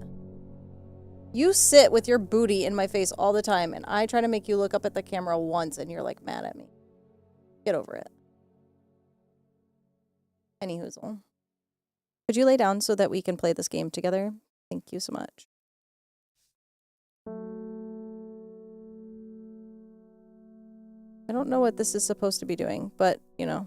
You sit with your booty in my face all the time, and I try to make you look up at the camera once, and you're like mad at me. Get over it. Any hoozle. Could you lay down so that we can play this game together? Thank you so much. I don't know what this is supposed to be doing, but, you know.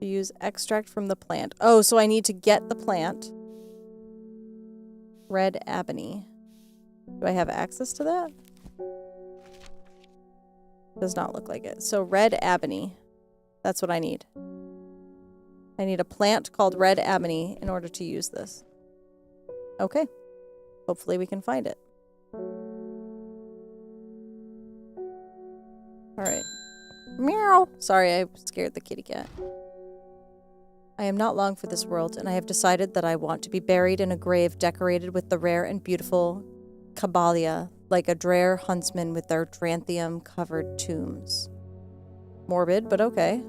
Use extract from the plant. Oh, so I need to get the plant. Red Abony. Do I have access to that? Does not look like it. So Red Abony. That's what I need. I need a plant called Red Abony in order to use this. Okay. Hopefully we can find it. Alright. Meow! Sorry, I scared the kitty cat. I am not long for this world, and I have decided that I want to be buried in a grave decorated with the rare and beautiful Caballia, like a Drare huntsman with their Dranthium-covered tombs. Morbid, but okay.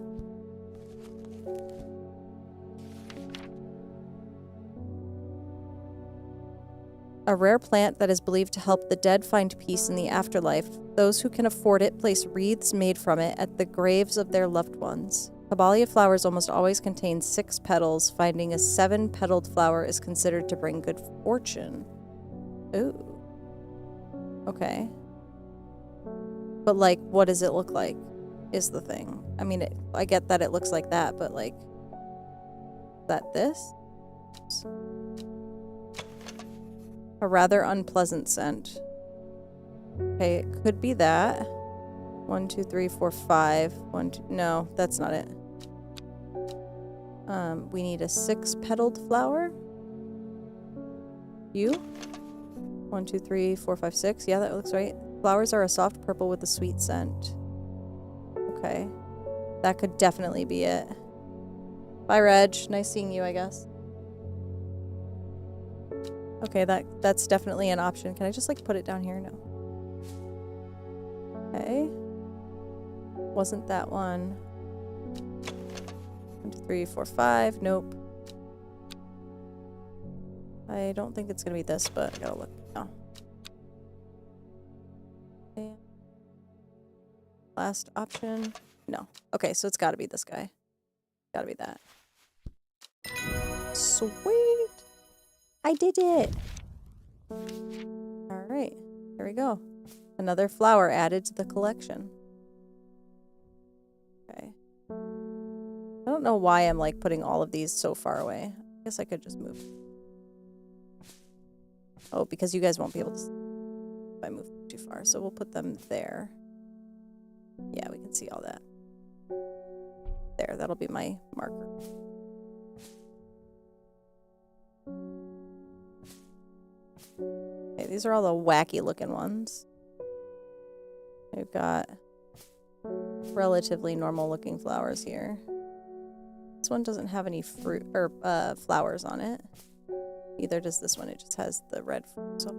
A rare plant that is believed to help the dead find peace in the afterlife. Those who can afford it place wreaths made from it at the graves of their loved ones. Caballia flowers almost always contain 6 petals. Finding a 7-petaled flower is considered to bring good fortune. Ooh. Okay. But, like, what does it look like is the thing. I mean, I get that it looks like that, but, like, is that this? A rather unpleasant scent. Okay, it could be that. 1, 2, 3, 4, 5. 1, 2. No, that's not it. We need a 6-petaled flower. You? 1, 2, 3, 4, 5, 6. Yeah, that looks right. Flowers are a soft purple with a sweet scent. Okay. That could definitely be it. Bye, Reg. Nice seeing you, I guess. Okay, that's definitely an option. Can I just, like, put it down here? No. Okay. Wasn't that one. 1, 2, 3, 4, 5. Nope. I don't think it's gonna be this, but I gotta look now. Okay. Last option. No. Okay, so it's gotta be this guy. Gotta be that. Sweet! I did it! Alright, here we go. Another flower added to the collection. Okay. I don't know why I'm, like, putting all of these so far away. I guess I could just move. Oh, because you guys won't be able to see if I move too far. So we'll put them there. Yeah, we can see all that. There, that'll be my marker. Okay, these are all the wacky looking ones. We've got relatively normal looking flowers here. This one doesn't have any fruit or flowers on it. Neither does this one. It just has the red fruit. So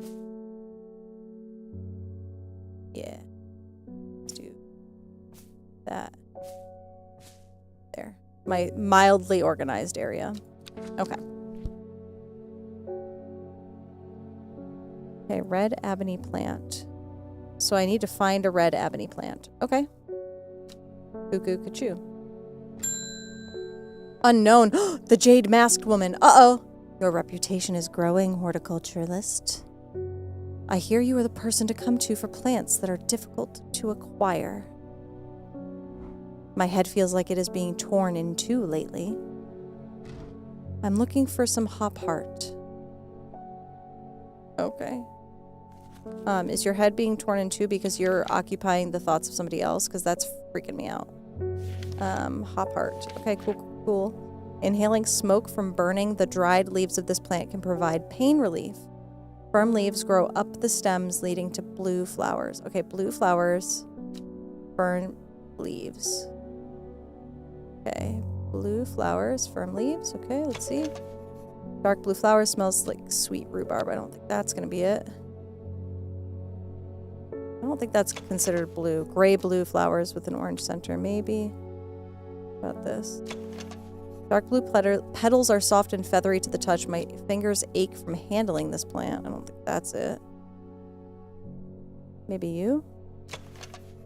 yeah, let's do that. There, my mildly organized area. Okay. Okay, red ebony plant. So I need to find a red ebony plant. Okay. Cuckoo Cachoo. Unknown. The Jade Masked woman. Uh-oh. Your reputation is growing, horticulturalist. I hear you are the person to come to for plants that are difficult to acquire. My head feels like it is being torn in two lately. I'm looking for some hop heart. Okay. Is your head being torn in two because you're occupying the thoughts of somebody else? Because that's freaking me out. Hop heart. Okay, cool. Inhaling smoke from burning the dried leaves of this plant can provide pain relief. Firm leaves grow up the stems, leading to blue flowers. Okay, blue flowers. Firm leaves. Okay, blue flowers, firm leaves. Okay, let's see. Dark blue flowers smells like sweet rhubarb. I don't think that's going to be it. I don't think that's considered blue. Gray blue flowers with an orange center, maybe. What about this? Dark blue petals are soft and feathery to the touch. My fingers ache from handling this plant. I don't think that's it. Maybe you?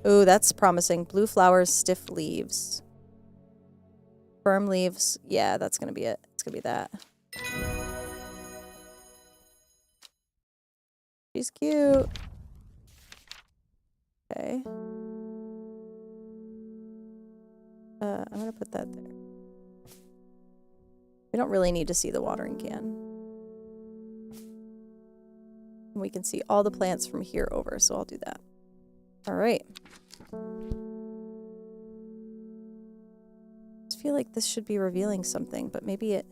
Ooh, that's promising. Blue flowers, stiff leaves. Firm leaves. Yeah, that's going to be it. It's going to be that. She's cute. Okay. I'm going to put that there. We don't really need to see the watering can. We can see all the plants from here over, so I'll do that. All right. I just feel like this should be revealing something, but maybe it...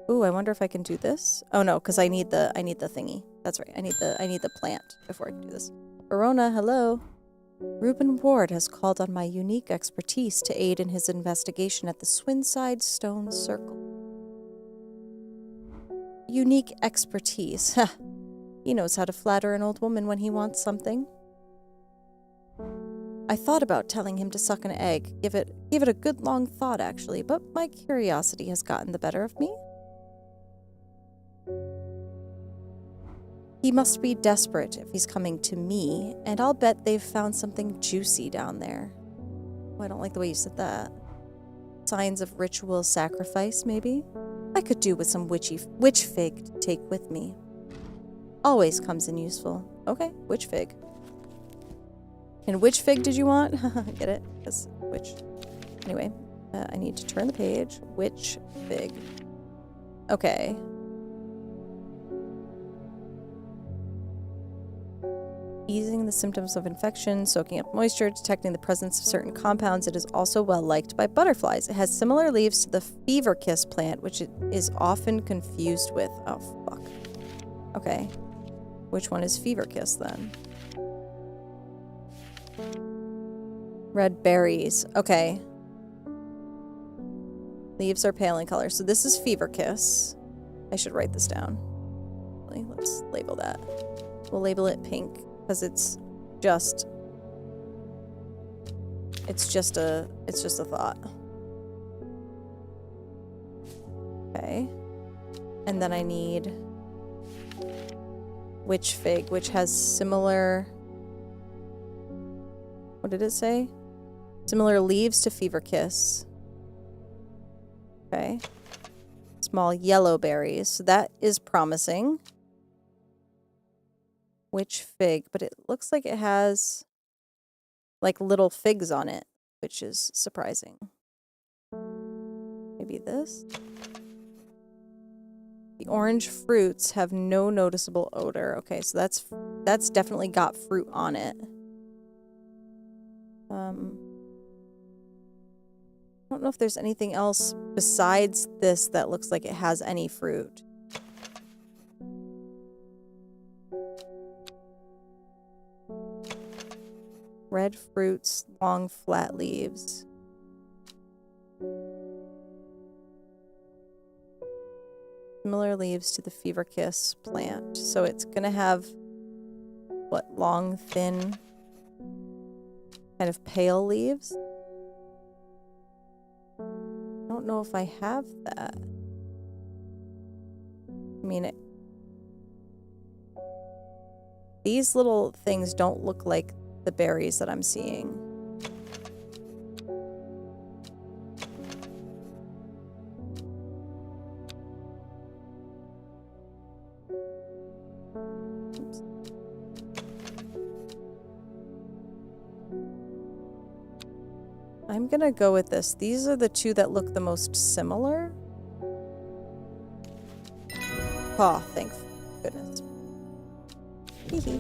Ooh, I wonder if I can do this. Oh no, because I need the thingy. That's right. I need the plant before I can do this. Verona, hello. Reuben Ward has called on my unique expertise to aid in his investigation at the Swinside Stone Circle. Unique expertise. He knows how to flatter an old woman when he wants something. I thought about telling him to suck an egg. Give it a good long thought, actually, but my curiosity has gotten the better of me. He must be desperate if he's coming to me, and I'll bet they've found something juicy down there. Oh, I don't like the way you said that. Signs of ritual sacrifice, maybe? I could do with some witch fig to take with me. Always comes in useful. Okay, witch fig. And which fig did you want? Get it? Because witch. Anyway, I need to turn the page. Witch fig. Okay. Easing the symptoms of infection, soaking up moisture, detecting the presence of certain compounds. It is also well liked by butterflies. It has similar leaves to the fever kiss plant, which it is often confused with. Oh, fuck. Okay. Which one is fever kiss then? Red berries. Okay. Leaves are pale in color. So this is fever kiss. I should write this down. Let's label that. We'll label it pink. Because it's just a thought. Okay. And then I need witch fig, which has similar, what did it say? Similar leaves to fever kiss. Okay. Small yellow berries. So that is promising. Witch fig, but it looks like it has like little figs on it, which is surprising. Maybe this? The orange fruits have no noticeable odor. Okay, so that's definitely got fruit on it. I don't know if there's anything else besides this that looks like it has any fruit. Red fruits, long flat leaves. Similar leaves to the fever kiss plant. So it's gonna have, what, long, thin, kind of pale leaves? I don't know if I have that. I mean, these little things don't look like the berries that I'm seeing. I'm gonna go with this. These are the two that look the most similar. Oh, thank goodness. Hee hee.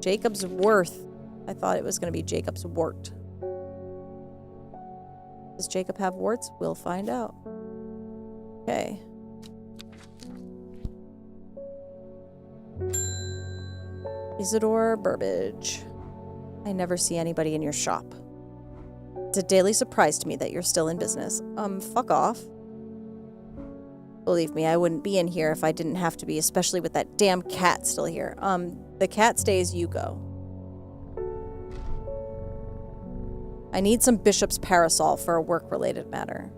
Jacob's Worth. I thought it was gonna be Jacob's Wart. Does Jacob have warts? We'll find out. Okay. Isidore Burbage. I never see anybody in your shop. It's a daily surprise to me that you're still in business. Fuck off. Believe me, I wouldn't be in here if I didn't have to be, especially with that damn cat still here. The cat stays, you go. I need some bishop's parasol for a work-related matter.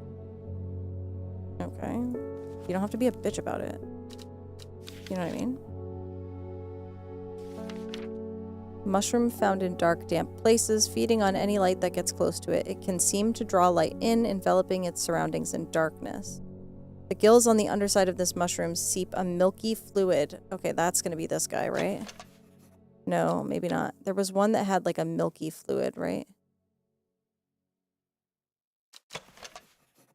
Okay. You don't have to be a bitch about it. You know what I mean? Mushroom found in dark, damp places, feeding on any light that gets close to it. It can seem to draw light in, enveloping its surroundings in darkness. The gills on the underside of this mushroom seep a milky fluid. Okay, that's going to be this guy, right? No, maybe not. There was one that had like a milky fluid, right?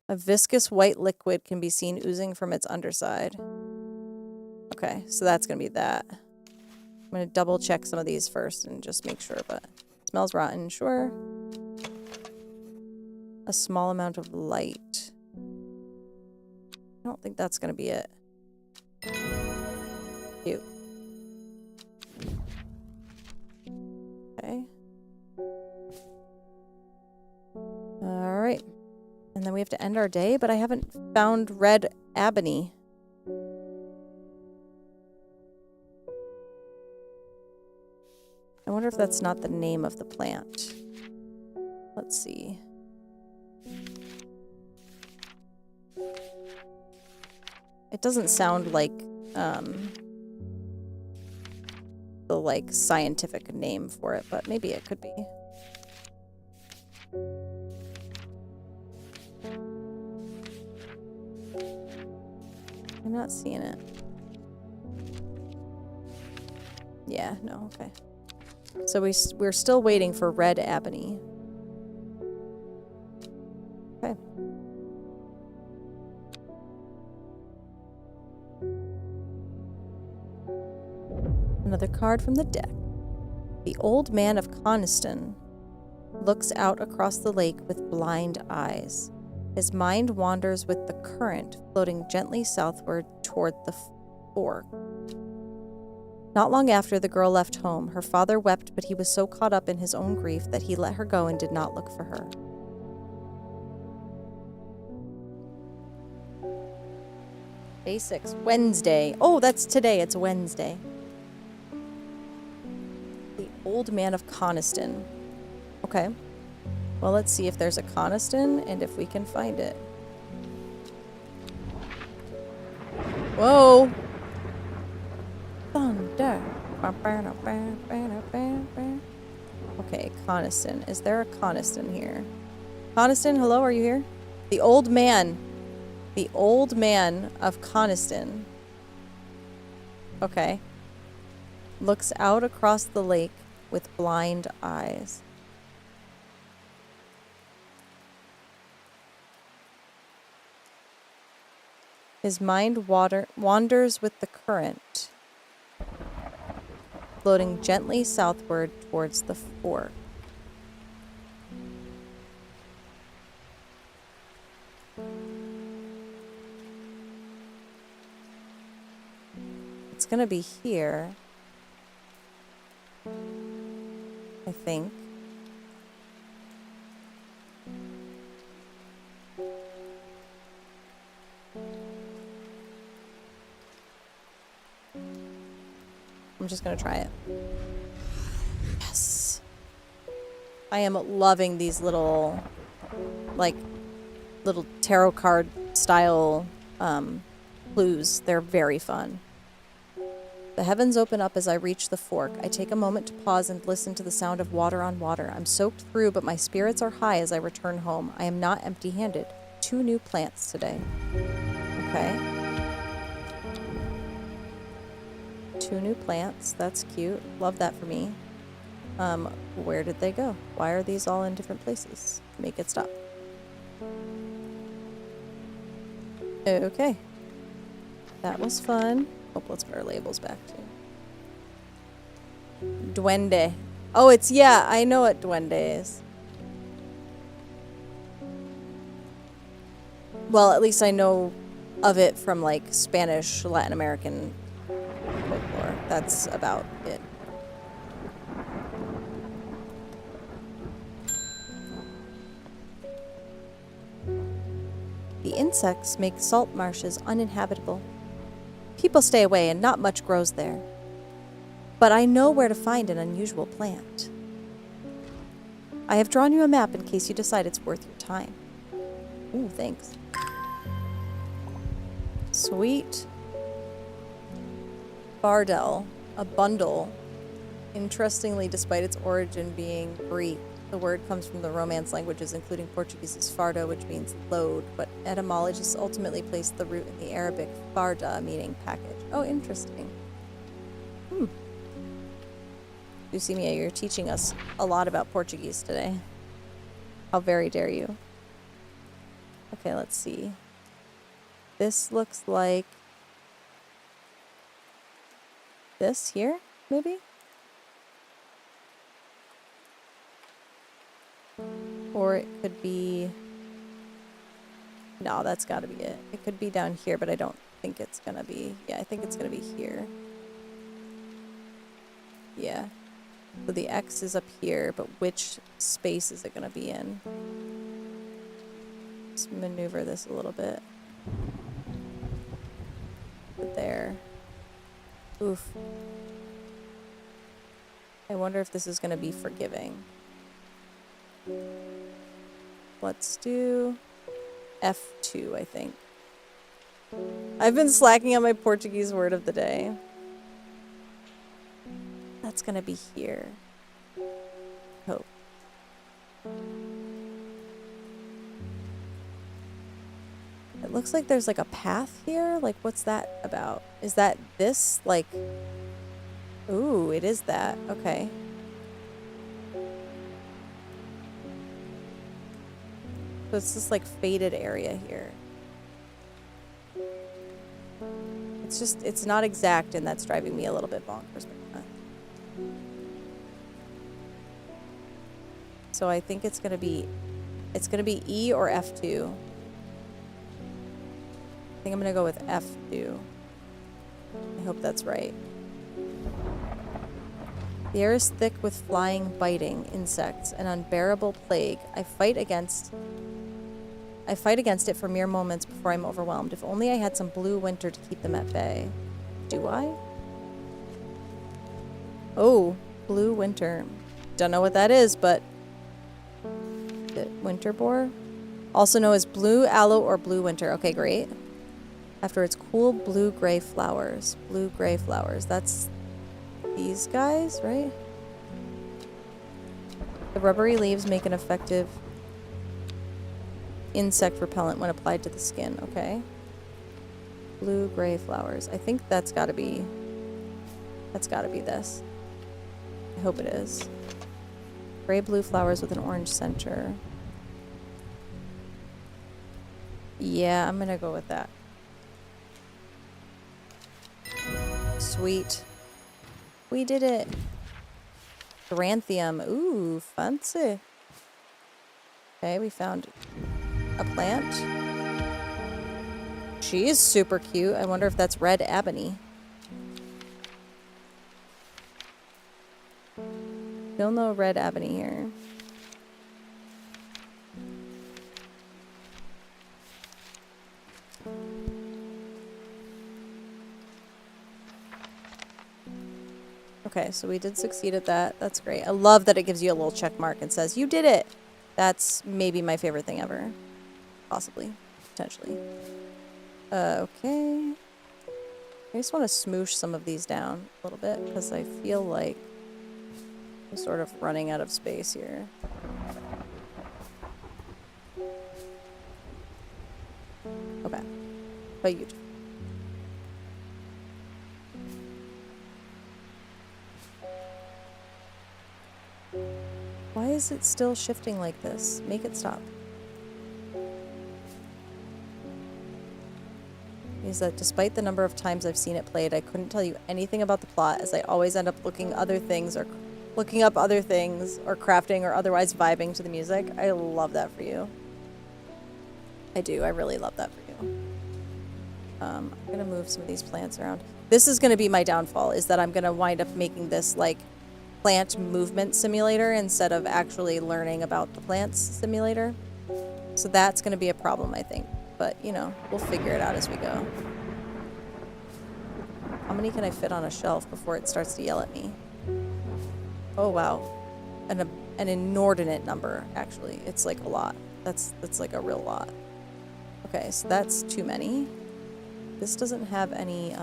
A viscous white liquid can be seen oozing from its underside. Okay, so that's going to be that. I'm going to double check some of these first and just make sure, but smells rotten, sure. A small amount of light. I don't think that's going to be it. Cute. Okay. Alright. And then we have to end our day, but I haven't found red ebony. I wonder if that's not the name of the plant. Let's see. It doesn't sound like the like scientific name for it, but maybe it could be. I'm not seeing it. Yeah, no, okay. So we're still waiting for red ebony. Okay. Another card from the deck. The old man of Coniston looks out across the lake with blind eyes. His mind wanders with the current, floating gently southward toward the fork. Not long after the girl left home, her father wept, but he was so caught up in his own grief that he let her go and did not look for her. Day 6, Wednesday. Oh, that's today. It's Wednesday. The old man of Coniston. Okay. Well, let's see if there's a Coniston and if we can find it. Whoa! Thunder. Okay, Coniston. Is there a Coniston here? Coniston, hello, are you here? The old man. The old man of Coniston. Okay. Looks out across the lake with blind eyes. His mind wanders with the current, floating gently southward towards the fork. It's gonna be here, I think. I'm just gonna try it. Yes. I am loving these little, like, little tarot card style clues. They're very fun. The heavens open up as I reach the fork. I take a moment to pause and listen to the sound of water on water. I'm soaked through, but my spirits are high as I return home. I am not empty-handed. 2 new plants today. Okay. 2 new plants. That's cute. Love that for me. Where did they go? Why are these all in different places? Make it stop. Okay. That was fun. Oh, let's put our labels back too. Duende. Oh, it's, yeah, I know what duende is. Well, at least I know of it from like Spanish, Latin American folklore. That's about it. The insects make salt marshes uninhabitable. People stay away and not much grows there. But I know where to find an unusual plant. I have drawn you a map in case you decide it's worth your time. Ooh, thanks. Sweet. Bardell, a bundle. Interestingly, despite its origin being Greek, the word comes from the Romance languages, including Portuguese's fardo, which means load, but etymologists ultimately placed the root in the Arabic farda, meaning package. Oh, interesting. Lucimia, you're teaching us a lot about Portuguese today. How very dare you. Okay, let's see. This looks like this here, maybe? Or it could be... No, that's gotta be it. It could be down here, but I don't think it's gonna be... Yeah, I think it's gonna be here. Yeah. So the X is up here, but which space is it gonna be in? Let's maneuver this a little bit. There. Oof. I wonder if this is gonna be forgiving. Let's do F2, I think. I've been slacking on my Portuguese word of the day. That's gonna be here. Hope. It looks like there's like a path here. Like, what's that about? Is that this? Like, ooh, it is that. Okay. So it's this like faded area here. It's just, it's not exact, and that's driving me a little bit bonkers. So I think it's gonna be E or F2. I think I'm gonna go with F2. I hope that's right. The air is thick with flying, biting insects, an unbearable plague. I fight against it for mere moments before I'm overwhelmed. If only I had some blue winter to keep them at bay. Do I? Oh, blue winter. Don't know what that is, but the winter boar? Also known as blue aloe or blue winter. Okay, great. After its cool blue-gray flowers. Blue-gray flowers. That's these guys, right? The rubbery leaves make an effective insect repellent when applied to the skin. Okay. Blue-gray flowers. I think that's gotta be this. I hope it is. Gray-blue flowers with an orange center. Yeah, I'm gonna go with that. Sweet. We did it. Grantium. Ooh, fancy. Okay, we found a plant. She is super cute. I wonder if that's red ebony. Still no red ebony here. Okay, so we did succeed at that. That's great. I love that it gives you a little check mark and says, you did it. That's maybe my favorite thing ever. Possibly. Potentially. Okay. I just want to smoosh some of these down a little bit because I feel like I'm sort of running out of space here. Okay. Beautiful. is it still shifting like this? Make it stop. Is that despite the number of times I've seen it played, I couldn't tell you anything about the plot, as I always end up looking up other things or crafting or otherwise vibing to the music. I love that for you. I do. I really love that for you. I'm gonna move some of these plants around. This is gonna be my downfall, is that I'm gonna wind up making this like plant movement simulator instead of actually learning about the plants simulator. So that's gonna be a problem, I think. But, you know, we'll figure it out as we go. How many can I fit on a shelf before it starts to yell at me? Oh, wow. An inordinate number, actually. It's like a lot. That's like a real lot. Okay, so that's too many. This doesn't have any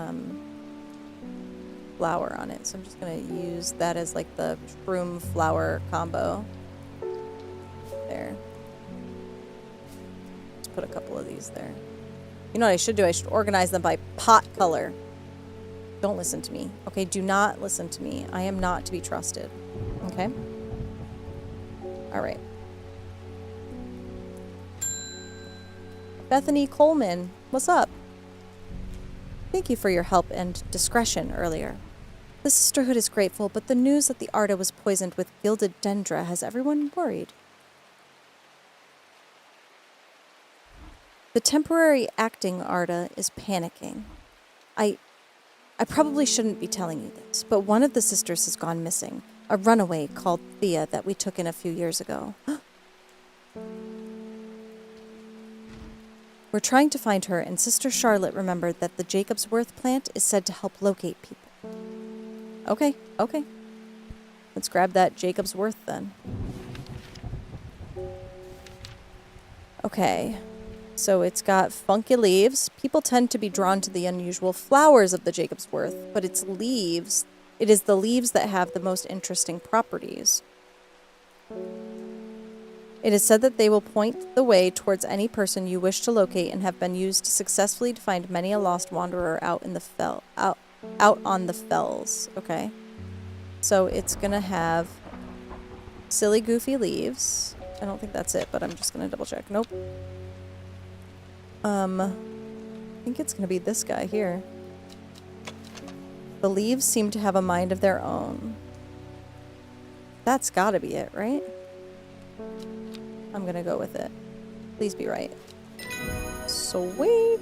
flower on it, so I'm just going to use that as like the shroom flower combo. There. Put a couple of these there. You know what I should do? I should organize them by pot color. Don't listen to me. Okay, do not listen to me. I am not to be trusted. Okay? Alright. Bethany Coleman, what's up? Thank you for your help and discretion earlier. The Sisterhood is grateful, but the news that the Arda was poisoned with gilded dendra has everyone worried. The temporary acting Arda is panicking. I probably shouldn't be telling you this, but one of the sisters has gone missing. A runaway called Thea that we took in a few years ago. We're trying to find her, and Sister Charlotte remembered that the Jacob's Worth plant is said to help locate people. Okay, okay. Let's grab that Jacob's Worth then. Okay. So it's got funky leaves. People tend to be drawn to the unusual flowers of the Jacob's Worth, but its leaves, it is the leaves that have the most interesting properties. It is said that they will point the way towards any person you wish to locate and have been used successfully to find many a lost wanderer out in the out on the fells. Okay. So it's going to have silly goofy leaves. I don't think that's it, but I'm just going to double check. Nope. I think it's going to be this guy here. The leaves seem to have a mind of their own. That's got to be it, right? I'm going to go with it. Please be right. Sweet.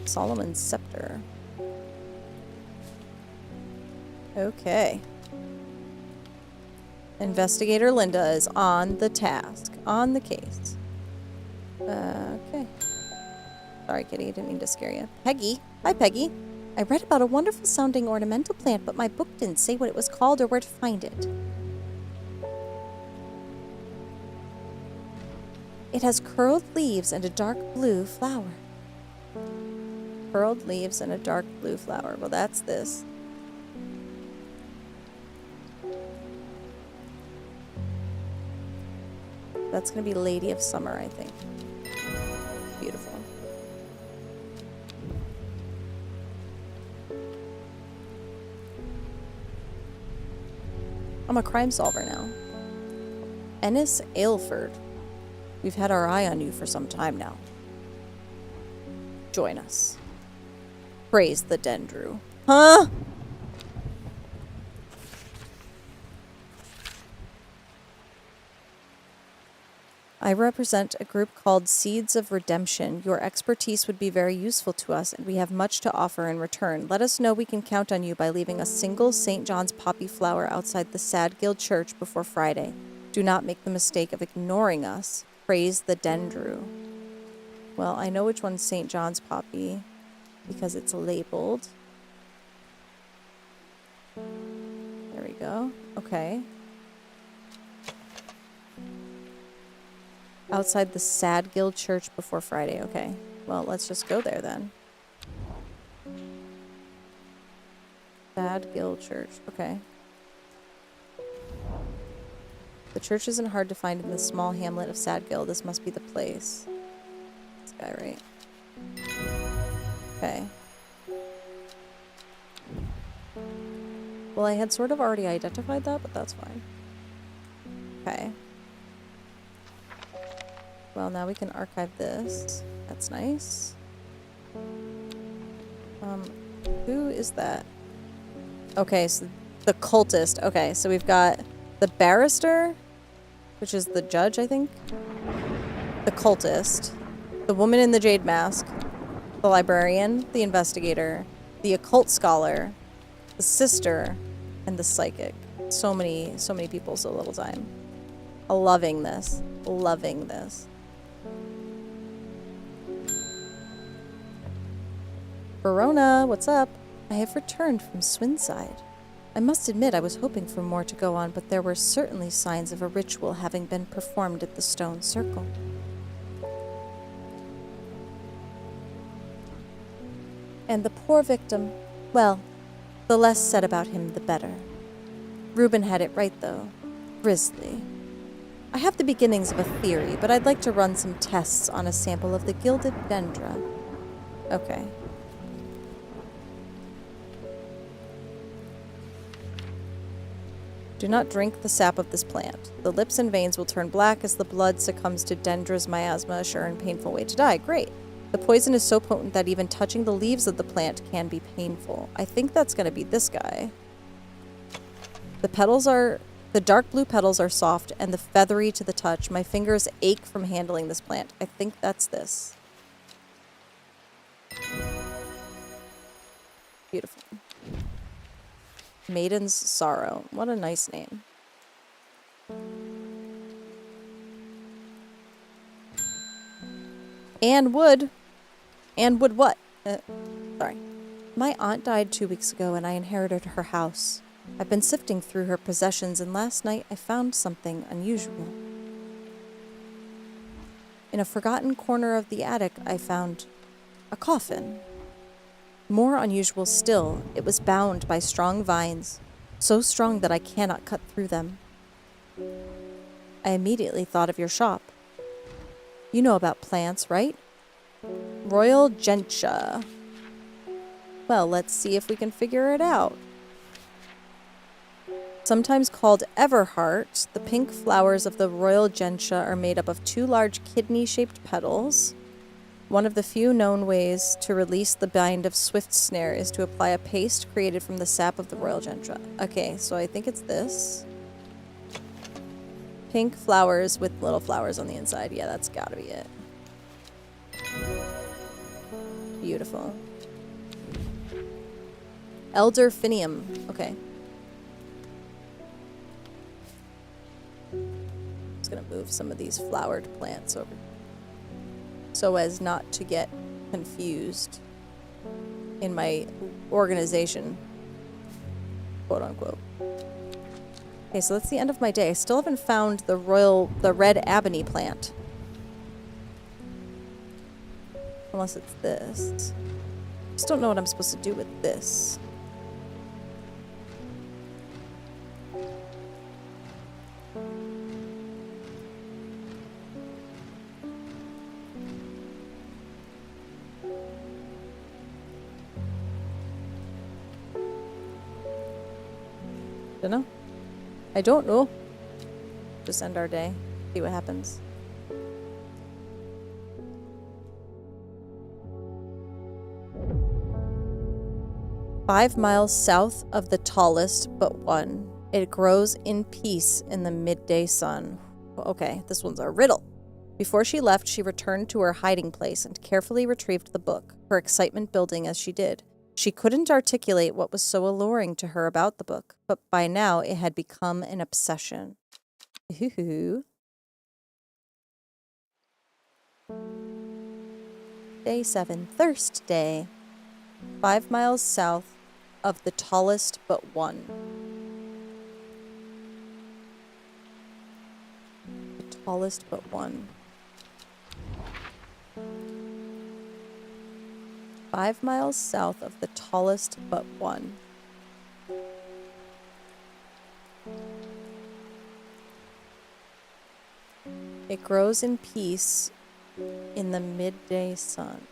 Solomon's Scepter. Okay. Investigator Linda is on the task. On the case. Okay. Sorry, kitty. I didn't mean to scare you. Peggy. Hi, Peggy. I read about a wonderful sounding ornamental plant, but my book didn't say what it was called or where to find it. It has curled leaves and a dark blue flower. Curled leaves and a dark blue flower. Well, that's this. That's going to be Lady of Summer, I think. Beautiful. I'm a crime solver now. Ennis Aylford. We've had our eye on you for some time now. Join us. Praise the Dendru. Huh? I represent a group called Seeds of Redemption. Your expertise would be very useful to us, and we have much to offer in return. Let us know we can count on you by leaving a single St. John's poppy flower outside the Sad Guild Church before Friday. Do not make the mistake of ignoring us. Praise the Dendru. Well, I know which one's St. John's poppy because it's labeled. There we go. Okay. Outside the Sad Guild Church before Friday. Okay. Well, let's just go there then. Sad Guild Church. Okay. The church isn't hard to find in the small hamlet of Sad Guild. This must be the place. This guy, right? Okay. Well, I had sort of already identified that, but that's fine. Okay. Well, now we can archive this. That's nice. Who is that? Okay, so the cultist. Okay, so we've got the barrister, which is the judge, I think. The cultist. The woman in the Jade Mask. The librarian. The investigator. The occult scholar. The sister. And the psychic. So many people, so little time. Loving this. Loving this. Verona, what's up? I have returned from Swinside. I must admit I was hoping for more to go on, but there were certainly signs of a ritual having been performed at the stone circle. And the poor victim, well, the less said about him, the better. Reuben had it right, though. Grisly. I have the beginnings of a theory, but I'd like to run some tests on a sample of the gilded dendra. Okay. Do not drink the sap of this plant. The lips and veins will turn black as the blood succumbs to dendra's miasma, a sure and painful way to die. Great. The poison is so potent that even touching the leaves of the plant can be painful. I think that's going to be this guy. The dark blue petals are soft and the feathery to the touch. My fingers ache from handling this plant. I think that's this. Beautiful. Maiden's Sorrow. What a nice name. Anne Wood. Anne Wood what? Sorry. My aunt died 2 weeks ago and I inherited her house. I've been sifting through her possessions and last night I found something unusual. In a forgotten corner of the attic, I found a coffin. More unusual still, it was bound by strong vines, so strong that I cannot cut through them. I immediately thought of your shop. You know about plants, right? Royal Gentian. Well, let's see if we can figure it out. Sometimes called Everheart, the pink flowers of the Royal Gentian are made up of 2 large kidney-shaped petals. One of the few known ways to release the bind of Swift Snare is to apply a paste created from the sap of the Royal Gentian. Okay, so I think it's this. Pink flowers with little flowers on the inside. Yeah, that's gotta be it. Beautiful. Elder Finium. Okay. Just gonna move some of these flowered plants over so as not to get confused in my organization, quote unquote. Okay, so that's the end of my day. I still haven't found the red Abony plant. Unless it's this. Just don't know what I'm supposed to do with this. Dunno. I don't know. Just end our day. See what happens. "5 miles south of the tallest but one. It grows in peace in the midday sun." Okay, this one's a riddle. Before she left, she returned to her hiding place and carefully retrieved the book, her excitement building as she did. She couldn't articulate what was so alluring to her about the book, but by now it had become an obsession. Ooh. Day 7, Thirst Day. 5 miles south of the tallest but one. The tallest but one. 5 miles south of the tallest but one. It grows in peace in the midday sun.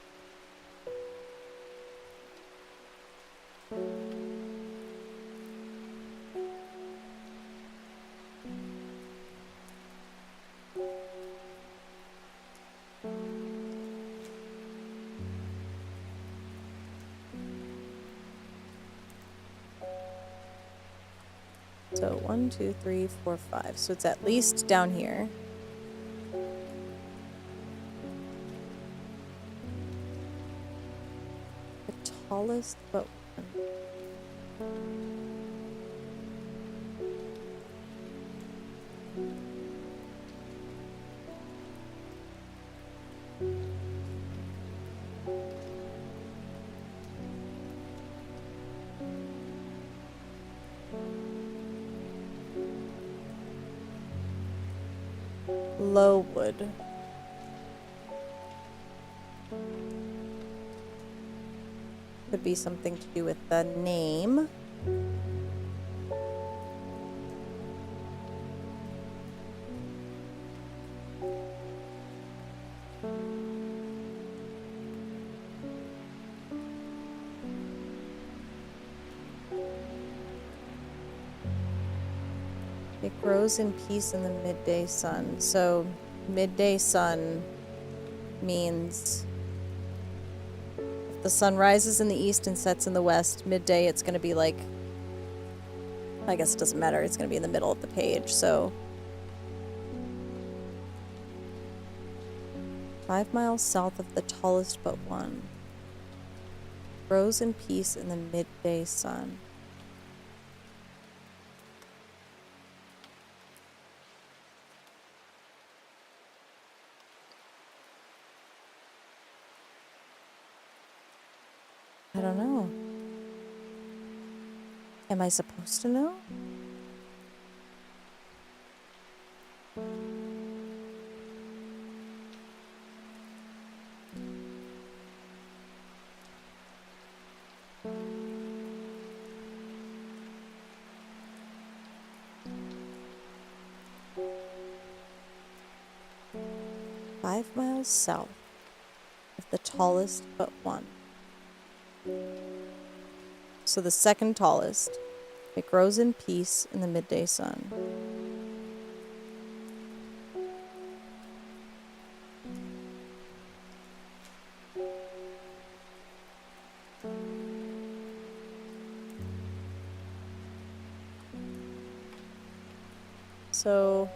So 1, 2, 3, 4, 5. So it's at least down here. The tallest but one. Lowood. Could be something to do with the name. It grows in peace in the midday sun. So midday sun means if the sun rises in the east and sets in the west, midday it's going to be like, I guess it doesn't matter, it's going to be in the middle of the page. So 5 miles south of the tallest but one. Grows in peace in the midday sun. I don't know. Am I supposed to know? "5 miles south of the tallest but one." So the second tallest. It grows in peace in the midday sun. So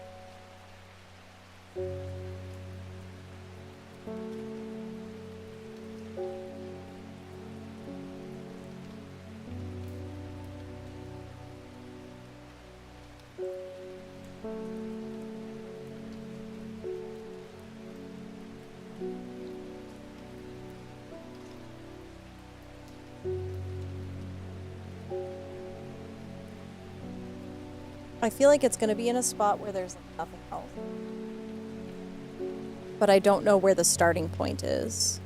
I feel like it's going to be in a spot where there's nothing else. But I don't know where the starting point is.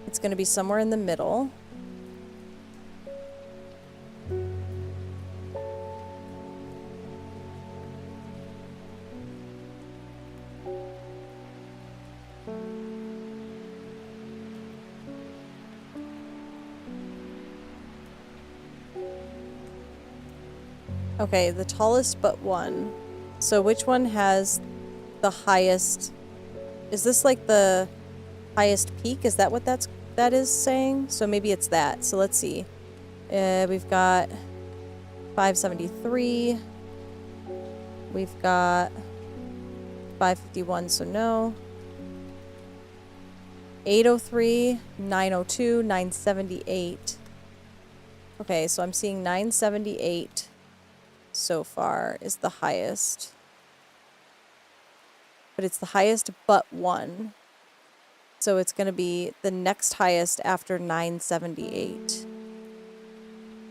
It's going to be somewhere in the middle. Okay, the tallest but one. So which one has the highest? Is this like the highest peak? Is that what that is saying? So maybe it's that. So let's see. We've got 573. We've got 551, so no. 803, 902, 978. Okay, so I'm seeing 978 so far is the highest. But it's the highest but one. So it's going to be the next highest after 978.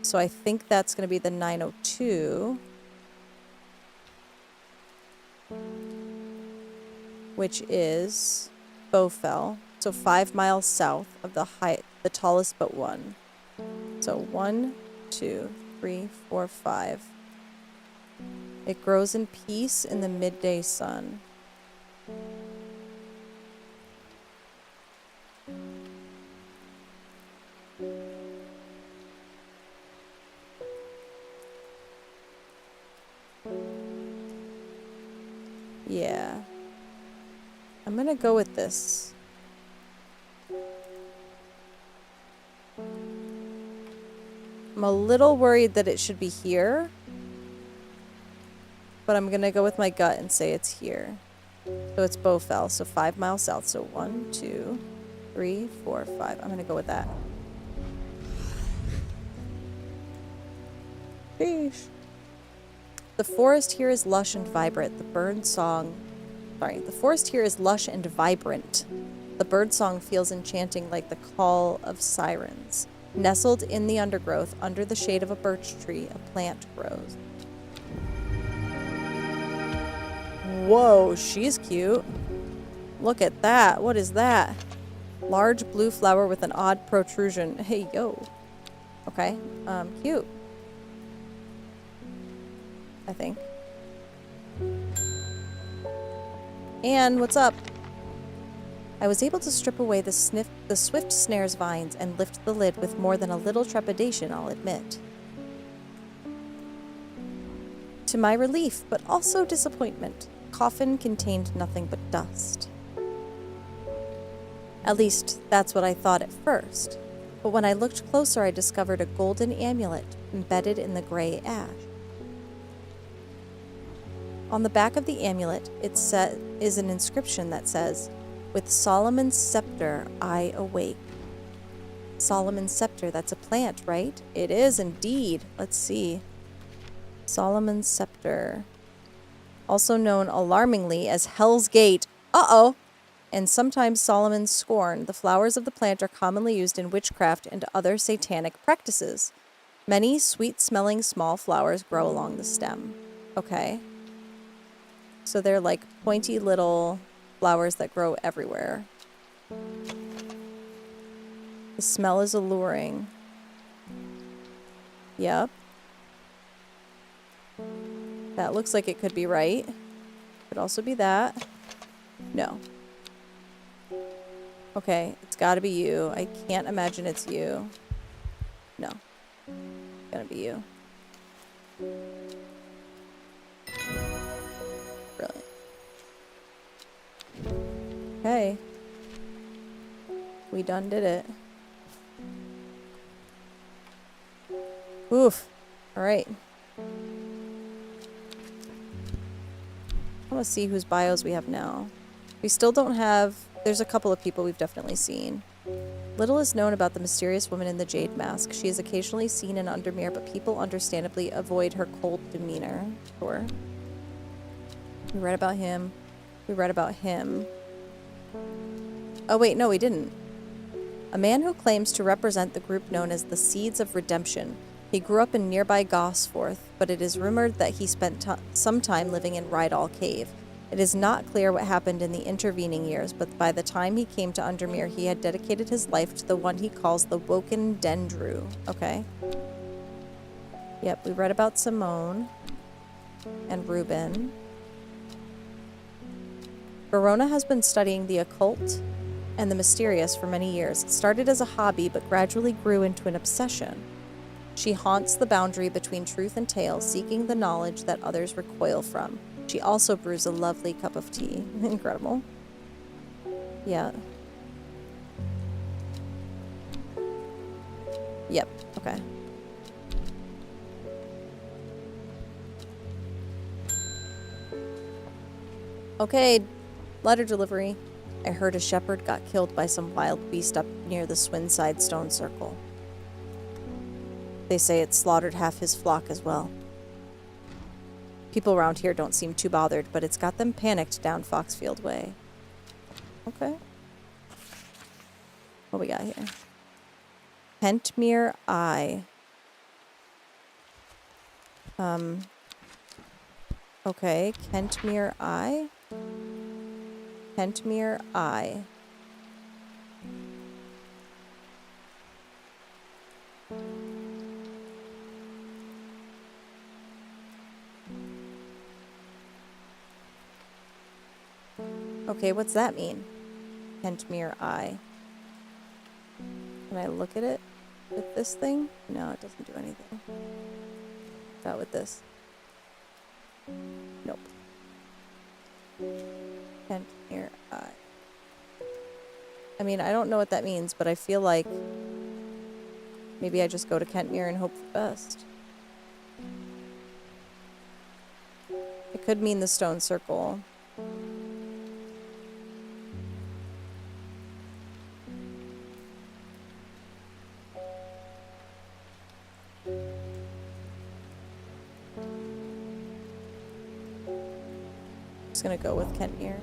So I think that's going to be the 902. Which is Bowfell. So 5 miles south of the tallest but one. So 1, 2, 3, 4, 5. It grows in peace in the midday sun. Yeah. I'm gonna go with this. a little worried that it should be here. But I'm going to go with my gut and say it's here. So it's Bowfell, so 5 miles south. So 1, 2, 3, 4, 5. I'm going to go with that. Sheesh. The forest here is lush and vibrant. The forest here is lush and vibrant. The bird song feels enchanting like the call of sirens. Nestled in the undergrowth, under the shade of a birch tree, a plant grows. Whoa, she's cute. Look at that. What is that? Large blue flower with an odd protrusion. Hey, yo. Okay. Cute. I think. And what's up? I was able to strip away the swift snare's vines and lift the lid with more than a little trepidation, I'll admit. To my relief, but also disappointment, the coffin contained nothing but dust. At least, that's what I thought at first. But when I looked closer, I discovered a golden amulet embedded in the gray ash. On the back of the amulet, is an inscription that says, "With Solomon's scepter, I awake." Solomon's scepter, that's a plant, right? It is indeed. Let's see. Solomon's scepter. Also known alarmingly as Hell's Gate. Uh-oh! And sometimes Solomon's scorn. The flowers of the plant are commonly used in witchcraft and other satanic practices. Many sweet-smelling small flowers grow along the stem. Okay. So they're like pointy little flowers that grow everywhere. The smell is alluring. Yep. That looks like it could be right. Could also be that. No. Okay, it's gotta be you. I can't imagine it's you. No. It's gonna be you. Brilliant. Okay. We done did it. Oof. Alright. I want to see whose bios we have now. We still don't have... There's a couple of people we've definitely seen. Little is known about the mysterious woman in the Jade Mask. She is occasionally seen in Undermere, but people understandably avoid her cold demeanor. Sure. We read about him. We read about him. Oh wait, no we didn't. A man who claims to represent the group known as the Seeds of Redemption. He grew up in nearby Gosforth, but it is rumored that he spent some time living in Rydal Cave. It is not clear what happened in the intervening years, but by the time he came to Undermere, he had dedicated his life to the one he calls the Woken Dendru. Okay. Yep, we read about Simone and Reuben. Verona has been studying the occult and the mysterious for many years. It started as a hobby, but gradually grew into an obsession. She haunts the boundary between truth and tale, seeking the knowledge that others recoil from. She also brews a lovely cup of tea. Incredible. Yeah. Yep, okay. Okay, letter delivery. I heard a shepherd got killed by some wild beast up near the Swinside Stone Circle. They say it slaughtered half his flock as well. People around here don't seem too bothered, but it's got them panicked down Foxfield Way. Okay. What we got here? Pentmere Eye. Okay, Kentmere Eye. Pentmere Eye. Okay, what's that mean? Pentmere Eye. Can I look at it with this thing? No, it doesn't do anything. Not with this. Nope. Pentmere Eye. I mean, I don't know what that means, but I feel like Maybe I just go to Kentmere and hope for the best. It could mean the stone circle. Just gonna go with Kentmere.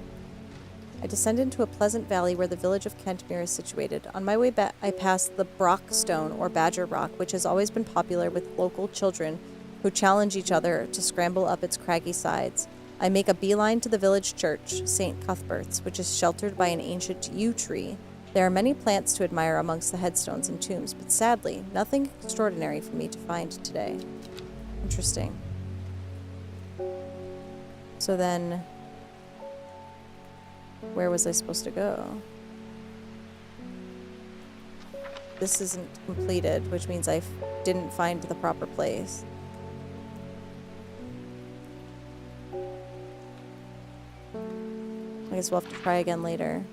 I descend into a pleasant valley where the village of Kentmere is situated. On my way back, I pass the Brock Stone, or Badger Rock, which has always been popular with local children who challenge each other to scramble up its craggy sides. I make a beeline to the village church, St. Cuthbert's, which is sheltered by an ancient yew tree. There are many plants to admire amongst the headstones and tombs, but sadly, nothing extraordinary for me to find today. Interesting. So then, where was I supposed to go? This isn't completed, which means I didn't find the proper place. I guess we'll have to try again later.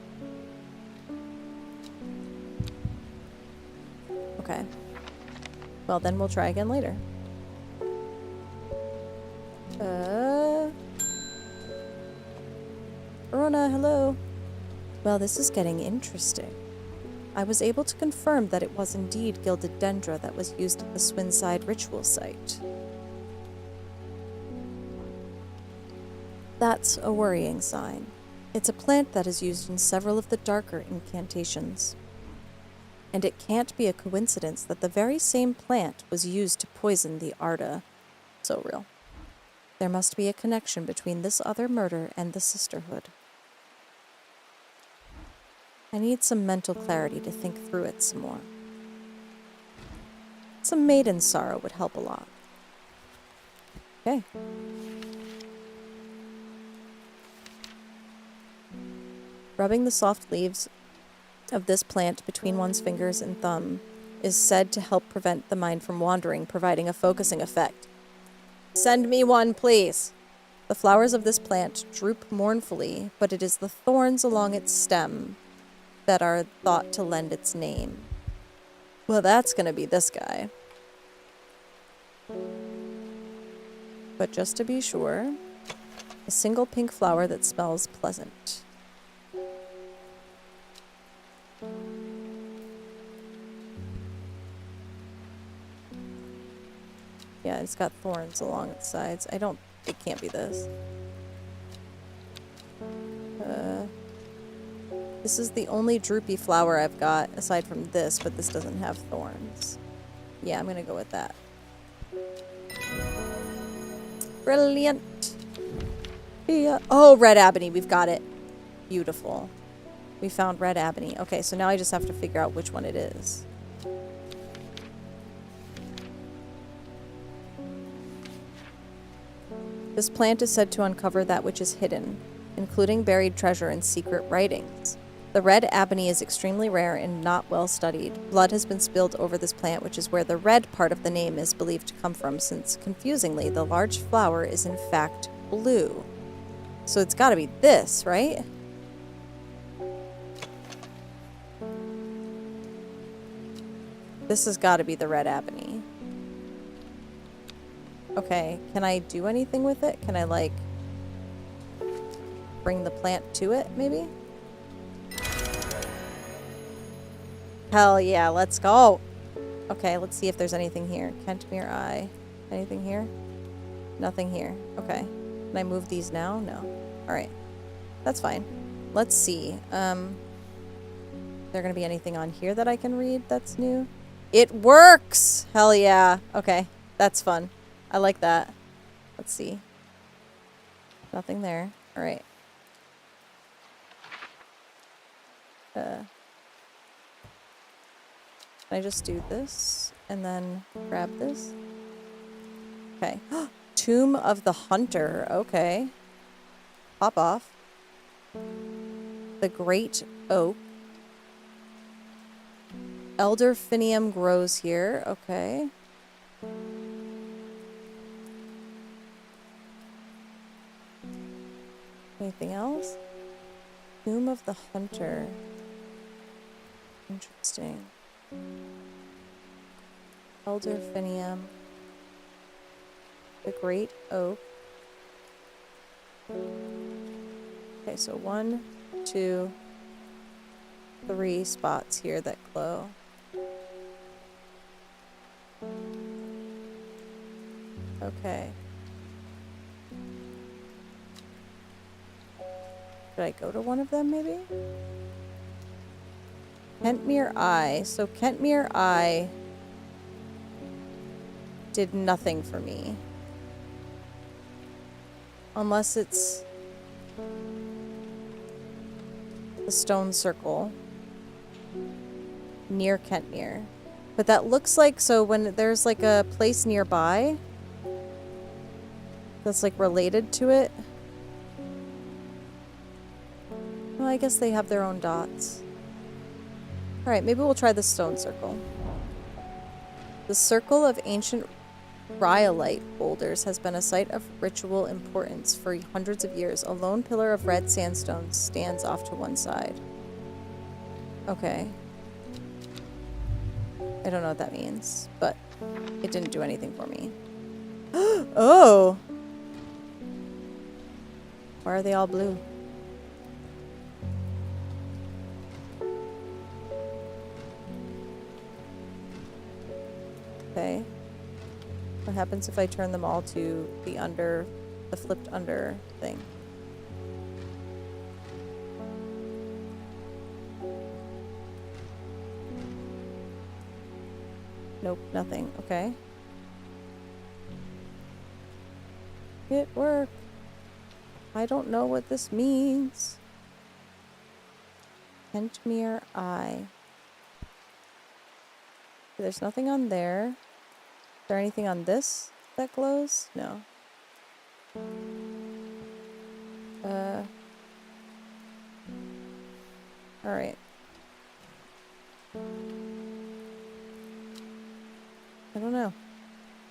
Okay. Well, then we'll try again later. Verona, hello. Well, this is getting interesting. I was able to confirm that it was indeed gilded dendra that was used at the Swinside ritual site. That's a worrying sign. It's a plant that is used in several of the darker incantations. And it can't be a coincidence that the very same plant was used to poison the Arda. So real. There must be a connection between this other murder and the Sisterhood. I need some mental clarity to think through it some more. Some maiden sorrow would help a lot. Okay. Rubbing the soft leaves of this plant between one's fingers and thumb is said to help prevent the mind from wandering, providing a focusing effect. Send me one, please. The flowers of this plant droop mournfully, but it is the thorns along its stem that are thought to lend its name. Well, that's gonna be this guy. But just to be sure, a single pink flower that smells pleasant. Yeah, it's got thorns along its sides. It can't be this. This is the only droopy flower I've got, aside from this, but this doesn't have thorns. Yeah, I'm gonna go with that. Brilliant! Yeah. Oh, red ebony, we've got it. Beautiful. We found red ebony. Okay, so now I just have to figure out which one it is. This plant is said to uncover that which is hidden, including buried treasure and secret writings. The red ebony is extremely rare and not well studied. Blood has been spilled over this plant, which is where the red part of the name is believed to come from, since, confusingly, the large flower is in fact blue. So it's gotta be this, right? This has gotta be the red ebony. Okay, can I do anything with it? Can I, like, bring the plant to it, maybe? Hell yeah, let's go! Okay, let's see if there's anything here. Kentmere Eye. Anything here? Nothing here. Okay. Can I move these now? No. Alright. That's fine. Let's see. Is there gonna be anything on here that I can read that's new? It works! Hell yeah. Okay. That's fun. I like that. Let's see. Nothing there. Alright. Can I just do this and then grab this? Okay. Tomb of the Hunter. Okay. Pop off. The Great Oak. Elder Finium grows here. Okay. Anything else? Tomb of the Hunter. Interesting. Elderfinium. The Great Oak. Okay, so 1, 2, 3 spots here that glow. Okay. Should I go to one of them, maybe? Kentmere Eye. So Kentmere Eye did nothing for me. Unless it's the stone circle near Kentmere. But that looks like, so when there's like a place nearby that's like related to it. Well, I guess they have their own dots. Alright, maybe we'll try the stone circle. The circle of ancient rhyolite boulders has been a site of ritual importance for hundreds of years. A lone pillar of red sandstone stands off to one side. Okay. I don't know what that means, but it didn't do anything for me. Oh! Why are they all blue? Okay. What happens if I turn them all to the flipped under thing? Nope, nothing. Okay. It worked. I don't know what this means. Kentmere Eye. There's nothing on there. Is there anything on this that glows? No. Alright. I don't know.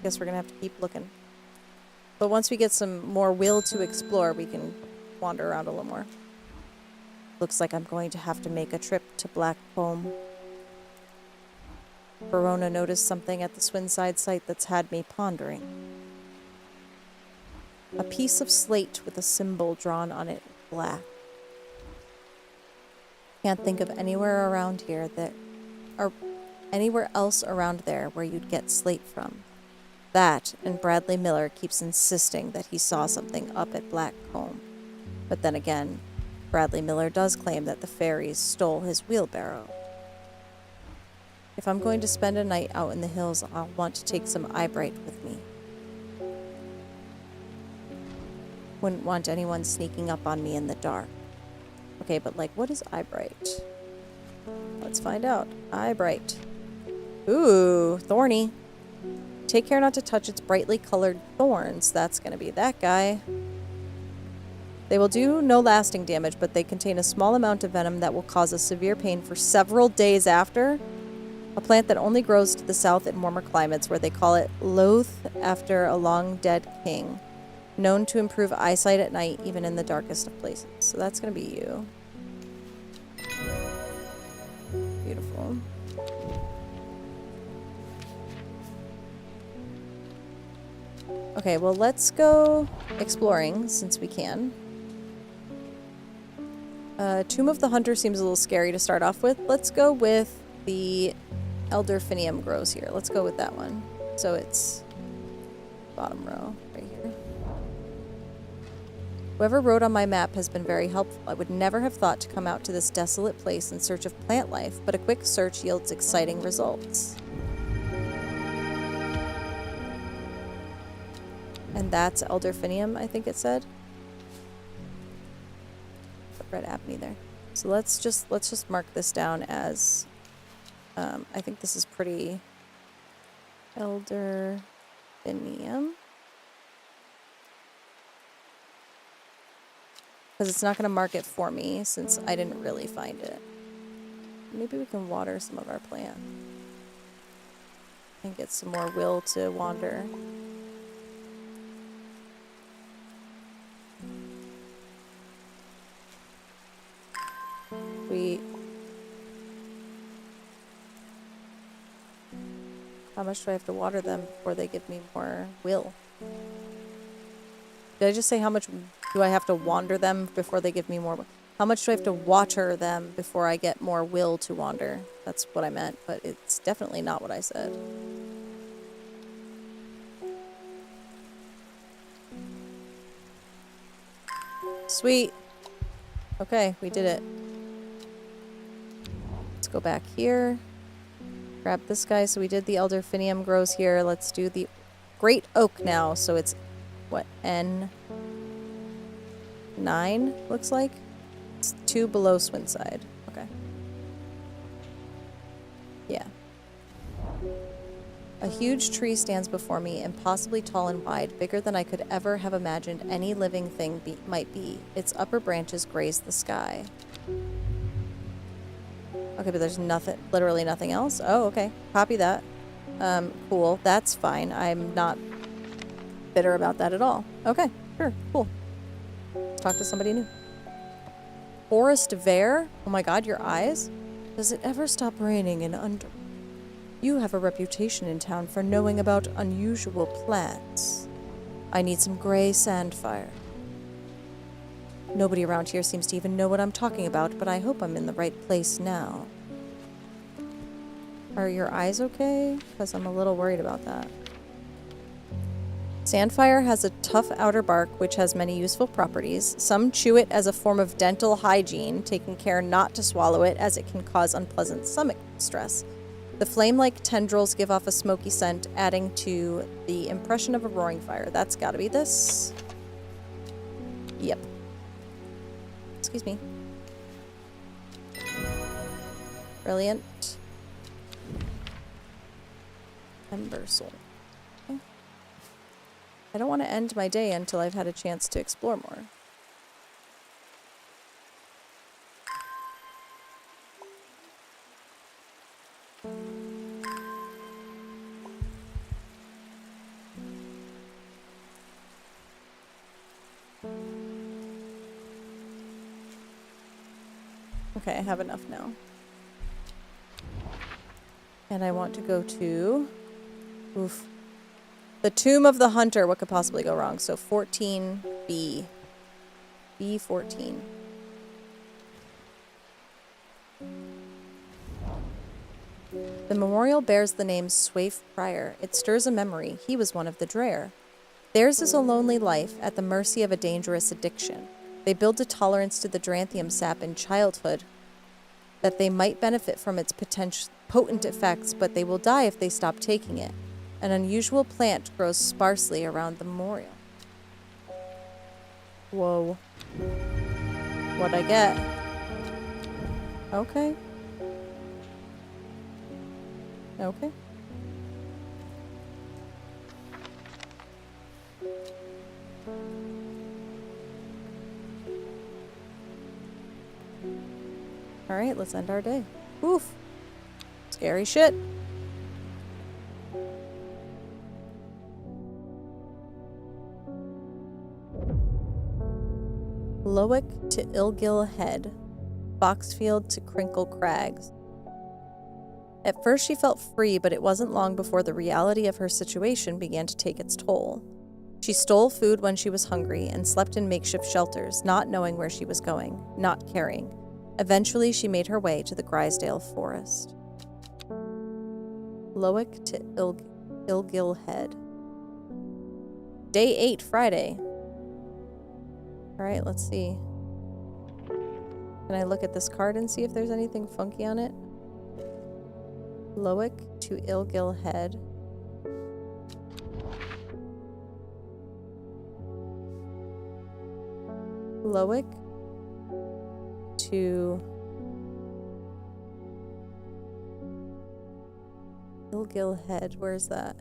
Guess we're gonna have to keep looking. But once we get some more will to explore, we can wander around a little more. Looks like I'm going to have to make a trip to Blackcomb. Verona noticed something at the Swinside site that's had me pondering. A piece of slate with a symbol drawn on it in black. Can't think of anywhere around here that, or anywhere else around there where you'd get slate from. That, and Bradley Miller keeps insisting that he saw something up at Blackcomb. But then again, Bradley Miller does claim that the fairies stole his wheelbarrow. If I'm going to spend a night out in the hills, I'll want to take some eyebright with me. Wouldn't want anyone sneaking up on me in the dark. Okay, but like, what is eyebright? Let's find out. Eyebright. Ooh, thorny. Take care not to touch its brightly colored thorns. That's going to be that guy. They will do no lasting damage, but they contain a small amount of venom that will cause a severe pain for several days after. A plant that only grows to the south in warmer climates, where they call it loath after a long dead king. Known to improve eyesight at night, even in the darkest of places. So that's going to be you. Beautiful. Okay, well, let's go exploring, since we can. Tomb of the Hunter seems a little scary to start off with. Let's go with the Elderfinium grows here. Let's go with that one. So it's bottom row, right here. Whoever wrote on my map has been very helpful. I would never have thought to come out to this desolate place in search of plant life, but a quick search yields exciting results. And that's Elderfinium, I think it said. Red Abony there. So let's just mark this down as I think this is pretty Elderfinium. Because it's not going to mark it for me since I didn't really find it. Maybe we can water some of our plant. And get some more will to wander. How much do I have to water them before they give me more will? Did I just say how much do I have to wander them before they give me more? How much do I have to water them before I get more will to wander? That's what I meant, but it's definitely not what I said. Sweet. Okay, we did it. Let's go back here. Grab this guy. So we did the Elderfinium grows here. Let's do the Great Oak now. So it's, what, N9 looks like? It's 2 below Swinside. Okay. Yeah. A huge tree stands before me, impossibly tall and wide, bigger than I could ever have imagined any living thing might be. Its upper branches graze the sky. Okay, but there's nothing, literally nothing else? Oh, okay. Copy that. Cool. That's fine. I'm not bitter about that at all. Okay, sure, cool. Let's talk to somebody new. Forest Vare? Oh my god, your eyes? Does it ever stop raining in Under... You have a reputation in town for knowing about unusual plants. I need some gray sandfire. Nobody around here seems to even know what I'm talking about, but I hope I'm in the right place now. Are your eyes okay? Because I'm a little worried about that. Sandfire has a tough outer bark, which has many useful properties. Some chew it as a form of dental hygiene, taking care not to swallow it as it can cause unpleasant stomach stress. The flame-like tendrils give off a smoky scent, adding to the impression of a roaring fire. That's gotta be this. Yep. Excuse me. Brilliant. Ember soul. Okay. I don't want to end my day until I've had a chance to explore more. Okay, I have enough now. And I want to go to... Oof. The Tomb of the Hunter. What could possibly go wrong? So 14B. B14. The memorial bears the name Swaif Prior. It stirs a memory. He was one of the Dreher. Theirs is a lonely life at the mercy of a dangerous addiction. They build a tolerance to the Dranthium sap in childhood that they might benefit from its potent effects, but they will die if they stop taking it. An unusual plant grows sparsely around the memorial. Whoa. What'd I get? Okay. Okay. Alright, let's end our day. Oof. Scary shit. Lowick to Ilgil Head. Boxfield to Crinkle Crags. At first she felt free, but it wasn't long before the reality of her situation began to take its toll. She stole food when she was hungry and slept in makeshift shelters, not knowing where she was going, not caring. Eventually, she made her way to the Grisdale Forest. Lowick to Ilgil Head. Day 8, Friday. Alright, let's see. Can I look at this card and see if there's anything funky on it? Lowick to Ilgil Head. Lowick to Ilgil Head. Where's that?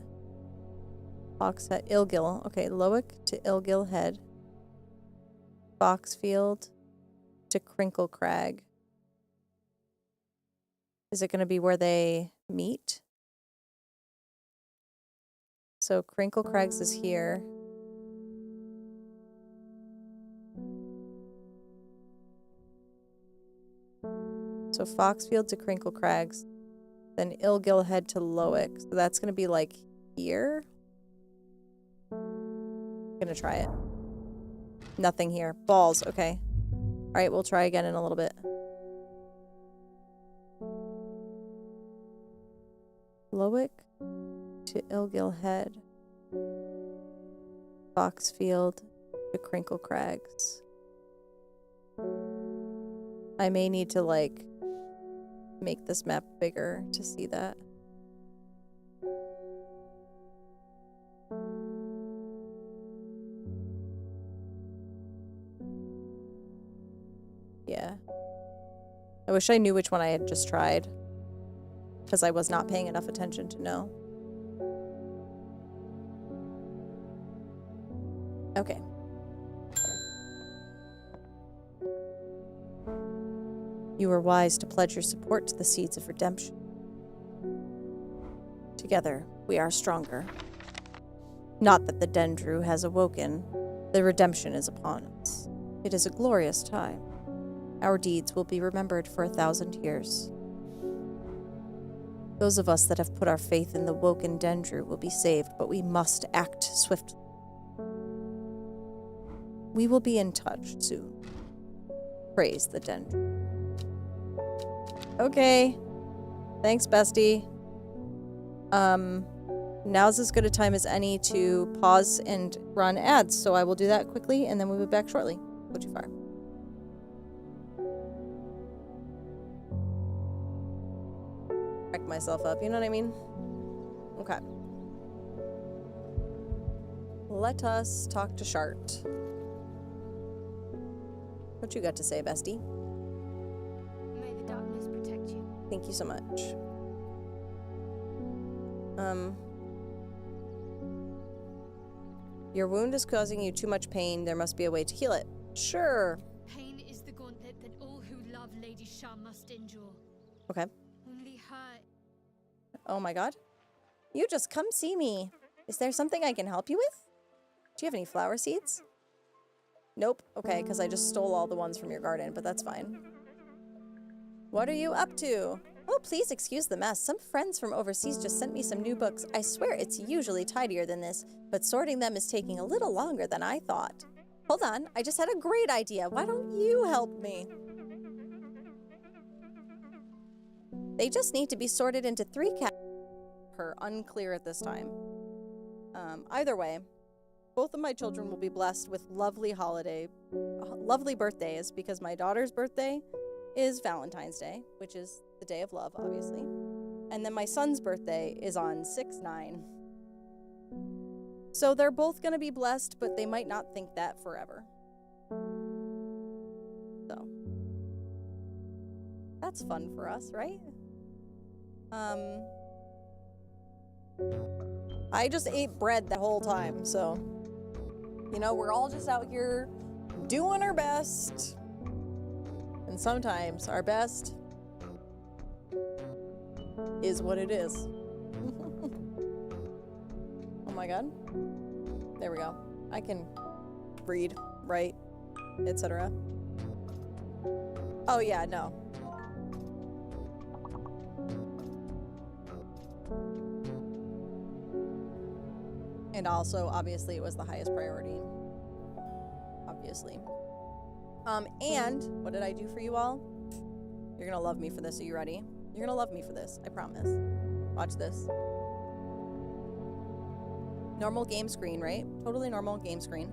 Foxhead. Ilgil. Okay, Lowick to Ilgil Head. Foxfield to Crinkle Crag. Is it going to be where they meet? So Crinkle Crags is here. So Foxfield to Crinkle Crags. Then Ilgil head to Loic. So that's gonna be like here. Gonna try it. Nothing here. Balls, okay. Alright, we'll try again in a little bit. Loic to Ilgil head. Foxfield to Crinkle Crags. I may need to, like, make this map bigger to see that. Yeah. I wish I knew which one I had just tried, because I was not paying enough attention to know. Okay. You were wise to pledge your support to the Seeds of Redemption. Together, we are stronger. Not that the Dendru has awoken. The redemption is upon us. It is a glorious time. Our deeds will be remembered for 1,000 years. Those of us that have put our faith in the woken Dendru will be saved, but we must act swiftly. We will be in touch soon. Praise the Dendru. Okay. Thanks, bestie. Now's as good a time as any to pause and run ads, so I will do that quickly, and then we'll be back shortly. Go too far. Crack myself up, you know what I mean? Okay. Let us talk to Shart. What you got to say, bestie? May the darkness protect you. Thank you so much. Your wound is causing you too much pain. There must be a way to heal it. Sure. Pain is the gauntlet that all who love Lady Shah must endure. Okay. Only her. Oh my god. You just come see me. Is there something I can help you with? Do you have any flower seeds? Nope. Okay, because I just stole all the ones from your garden, but that's fine. What are you up to? Oh, please excuse the mess. Some friends from overseas just sent me some new books. I swear it's usually tidier than this, but sorting them is taking a little longer than I thought. Hold on, I just had a great idea. Why don't you help me? They just need to be sorted into 3 categories. Unclear at this time. Either way, both of my children will be blessed with lovely birthdays, because my daughter's birthday is Valentine's Day, which is the day of love, obviously. And then my son's birthday is on 6/9. So they're both going to be blessed, but they might not think that forever. So that's fun for us, right? I just ate bread the whole time, so, you know, we're all just out here doing our best. And sometimes our best is what it is. Oh my god. There we go. I can read, write, etc. Oh yeah, no. And also, obviously, it was the highest priority. Obviously. And what did I do for you all? You're gonna love me for this. Are you ready? You're gonna love me for this. I promise. Watch this. Normal game screen, right? Totally normal game screen.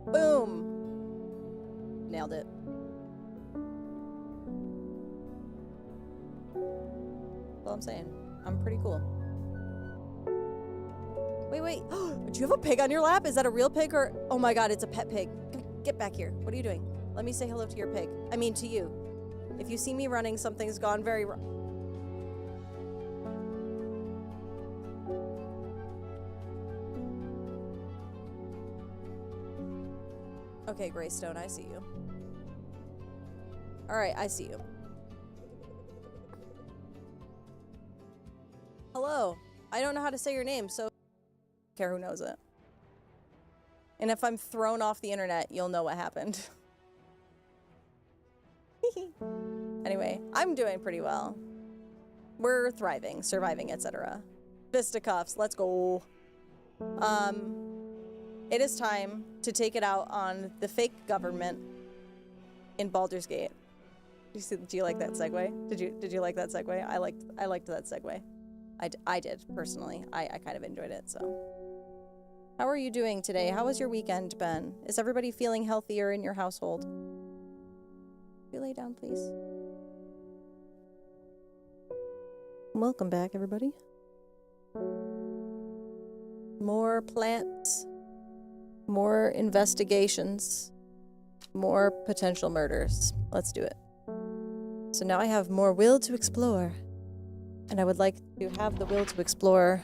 Boom! Nailed it. That's all I'm saying. I'm pretty cool. Wait. Do you have a pig on your lap? Is that a real pig or... Oh my god, it's a pet pig. Get back here. What are you doing? Let me say hello to your pig. I mean to you. If you see me running, something's gone very wrong. Okay, Greystone, I see you. Alright, I see you. Hello. I don't know how to say your name, so... I don't care who knows it. And if I'm thrown off the internet, you'll know what happened. Anyway, I'm doing pretty well. We're thriving, surviving, etc. Fisticuffs, let's go. It is time to take it out on the fake government in Baldur's Gate. Do you like that segue? Did you like that segue? I liked that segue. I did personally. I kind of enjoyed it. So, how are you doing today? How was your weekend, Ben? Is everybody feeling healthier in your household? Will you lay down, please? Welcome back, everybody. More plants, more investigations, more potential murders. Let's do it. So now I have more will to explore. And I would like to have the will to explore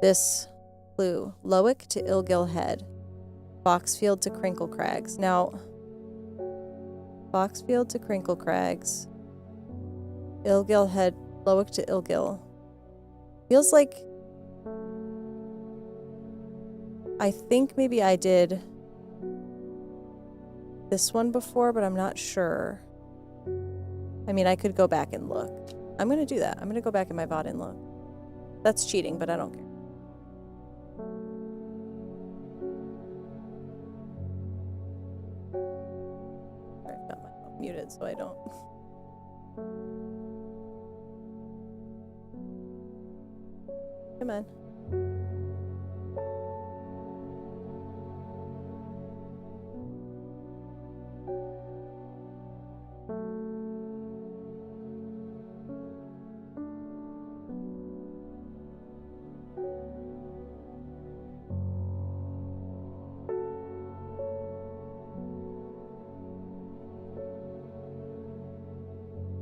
this clue. Lowick to Ilgil Head. Boxfield to Crinkle Crags. Now, Boxfield to Crinkle Crags. Ilgil Head, Lowick to Ilgil. Feels like... I think maybe I did this one before, but I'm not sure. I mean, I could go back and look. I'm going to do that. I'm going to go back in my VOD and look. That's cheating, but I don't care. I've got myself muted so I don't. Come on.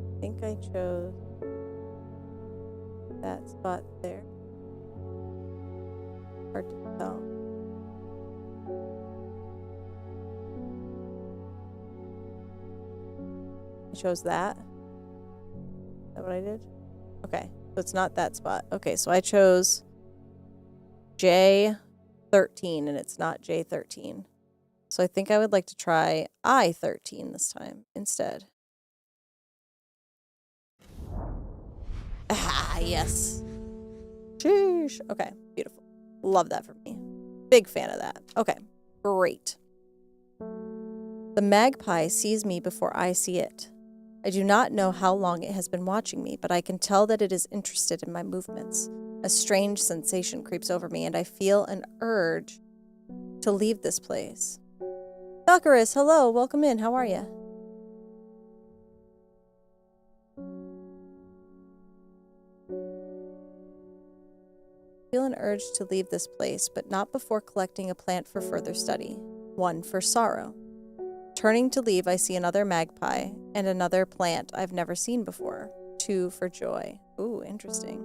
I think I chose that spot there. Hard to tell. I chose that. Is that what I did? Okay, so it's not that spot. Okay, so I chose J13 and it's not J13. So I think I would like to try I13 this time instead. Ah, yes. Sheesh. Okay, beautiful. Love that for me. Big fan of that. Okay, great. The magpie sees me before I see it. I do not know how long it has been watching me, but I can tell that it is interested in my movements. A strange sensation creeps over me, and I feel an urge to leave this place. Valkyris, hello, welcome in. How are you? Feel an urge to leave this place, but not before collecting a plant for further study. 1 for sorrow. Turning to leave, I see another magpie and another plant I've never seen before. 2 for joy. Ooh, interesting.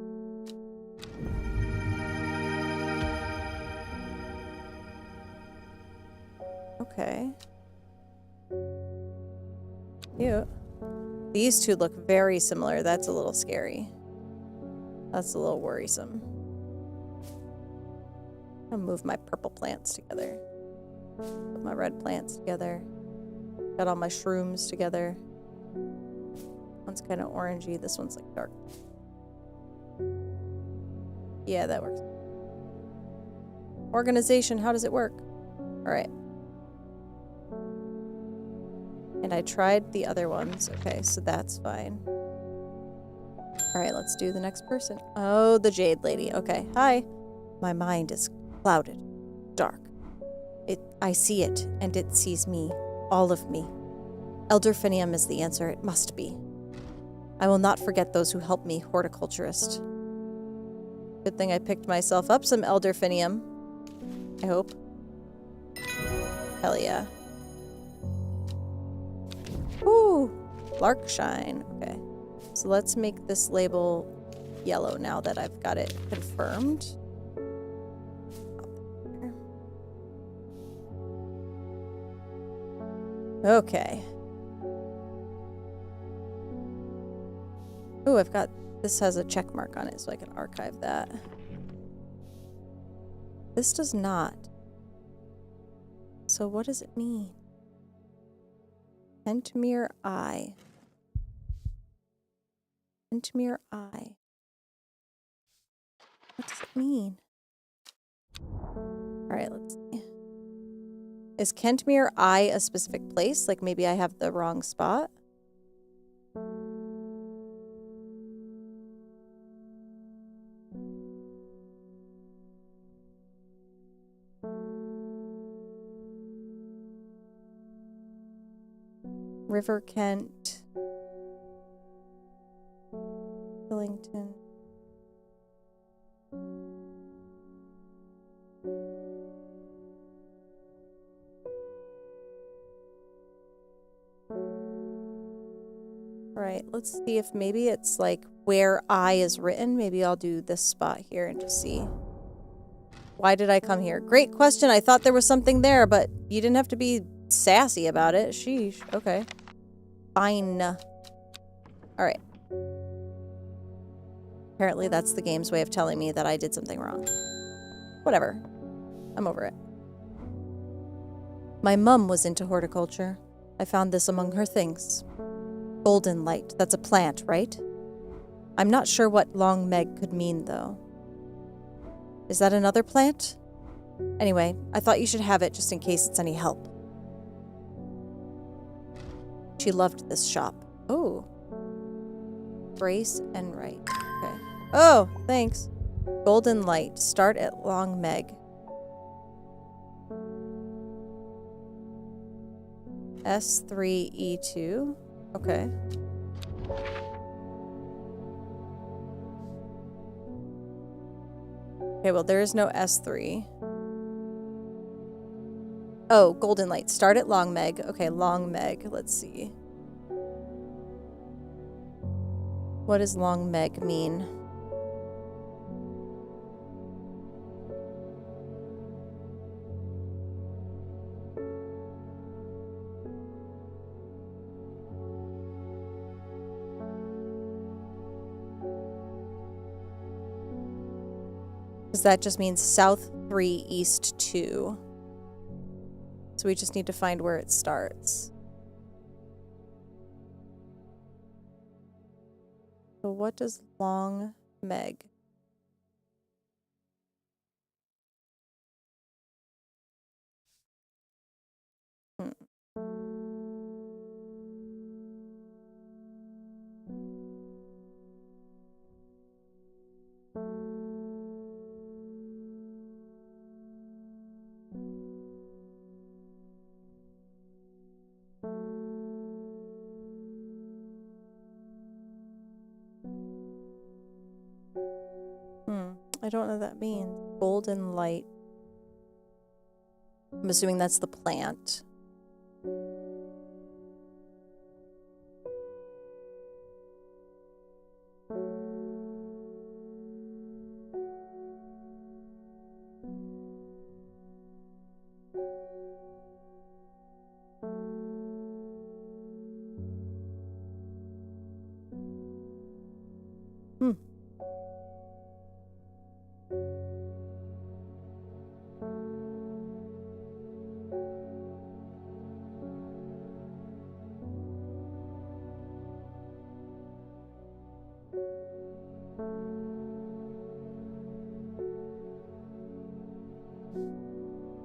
Okay. Cute. These two look very similar. That's a little scary. That's a little worrisome. I'll move my purple plants together. Put my red plants together. Got all my shrooms together. One's kind of orangey. This one's like dark. Yeah, that works. Organization, how does it work? All right. And I tried the other ones. Okay, so that's fine. All right, let's do the next person. Oh, the Jade lady. Okay, hi. My mind is clouded, dark. I see it, and it sees me, all of me. Elderfinium is the answer. It must be. I will not forget those who helped me, horticulturist. Good thing I picked myself up some elderfinium. I hope. Hell yeah. Woo! Larkshine. Okay. So let's make this label yellow now that I've got it confirmed. Okay. Ooh, I've got... This has a check mark on it, so I can archive that. This does not. So what does it mean? Pentamere Eye. Kentamere Eye. What does it mean? Alright, let's see. Is Kentamere Eye a specific place? Like maybe I have the wrong spot? River Kent. Billington. Alright, let's see if maybe it's like where I is written. Maybe I'll do this spot here and just see. Why did I come here? Great question. I thought there was something there, but you didn't have to be sassy about it. Sheesh. Okay. Fine. Alright. Apparently that's the game's way of telling me that I did something wrong. Whatever. I'm over it. My mum was into horticulture. I found this among her things. Golden light. That's a plant, right? I'm not sure what long Meg could mean, though. Is that another plant? Anyway, I thought you should have it just in case it's any help. She loved this shop. Oh. Brace and write. Okay. Oh, thanks. Golden light. Start at long Meg. S3E2. Okay. Okay, well, there is no S3. Oh, golden light. Start at long Meg. Okay, long Meg. Let's see. What does long Meg mean? Because that just means south 3, east 2. So we just need to find where it starts. So what does long Meg? I don't know what that means. Golden light. I'm assuming that's the plant.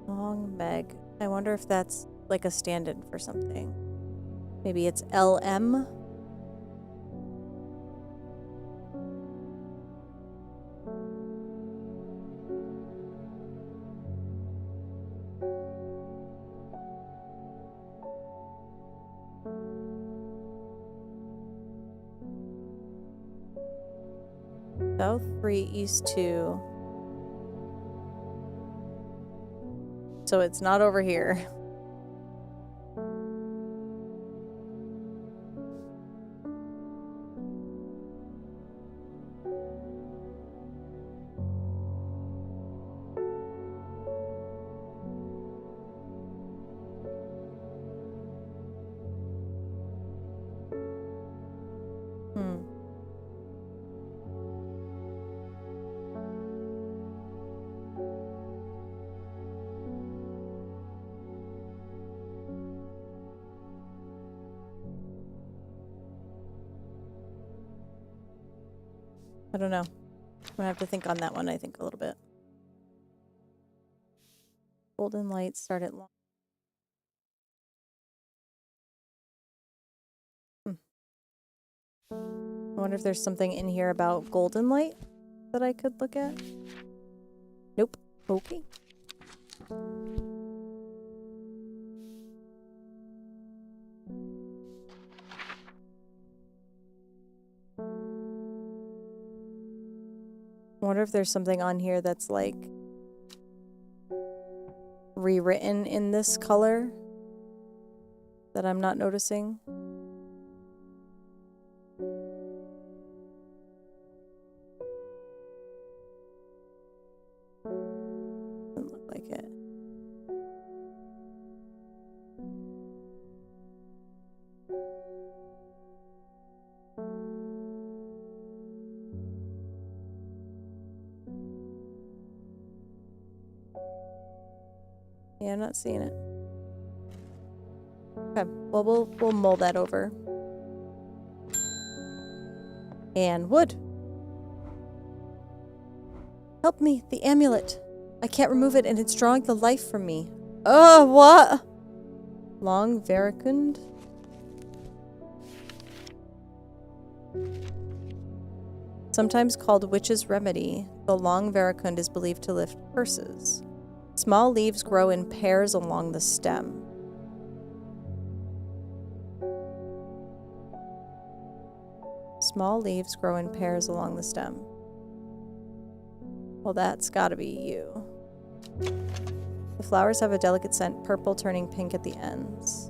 Long Meg. I wonder if that's like a stand-in for something. Maybe it's LM? South 3, East 2. So it's not over here. I don't know. I'm gonna have to think on that one, I think, a little bit. Golden light started long. I wonder if there's something in here about golden light that I could look at. Nope. Okay. I wonder if there's something on here that's like rewritten in this color that I'm not noticing. Doesn't look like it. Yeah, I'm not seeing it. Okay, well we'll mull that over. And wood. Help me, the amulet. I can't remove it and it's drawing the life from me. Oh, what? Long Veracund? Sometimes called witch's remedy, the long Veracund is believed to lift curses. Small leaves grow in pairs along the stem. Small leaves grow in pairs along the stem. Well, that's gotta be you. The flowers have a delicate scent, purple turning pink at the ends.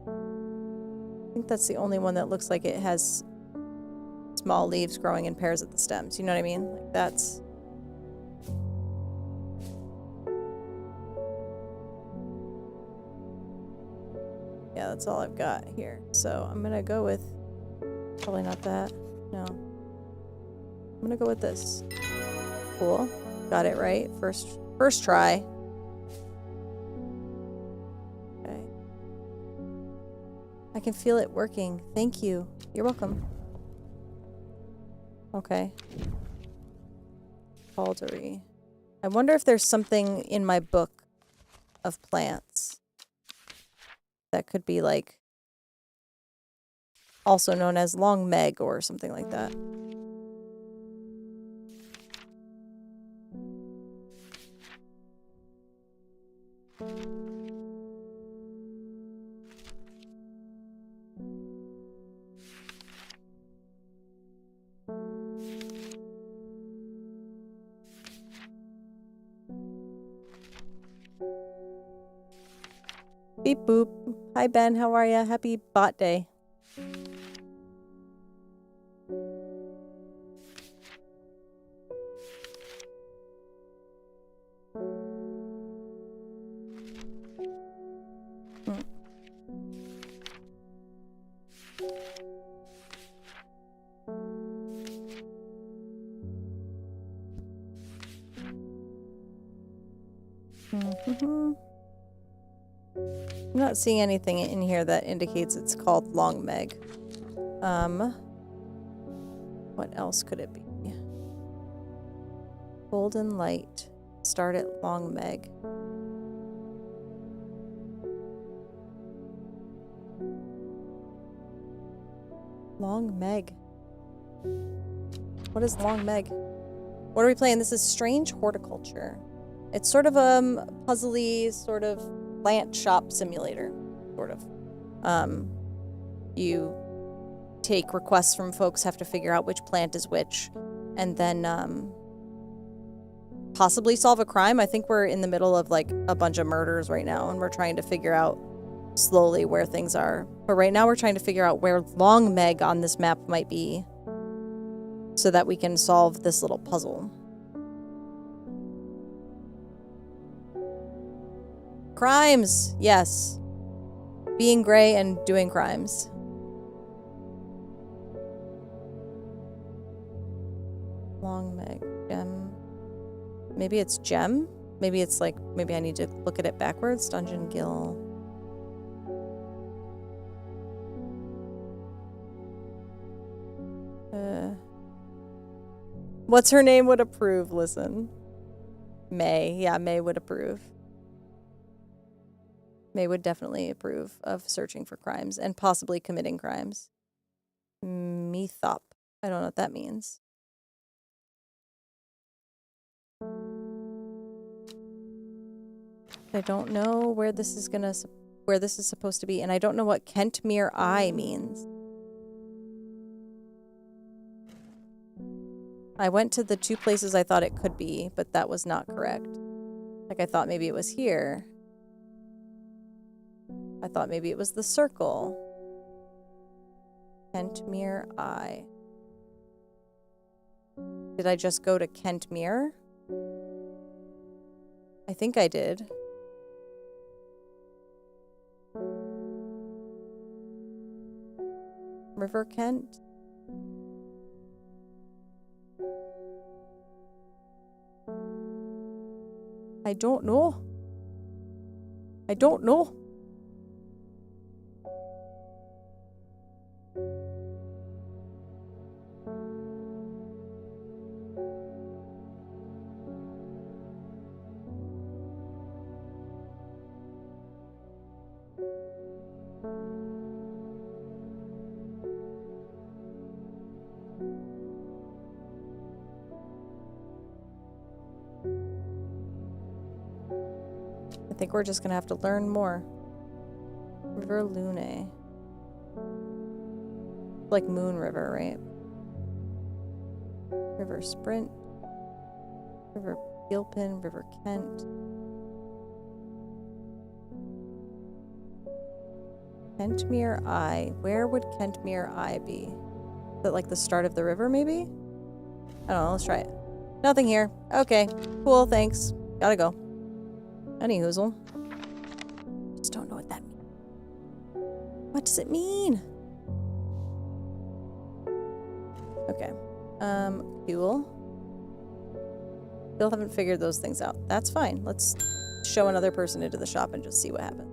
I think that's the only one that looks like it has small leaves growing in pairs at the stems. You know what I mean? Like that's... Yeah, that's all I've got here. So I'm gonna go with... Probably not that. No. I'm gonna go with this. Cool. Got it right. First try. Okay. I can feel it working. Thank you. You're welcome. Okay. Caldery. I wonder if there's something in my book of plants that could be like also known as long meg or something like that. Beep boop. Hi Ben, how are ya? Happy bot day. I'm not seeing anything in here that indicates it's called long meg. What else could it be? Golden light. Start at long meg. Long meg. What is long meg? What are we playing? This is Strange Horticulture. It's sort of a puzzly sort of plant shop simulator, sort of. You take requests from folks, have to figure out which plant is which, and then possibly solve a crime. I think we're in the middle of like a bunch of murders right now, and we're trying to figure out slowly where things are. But right now we're trying to figure out where long meg on this map might be so that we can solve this little puzzle. Crimes! Yes. Being gray and doing crimes. Long meg. Gem. Maybe it's gem? Maybe it's like, maybe I need to look at it backwards. Dungeon Gill. What's her name would approve, listen. May. Yeah, May would approve. May would definitely approve of searching for crimes and possibly committing crimes. Methop. I don't know what that means. I don't know where this is supposed to be, and I don't know what Kentmere Eye means. I went to the 2 places I thought it could be, but that was not correct. Like, I thought maybe it was here. I thought maybe it was the circle. Kentmere Eye. Did I just go to Kentmere? I think I did. River Kent? I don't know. I don't know. I think we're just gonna have to learn more. River Lune. Like Moon River, right? River Sprint. River Gilpin. River Kent. Kentmere Eye. Where would Kentmere Eye be? Is it like the start of the river, maybe? I don't know. Let's try it. Nothing here. Okay. Cool. Thanks. Gotta go. Any hoozle. Just don't know what that means. What does it mean? Okay. Cool. Still haven't figured those things out. That's fine. Let's show another person into the shop and just see what happens.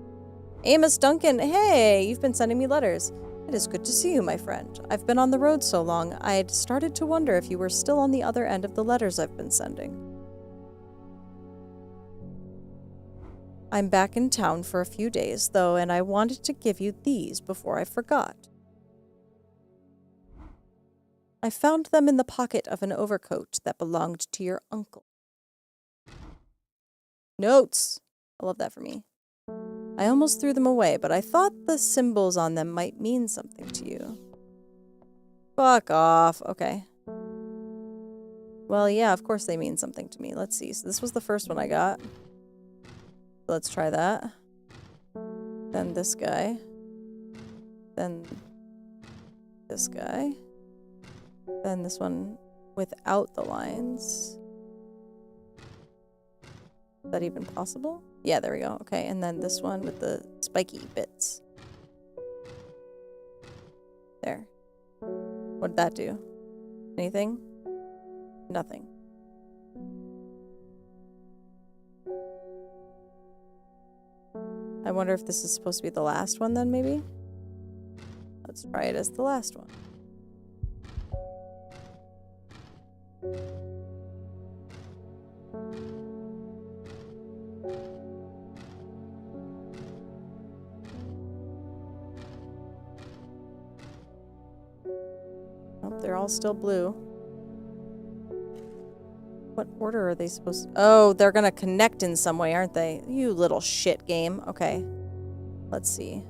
Amos Duncan, hey, you've been sending me letters. It is good to see you, my friend. I've been on the road so long, I had started to wonder if you were still on the other end of the letters I've been sending. I'm back in town for a few days, though, and I wanted to give you these before I forgot. I found them in the pocket of an overcoat that belonged to your uncle. Notes! I love that for me. I almost threw them away, but I thought the symbols on them might mean something to you. Fuck off. Okay. Well, yeah, of course they mean something to me. Let's see. So this was the first one I got. Let's try that. Then this guy. Then this guy. Then this one without the lines. Is that even possible? Yeah, there we go. Okay, and then this one with the spiky bits. There. What did that do? Anything? Nothing. I wonder if this is supposed to be the last one then, maybe? Let's try it as the last one. Oh, they're all still blue. What order are they supposed to... Oh, they're gonna connect in some way, aren't they? You little shit game. Okay. Let's see.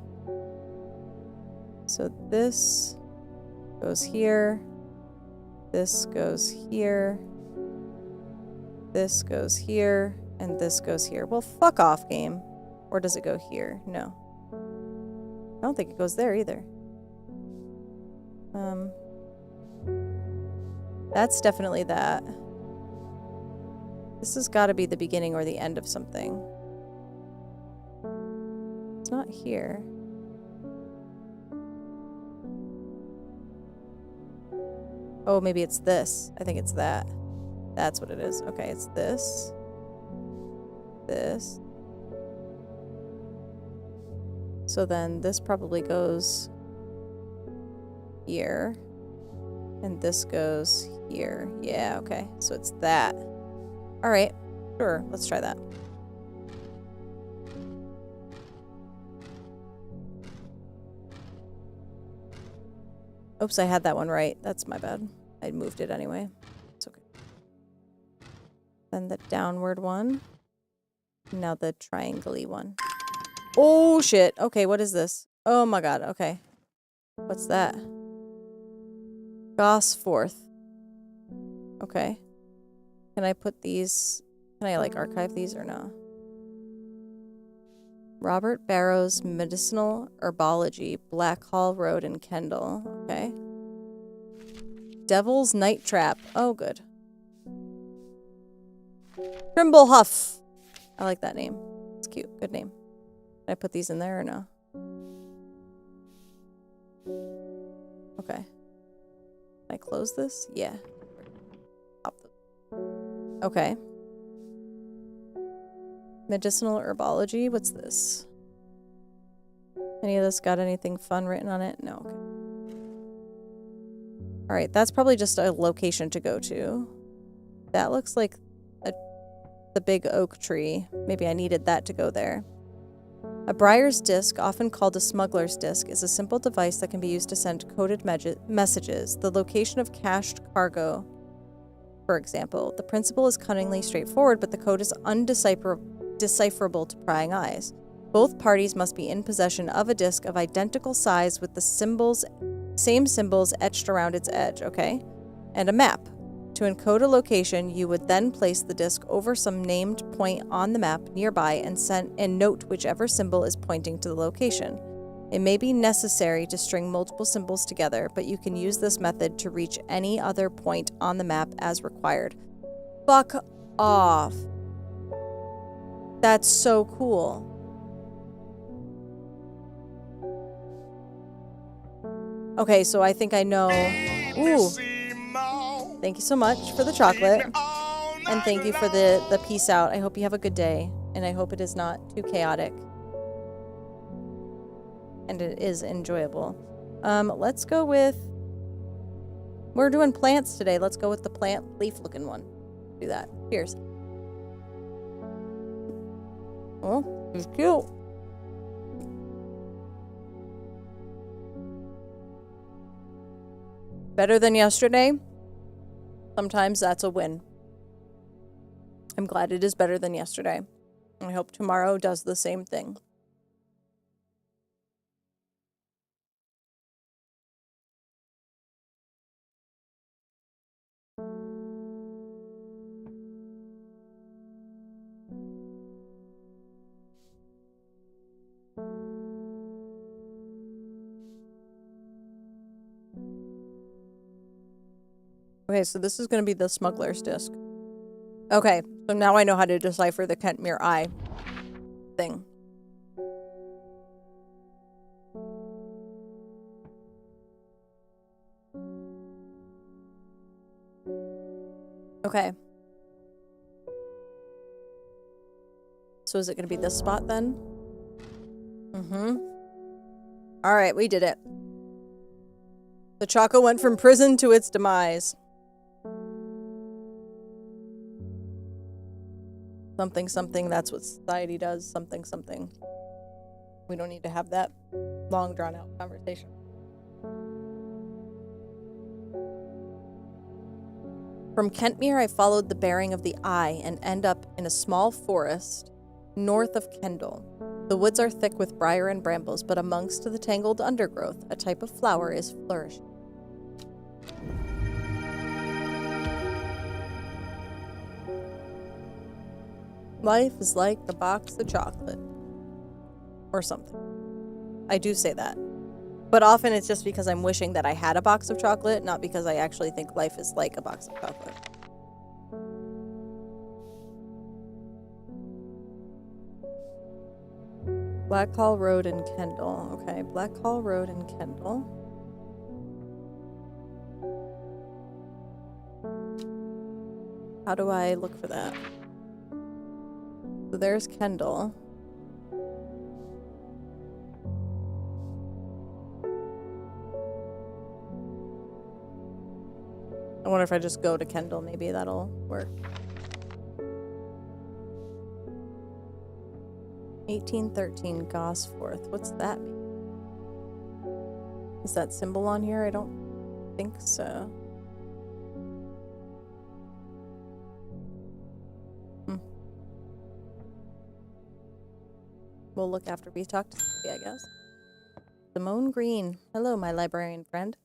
So this goes here. This goes here. This goes here. And this goes here. Well, fuck off, game. Or does it go here? No. I don't think it goes there either. That's definitely that. This has got to be the beginning or the end of something. It's not here. Oh, maybe it's this. I think it's that. That's what it is. Okay, it's this. This. So then this probably goes here. And this goes here. Yeah, okay. So it's that. All right. Sure. Let's try that. Oops, I had that one right. That's my bad. I moved it anyway. It's okay. Then the downward one. Now the triangle-y one. Oh, shit. Okay, what is this? Oh, my God. Okay. What's that? Gosforth. Okay. Can I put these... Can I, like, archive these or no? Robert Barrow's Medicinal Herbology, Blackhall Road in Kendall. Okay. Devil's Night Trap. Oh, good. Trimblehuff. I like that name. It's cute. Good name. Can I put these in there or no? Okay. Can I close this? Yeah. Pop this. Okay. Medicinal Herbology. What's this? Any of this got anything fun written on it? No. Okay. All right. That's probably just a location to go to. That looks like the big oak tree. Maybe I needed that to go there. A Briar's Disc, often called a smuggler's disc, is a simple device that can be used to send coded messages. The location of cached cargo, for example. The principle is cunningly straightforward, but the code is undecipherable to prying eyes. Both parties must be in possession of a disc of identical size with the same symbols etched around its edge, okay? And a map. To encode a location, you would then place the disc over some named point on the map nearby and note whichever symbol is pointing to the location. It may be necessary to string multiple symbols together, but you can use this method to reach any other point on the map as required. Fuck off. That's so cool. Okay, so I think I know. Ooh. Thank you so much for the chocolate. And thank you for the peace out. I hope you have a good day. And I hope it is not too chaotic. And it is enjoyable. Let's go with... We're doing plants today. Let's go with the plant leaf-looking one. Do that. Cheers. Oh, he's cute. Better than yesterday? Sometimes that's a win. I'm glad it is better than yesterday. I hope tomorrow does the same thing. Okay, so this is going to be the smuggler's disc. Okay, so now I know how to decipher the Kentmere Eye thing. Okay. So is it going to be this spot then? Mm-hmm. All right, we did it. The Choco went from prison to its demise. Something, something, that's what society does. Something, something. We don't need to have that long, drawn-out conversation. From Kentmere, I followed the bearing of the eye and end up in a small forest north of Kendall. The woods are thick with briar and brambles, but amongst the tangled undergrowth, a type of flower is flourishing. Life is like the box of chocolate. Or something. I do say that. But often it's just because I'm wishing that I had a box of chocolate, not because I actually think life is like a box of chocolate. Blackhall Road in Kendall. Okay, Blackhall Road in Kendall. How do I look for that? So there's Kendall. wonder if I just go to Kendall, maybe that'll work. 1813 Gosforth. What's that mean? Is that symbol on here? I don't think so. We'll look after we talk to Sophie, I guess. Simone Green. Hello, my librarian friend.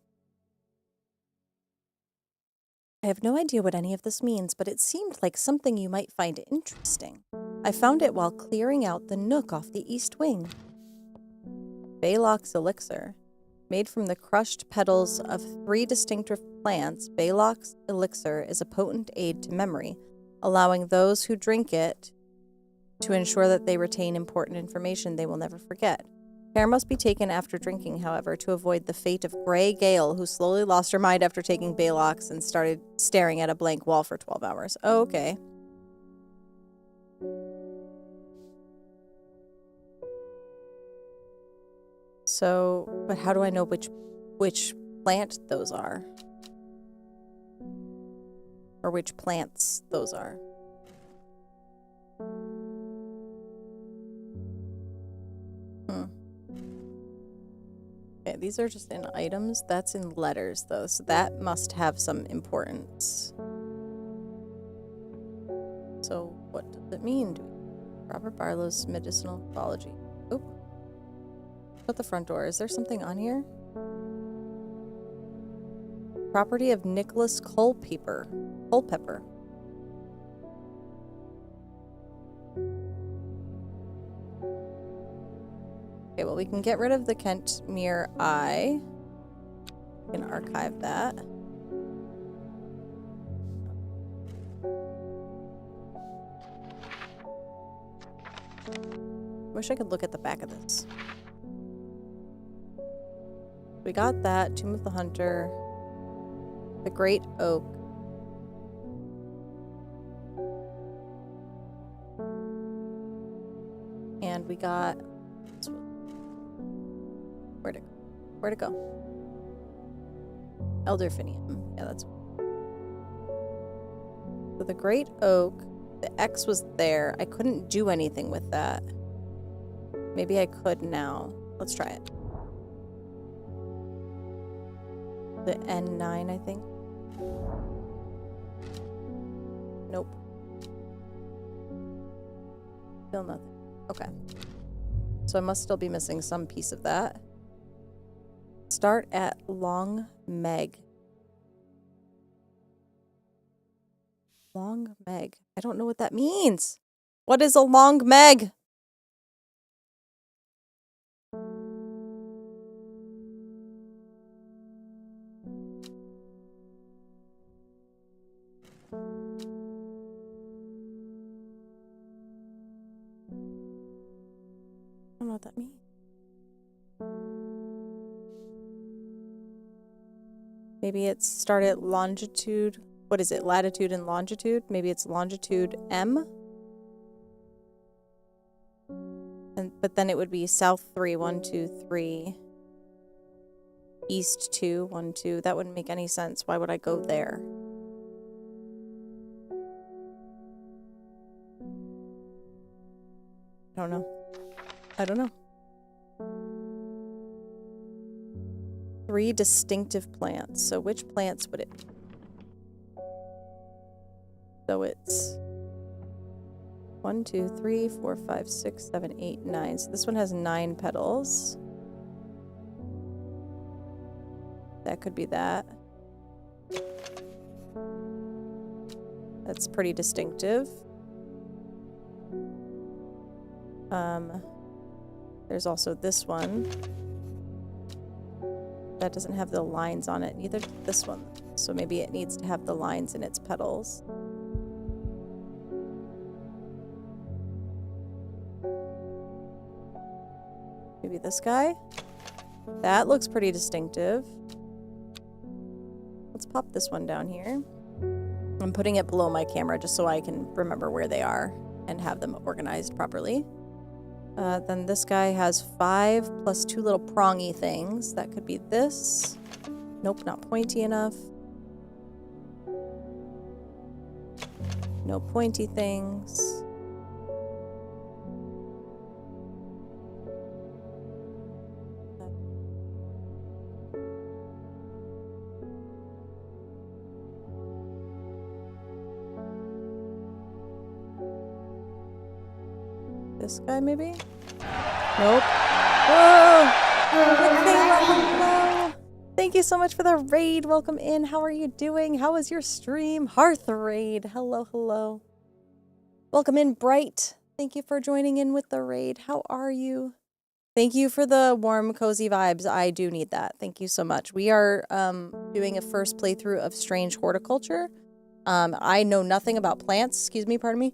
I have no idea what any of this means, but it seemed like something you might find interesting. I found it while clearing out the nook off the east wing. Baylock's Elixer. Made from the crushed petals of 3 distinctive plants, Baylock's Elixir is a potent aid to memory, allowing those who drink it to ensure that they retain important information they will never forget. Care must be taken after drinking, however, to avoid the fate of Grey Gale, who slowly lost her mind after taking Baylock's and started staring at a blank wall for 12 hours. Oh, okay. So, but how do I know which plant those are? Or which plants those are? Okay, these are just in items. That's in letters, though, so that must have some importance. So, what does it mean? Robert Barlow's medicinal pathology. Oh. Shut the front door. Is there something on here? Property of Nicholas Culpepper. Culpepper. Okay, well, we can get rid of the Kentmere Eye. We can archive that. Wish I could look at the back of this. We got that. Tomb of the Hunter. The Great Oak. And we got... Where'd it go? Elderfinium. Yeah, that's... So the Great Oak, the X was there. I couldn't do anything with that. Maybe I could now. Let's try it. The N9, I think. Nope. Still nothing. Okay. So I must still be missing some piece of that. Start at Long Meg. Long Meg. I don't know what that means. What is a Long Meg? I don't know what that means. Maybe it's start at longitude. What is it? Latitude and longitude? Maybe it's longitude M. But then it would be south 3, 1, 2, 3. East 2, 1, 2. That wouldn't make any sense. Why would I go there? I don't know. I don't know. 3 distinctive plants. So which plants would it be? So it's 1, 2, 3, 4, 5, 6, 7, 8, 9. So this one has 9 petals. That could be that. That's pretty distinctive. There's also this one. That doesn't have the lines on it. Neither does this one. So maybe it needs to have the lines in its petals. Maybe this guy? That looks pretty distinctive. Let's pop this one down here. I'm putting it below my camera just so I can remember where they are and have them organized properly. Then this guy has 5 plus 2 little prongy things. That could be this. Nope, not pointy enough. No pointy things. This guy, maybe? Nope. Whoa! Michaela, hello! Thank you so much for the raid. Welcome in. How are you doing? How was your stream? Hearth raid. Hello, hello. Welcome in, Bright. Thank you for joining in with the raid. How are you? Thank you for the warm, cozy vibes. I do need that. Thank you so much. We are doing a first playthrough of Strange Horticulture. I know nothing about plants. Excuse me, pardon me.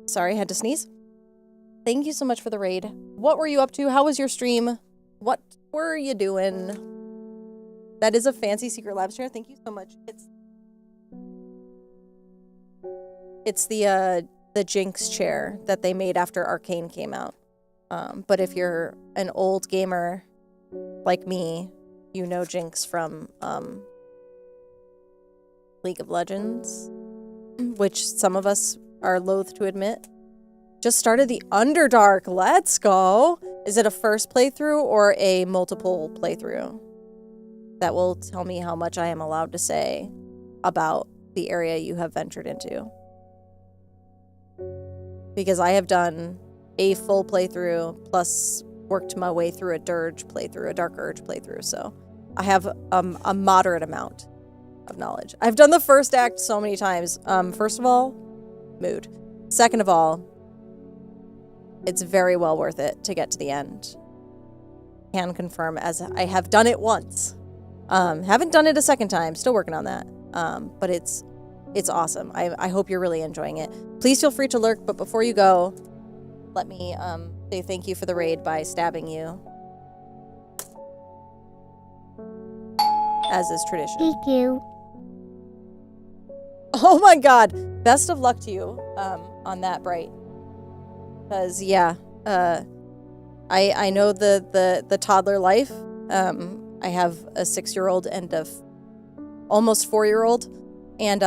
Sorry, had to sneeze. Thank you so much for the raid. What were you up to? How was your stream? What were you doing? That is a fancy Secret Labs chair. Thank you so much. It's the Jinx chair that they made after Arcane came out. But if you're an old gamer like me, you know Jinx from League of Legends, which some of us are loath to admit. Just started the Underdark. Let's go. Is it a first playthrough or a multiple playthrough? That will tell me how much I am allowed to say about the area you have ventured into. Because I have done a full playthrough plus worked my way through a Dirge playthrough, a Dark Urge playthrough. So I have a moderate amount of knowledge. I've done the first act so many times. First of all, mood. Second of all, it's very well worth it to get to the end. Can confirm, as I have done it once. Haven't done it a second time. Still working on that. But it's awesome. I hope you're really enjoying it. Please feel free to lurk, but before you go, let me say thank you for the raid by stabbing you. As is tradition. Thank you. Oh my god. Best of luck to you on that, Bright. Because, yeah, I know the toddler life. I have a 6-year-old and a almost 4-year-old. And,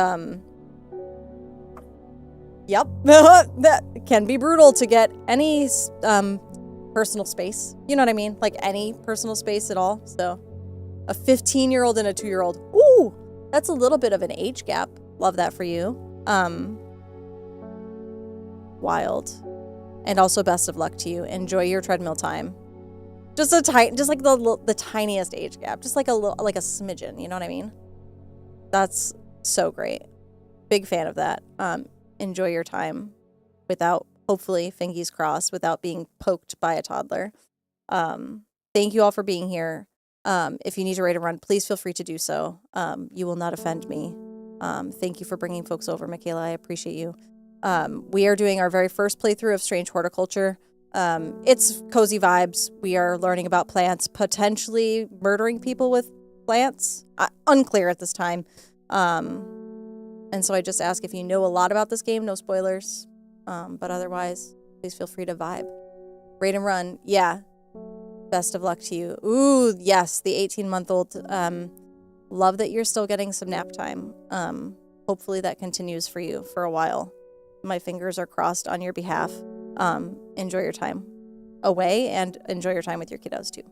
yep, that can be brutal to get any personal space. You know what I mean? Like any personal space at all. So, a 15-year-old and a 2-year-old. Ooh, that's a little bit of an age gap. Love that for you. Wild. And also best of luck to you. Enjoy your treadmill time. Just like the tiniest age gap. Just like a smidgen, you know what I mean? That's so great. Big fan of that. Enjoy your time without, hopefully, fingies crossed, without being poked by a toddler. Thank you all for being here. If you need to raid a run, please feel free to do so. You will not offend me. Thank you for bringing folks over, Michaela. I appreciate you. We are doing our very first playthrough of Strange Horticulture. It's cozy vibes. We are learning about plants, potentially murdering people with plants. Unclear at this time. And so I just ask if you know a lot about this game, no spoilers. But otherwise, please feel free to vibe. Raid and run. Yeah. Best of luck to you. Ooh, yes, the 18-month-old. Love that you're still getting some nap time. Hopefully that continues for you for a while. My fingers are crossed on your behalf. Enjoy your time away and enjoy your time with your kiddos too.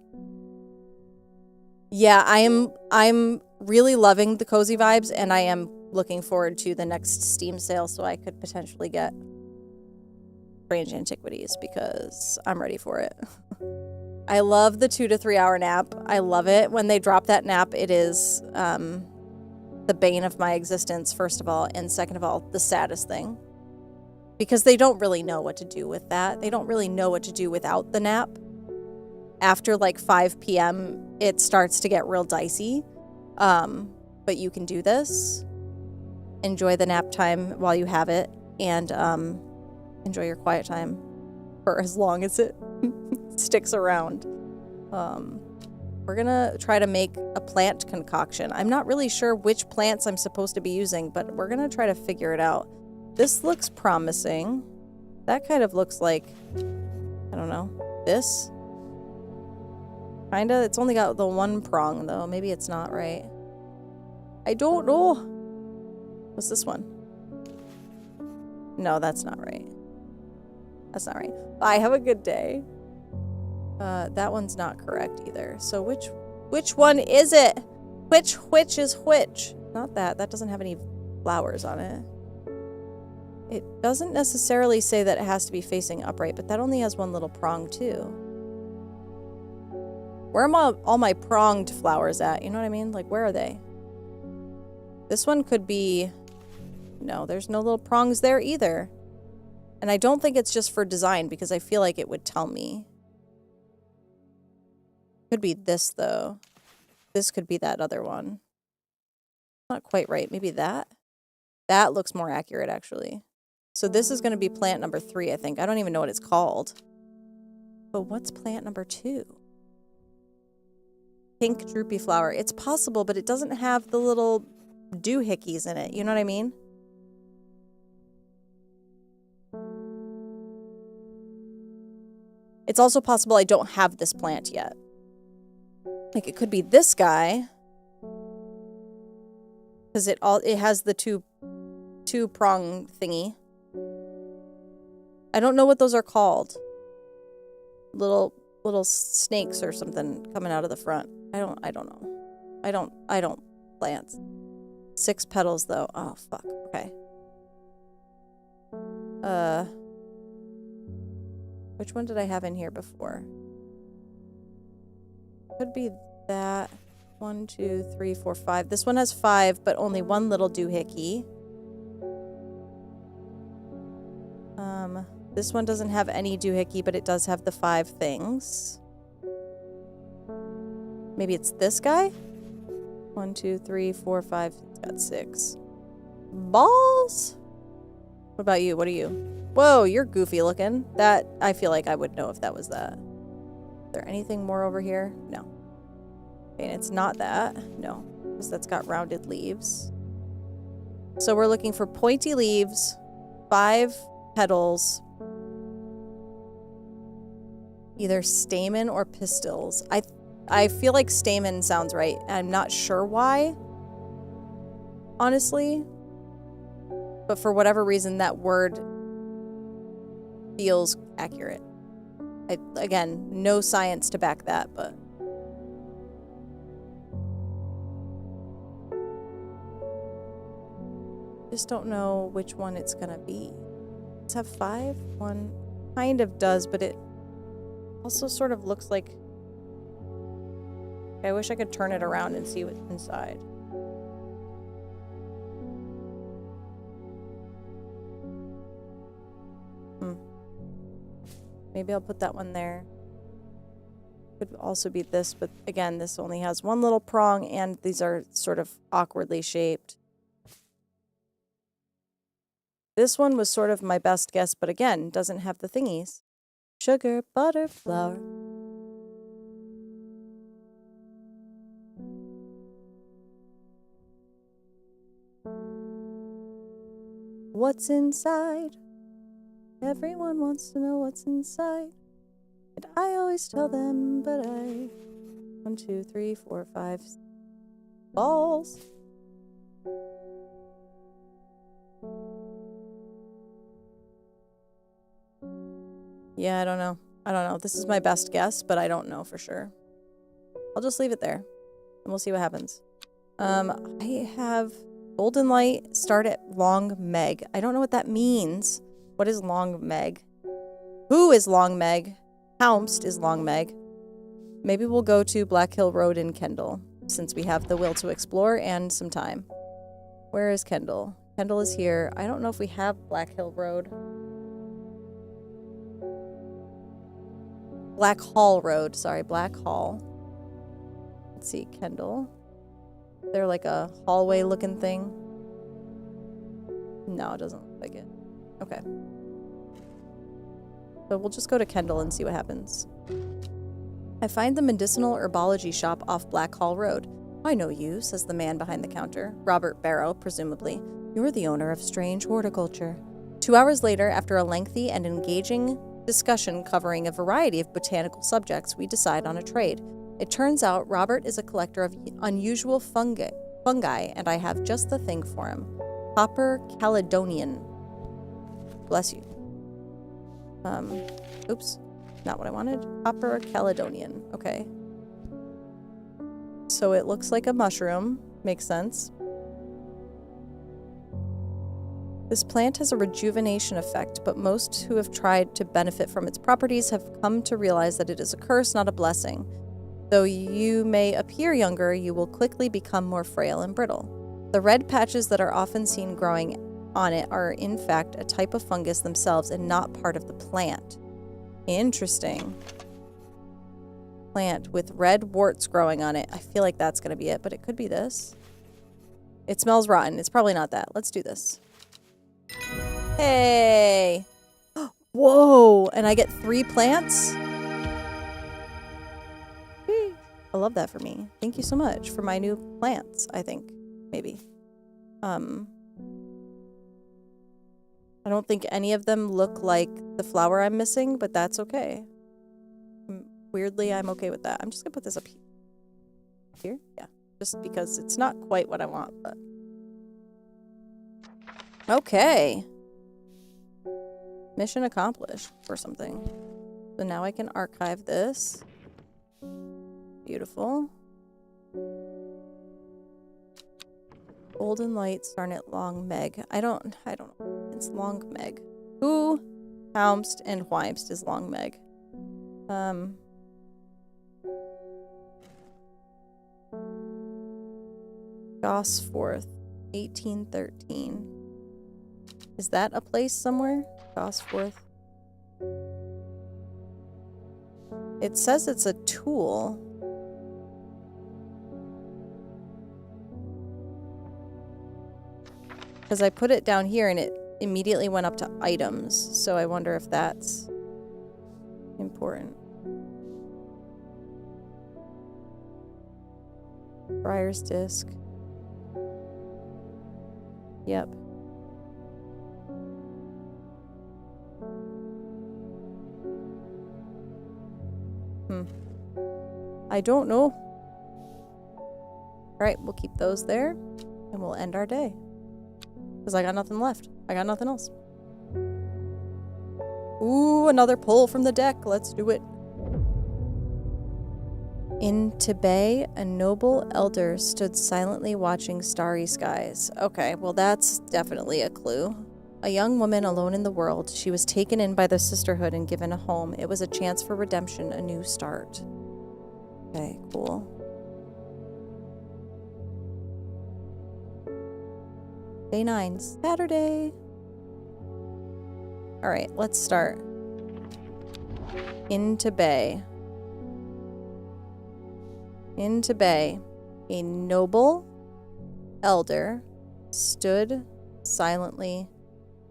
Yeah, I'm really loving the cozy vibes, and I am looking forward to the next Steam sale so I could potentially get Strange Antiquities because I'm ready for it. I love the 2 to 3 hour nap. I love it. When they drop that nap, it is the bane of my existence, first of all, and second of all, the saddest thing. Because they don't really know what to do with that. They don't really know what to do without the nap. After like 5 p.m., it starts to get real dicey. But you can do this. Enjoy the nap time while you have it. And enjoy your quiet time for as long as it sticks around. We're going to try to make a plant concoction. I'm not really sure which plants I'm supposed to be using, but we're going to try to figure it out. This looks promising. That kind of looks like, I don't know, this? Kinda. It's only got the one prong, though. Maybe it's not right. I don't know. What's this one? No, that's not right. That's not right. Bye, have a good day. That one's not correct either. So which one is it? Which is which? Not that. That doesn't have any flowers on it. It doesn't necessarily say that it has to be facing upright, but that only has one little prong too. Where are all my pronged flowers at? You know what I mean? Like, where are they? This one could be... No, there's no little prongs there either. And I don't think it's just for design because I feel like it would tell me. Could be this, though. This could be that other one. Not quite right. Maybe that? That looks more accurate, actually. So this is going to be plant number 3, I think. I don't even know what it's called. But what's plant number 2? Pink droopy flower. It's possible, but it doesn't have the little doohickeys in it. You know what I mean? It's also possible I don't have this plant yet. Like, it could be this guy. Because it has the two prong thingy. I don't know what those are called. Little snakes or something coming out of the front. I don't know. I don't plants. 6 petals though. Oh fuck. Okay. Which one did I have in here before? Could be that. 1, 2, 3, 4, 5. This one has 5, but only one little doohickey. This one doesn't have any doohickey, but it does have the 5 things. Maybe it's this guy? 1, 2, 3, 4, 5. It's got 6. Balls? What about you? What are you? Whoa, you're goofy looking. That, I feel like I would know if that was that. Is there anything more over here? No. Okay, and it's not that. No, because that's got rounded leaves. So we're looking for pointy leaves, 5 petals, either stamen or pistils. I feel like stamen sounds right. I'm not sure why, honestly. But for whatever reason, that word feels accurate. Again, no science to back that, but... just don't know which one it's gonna be. Does it have 5? One kind of does, but it also sort of looks like... I wish I could turn it around and see what's inside. Maybe I'll put that one there. Could also be this, but again, this only has one little prong, and these are sort of awkwardly shaped. This one was sort of my best guess, but again, doesn't have the thingies. Sugar, butter, flour. What's inside? Everyone wants to know what's inside. And I always tell them, but I... 1, 2, 3, 4, 5... balls. Yeah, I don't know. This is my best guess, but I don't know for sure. I'll just leave it there, and we'll see what happens. I have Golden Light start at Long Meg. I don't know what that means. What is Long Meg? Who is Long Meg? Houmst is Long Meg. Maybe we'll go to Black Hill Road in Kendall, since we have the will to explore and some time. Where is Kendall? Kendall is here. I don't know if we have Black Hill Road. Black Hall Road. Sorry, Black Hall. Let's see, Kendall. They're like a hallway looking thing. No, it doesn't look like it. Okay. So we'll just go to Kendall and see what happens. I find the medicinal herbology shop off Black Hall Road. I know you, says the man behind the counter. Robert Barrow, presumably. You're the owner of Strange Horticulture. 2 hours later, after a lengthy and engaging discussion covering a variety of botanical subjects, we decide on a trade. It turns out Robert is a collector of unusual fungi, and I have just the thing for him. Copper Caledonian. Bless you. Oops. Not what I wanted. Copper Caledonian. Okay. So it looks like a mushroom. Makes sense. This plant has a rejuvenation effect, but most who have tried to benefit from its properties have come to realize that it is a curse, not a blessing. Though you may appear younger, you will quickly become more frail and brittle. The red patches that are often seen growing on it are in fact a type of fungus themselves and not part of the plant. Interesting. Plant with red warts growing on it. I feel like that's going to be it, but it could be this. It smells rotten. It's probably not that. Let's do this. Hey! Whoa! And I get 3 plants? I love that for me. Thank you so much for my new plants, I think. Maybe. I don't think any of them look like the flower I'm missing, but that's okay. Weirdly, I'm okay with that. I'm just gonna put this up here. Yeah. Just because it's not quite what I want, but... Okay. Mission accomplished or something. So now I can archive this. Beautiful. Golden Light, Starnet, Long Meg. I don't know. It's Long Meg. Who, Haumst, and Whimst is Long Meg. Gosforth, 1813. Is that a place somewhere? Gosforth. It says it's a tool. Because I put it down here and it immediately went up to items. So I wonder if that's important. Briar's disc. Yep. I don't know. Alright, we'll keep those there. And we'll end our day. Because I got nothing left. I got nothing else. Ooh, another pull from the deck. Let's do it. In Tibet, a noble elder stood silently watching starry skies. Okay, well that's definitely a clue. A young woman alone in the world, she was taken in by the sisterhood and given a home. It was a chance for redemption, a new start. Okay, cool. Day 9, Saturday. Alright, let's start. Into Bay. Into Bay. A noble elder stood silently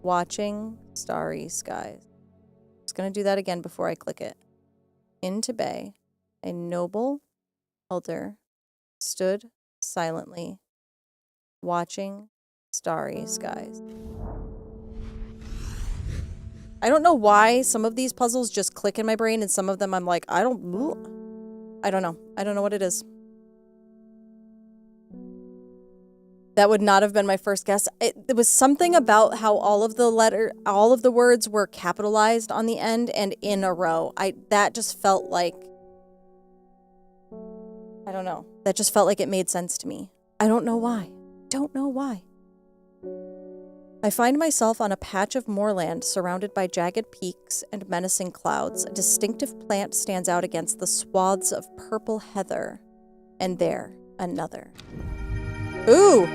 watching starry skies. Just gonna do that again before I click it. Into Bay. A noble elder stood silently watching starry skies. I don't know why some of these puzzles just click in my brain and some of them I'm like, I don't know. I don't know what it is. That would not have been my first guess. There was something about how all of the words were capitalized on the end and in a row. That just felt like, I don't know. That just felt like it made sense to me. I don't know why. Don't know why. I find myself on a patch of moorland surrounded by jagged peaks and menacing clouds. A distinctive plant stands out against the swaths of purple heather. And there, another. Ooh!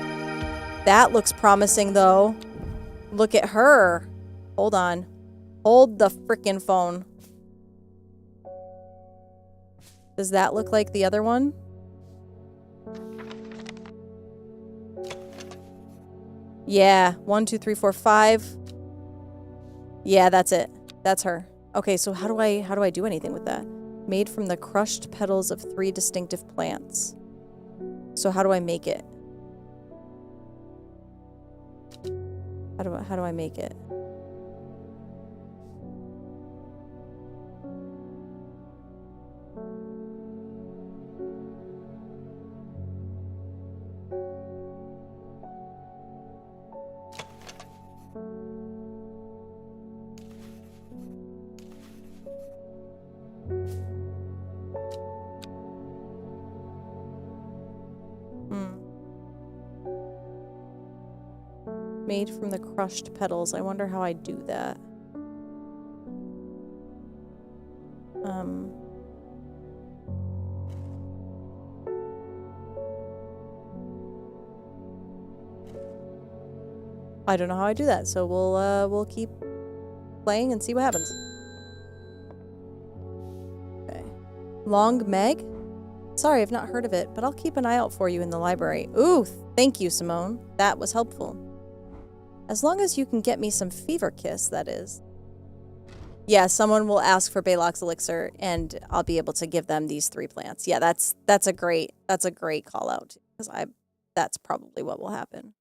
That looks promising, though. Look at her. Hold on. Hold the frickin' phone. Does that look like the other one? Yeah, 1, 2, 3, 4, 5. Yeah, that's it. That's her. Okay, so how do I do anything with that? Made from the crushed petals of 3 distinctive plants. So how do I make it? How do I make it? Made from the crushed petals. I wonder how I do that. I don't know how I do that, so we'll keep playing and see what happens. Okay. Long Meg? Sorry, I've not heard of it, but I'll keep an eye out for you in the library. Ooh, thank you, Simone. That was helpful. As long as you can get me some Fever Kiss, that is. Yeah, someone will ask for Baylock's Elixir, and I'll be able to give them these 3 plants. Yeah, that's a great call out, because that's probably what will happen.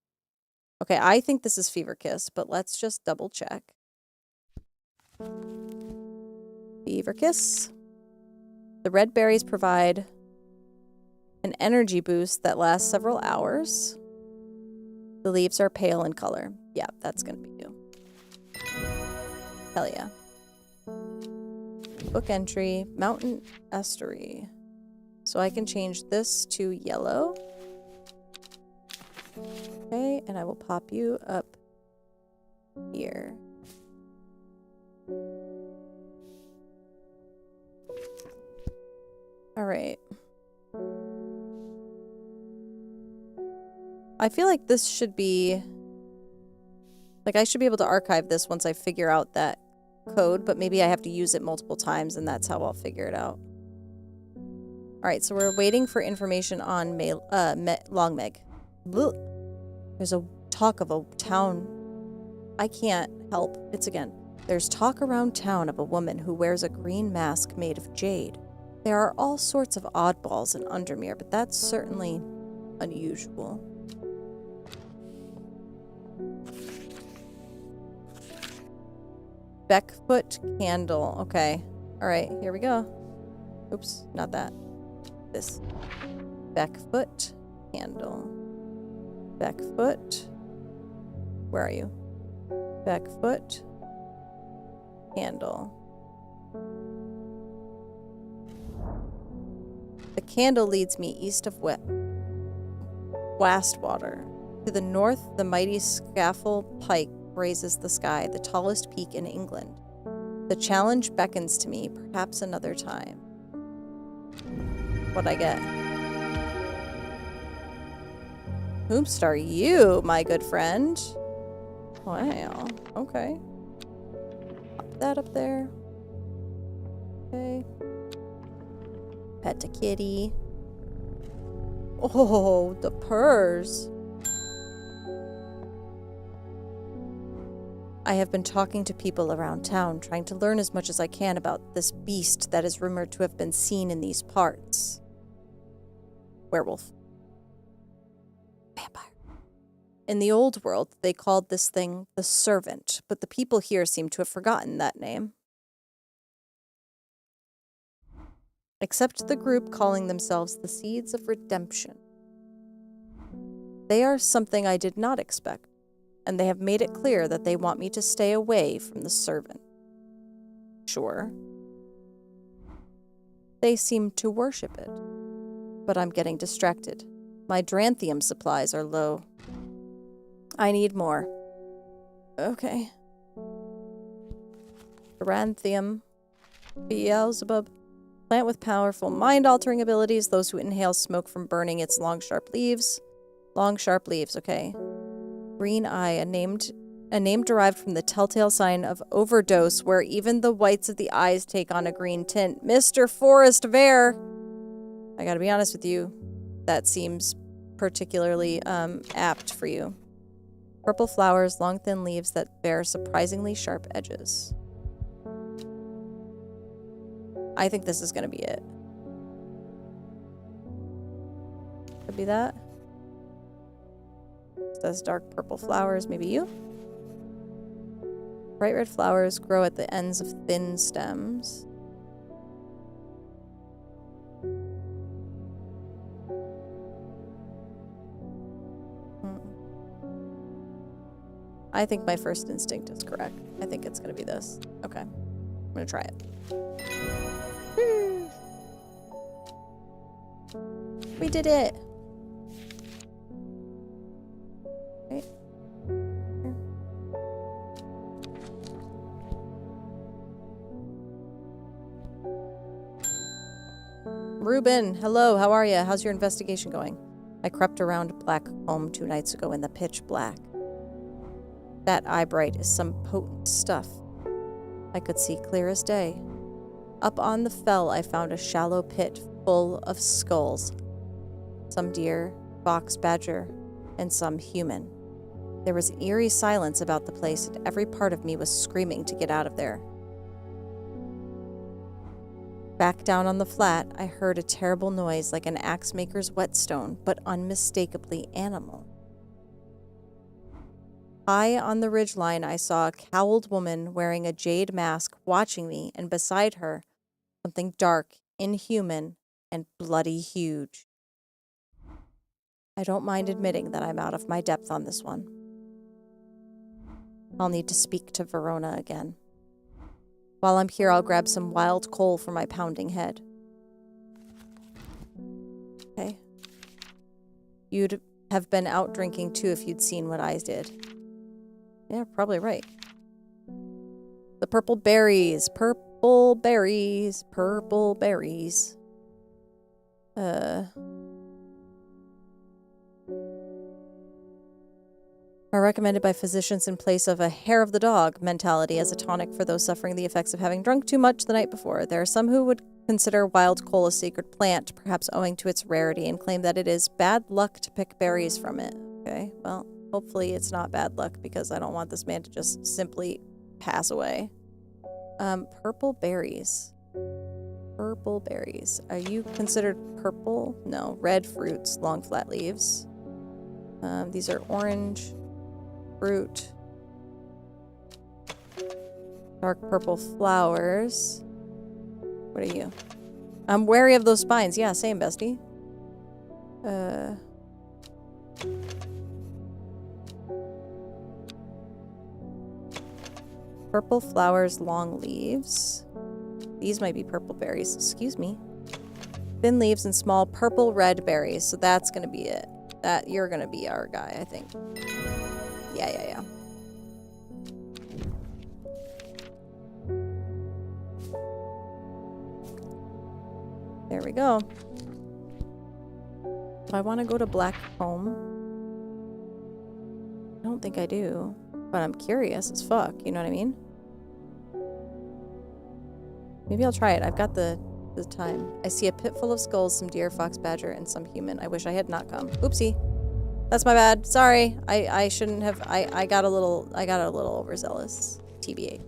Okay, I think this is Fever Kiss, but let's just double check. Fever Kiss. The red berries provide an energy boost that lasts several hours. The leaves are pale in color. Yeah, that's gonna be you. Hell yeah. Book entry, Mountain Estuary. So I can change this to yellow. Okay, and I will pop you up here. All right. I feel like this should be... Like, I should be able to archive this once I figure out that code, but maybe I have to use it multiple times, and that's how I'll figure it out. Alright, so we're waiting for information on Long Meg. Blech. There's a talk of a town... I can't help. It's again. There's talk around town of a woman who wears a green mask made of jade. There are all sorts of oddballs in Undermere, but that's certainly unusual. Beckfoot candle. Okay. Alright, here we go. Oops, not that. This. Beckfoot candle. Beckfoot. Where are you? Beckfoot candle. The candle leads me east of Wastwater. To the north, the mighty Scaffold Pike raises the sky, the tallest peak in England. The challenge beckons to me, perhaps another time. What'd I get? Whomst are you, my good friend? Wow, okay. Pop that up there. Okay. Pet a kitty. Oh, the purrs. I have been talking to people around town, trying to learn as much as I can about this beast that is rumored to have been seen in these parts. Werewolf. Vampire. In the old world, they called this thing the Servant, but the people here seem to have forgotten that name. Except the group calling themselves the Seeds of Redemption. They are something I did not expect, and they have made it clear that they want me to stay away from the Servant. Sure. They seem to worship it, but I'm getting distracted. My Dranthium supplies are low. I need more. Okay. Dranthium. Beelzebub. Plant with powerful mind-altering abilities. Those who inhale smoke from burning its long, sharp leaves. Long, sharp leaves, okay. Green Eye, a name derived from the telltale sign of overdose, where even the whites of the eyes take on a green tint. Mr. Forest Vare! I gotta be honest with you. That seems particularly apt for you. Purple flowers, long thin leaves that bear surprisingly sharp edges. I think this is gonna be it. Could be that. It says dark purple flowers, maybe you? Bright red flowers grow at the ends of thin stems. I think my first instinct is correct. I think it's gonna be this. Okay. I'm gonna try it. We did it! Okay. Ruben, hello, how are you? How's your investigation going? I crept around Black Home 2 nights ago in the pitch black. That eyebright is some potent stuff. I could see clear as day. Up on the fell, I found a shallow pit full of skulls. Some deer, fox, badger, and some human. There was eerie silence about the place, and every part of me was screaming to get out of there. Back down on the flat, I heard a terrible noise like an axe maker's whetstone, but unmistakably animal. High on the ridgeline, I saw a cowled woman wearing a jade mask watching me, and beside her, something dark, inhuman, and bloody huge. I don't mind admitting that I'm out of my depth on this one. I'll need to speak to Verona again. While I'm here, I'll grab some wild coal for my pounding head. Okay. You'd have been out drinking too if you'd seen what I did. Yeah, probably right. The purple berries. Purple berries. Purple berries. Are recommended by physicians in place of a hair of the dog mentality as a tonic for those suffering the effects of having drunk too much the night before. There are some who would consider wild coal a sacred plant, perhaps owing to its rarity, and claim that it is bad luck to pick berries from it. Okay, well, hopefully it's not bad luck, because I don't want this man to just simply pass away. Purple berries. Purple berries. Are you considered purple? No. Red fruits, long flat leaves. These are orange fruit. Dark purple flowers. What are you? I'm wary of those spines. Yeah, same, bestie. Purple flowers, long leaves. These might be purple berries. Excuse me. Thin leaves and small purple-red berries. So that's gonna be it. You're gonna be our guy, I think. Yeah. There we go. Do I want to go to Black Home? I don't think I do, but I'm curious as fuck, you know what I mean? Maybe I'll try it. I've got the time. I see a pit full of skulls, some deer, fox, badger, and some human. I wish I had not come. Oopsie. That's my bad. Sorry. I shouldn't have. I got a little overzealous. TBA.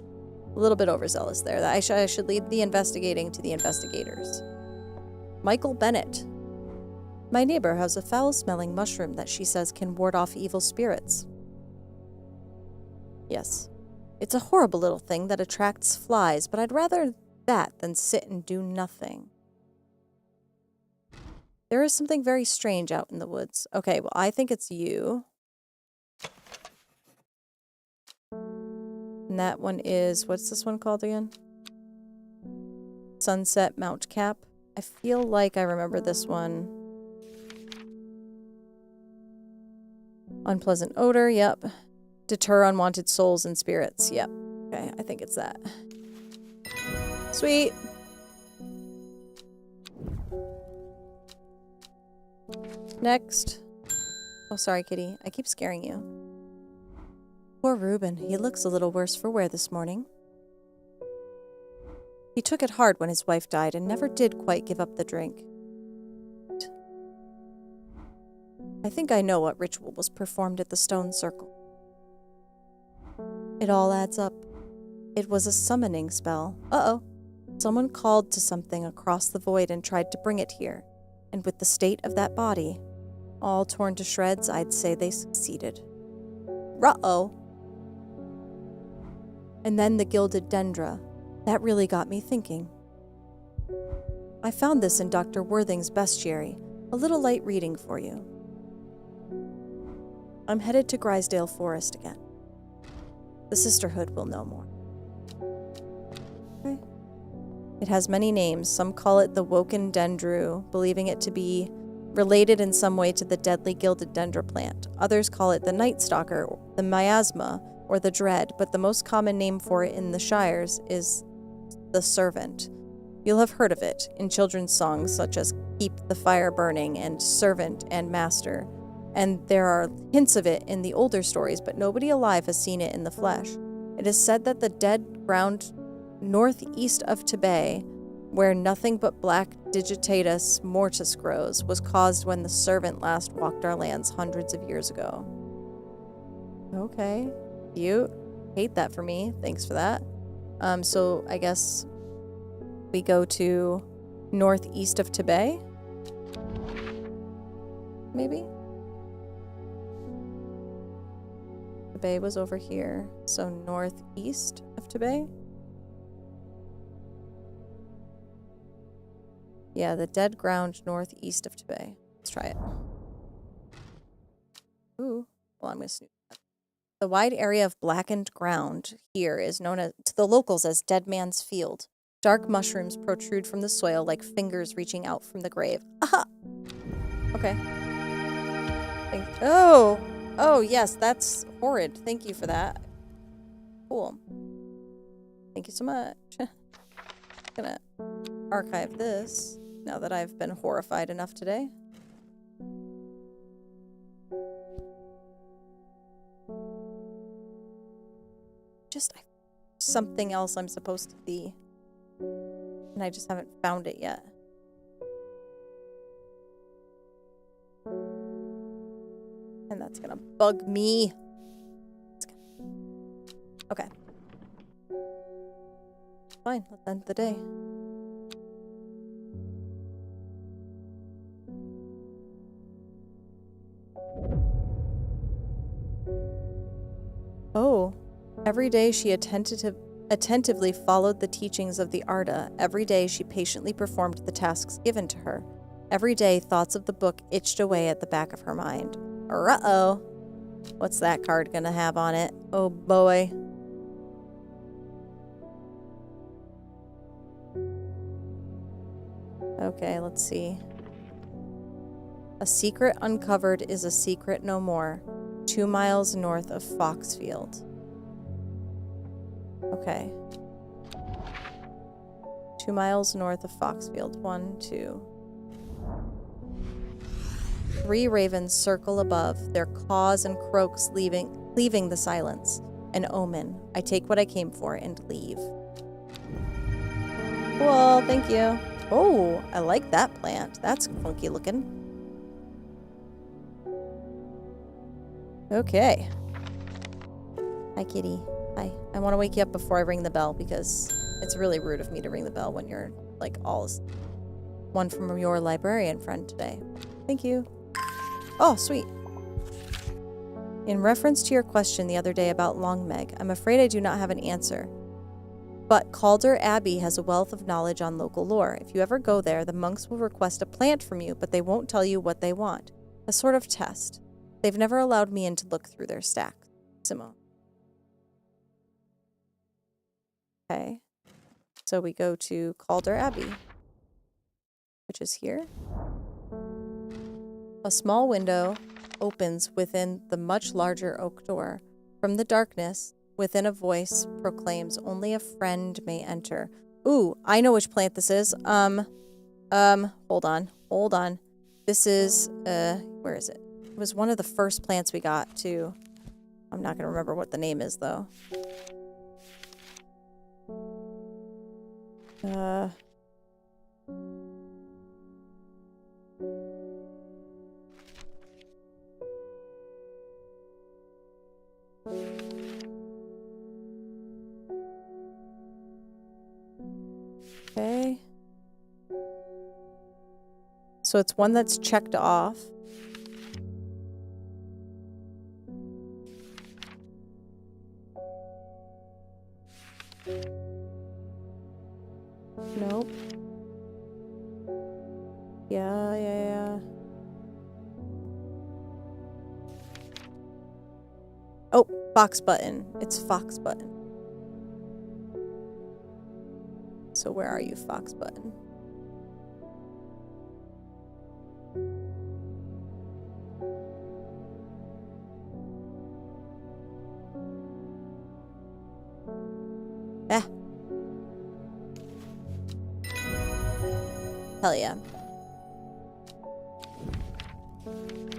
A little bit overzealous there. I should leave the investigating to the investigators. Michael Bennett. My neighbor has a foul-smelling mushroom that she says can ward off evil spirits. Yes. It's a horrible little thing that attracts flies, but I'd rather that than sit and do nothing. There is something very strange out in the woods. Okay, well, I think it's you. And that one is, what's this one called again? Sunset Mount Cap. I feel like I remember this one. Unpleasant odor, yep. Deter unwanted souls and spirits, yep. Okay, I think it's that. Sweet. Next. Oh, sorry, kitty. I keep scaring you. Poor Reuben. He looks a little worse for wear this morning. He took it hard when his wife died and never did quite give up the drink. I think I know what ritual was performed at the stone circle. It all adds up. It was a summoning spell. Uh-oh. Someone called to something across the void and tried to bring it here. And with the state of that body, all torn to shreds, I'd say they succeeded. Ruh-oh. And then the gilded dendra. That really got me thinking. I found this in Dr. Worthing's bestiary. A little light reading for you. I'm headed to Grisdale Forest again. The Sisterhood will know more. Okay. It has many names. Some call it the Woken Dendru, believing it to be related in some way to the deadly gilded dendra plant. Others call it the Night Stalker, the Miasma, or the Dread, but the most common name for it in the Shires is the Servant. You'll have heard of it in children's songs such as Keep the Fire Burning and Servant and Master, and there are hints of it in the older stories, but nobody alive has seen it in the flesh. It is said that the dead ground northeast of Tibet, where nothing but black Digitatus mortis grows, was caused when the servant last walked our lands hundreds of years ago. Okay, cute. Hate that for me. Thanks for that. So I guess we go to northeast of Tibet? Maybe? Tibet was over here, so northeast of Tibet? Yeah, the dead ground northeast of Tibet. Let's try it. Ooh, well, I'm going to snooze that. The wide area of blackened ground here is known to the locals as Dead Man's Field. Dark mushrooms protrude from the soil like fingers reaching out from the grave. Aha! Okay. Oh, yes, that's horrid. Thank you for that. Cool. Thank you so much. Gonna archive this now that I've been horrified enough today. Something else I'm supposed to be. And I just haven't found it yet. And that's gonna bug me. Okay. Fine, let's end the day. Oh. Every day she attentively followed the teachings of the Arda. Every day she patiently performed the tasks given to her. Every day thoughts of the book itched away at the back of her mind. Uh-oh. What's that card gonna have on it? Oh boy. Okay, let's see. A secret uncovered is a secret no more. 2 miles north of Foxfield. Okay. 2 miles north of Foxfield. 1, 2. 3 ravens circle above, their caws and croaks leaving the silence. An omen. I take what I came for and leave. Cool, thank you. Oh, I like that plant. That's funky looking. Okay. Hi, kitty. Hi. I want to wake you up before I ring the bell because it's really rude of me to ring the bell when you're, like, all one from your librarian friend today. Thank you. Oh, sweet. In reference to your question the other day about Longmeg, I'm afraid I do not have an answer. But Calder Abbey has a wealth of knowledge on local lore. If you ever go there, the monks will request a plant from you, but they won't tell you what they want. A sort of test. They've never allowed me in to look through their stack. Simone. Okay. So we go to Calder Abbey, which is here. A small window opens within the much larger oak door. From the darkness, within a voice proclaims, only a friend may enter. Ooh, I know which plant this is. Hold on. This is, where is it? It was one of the first plants we got, too. I'm not gonna remember what the name is, though. Okay. So it's one that's checked off. Nope. Yeah. Oh, Fox Button. It's Fox Button. So where are you, Fox Button? Hell yeah.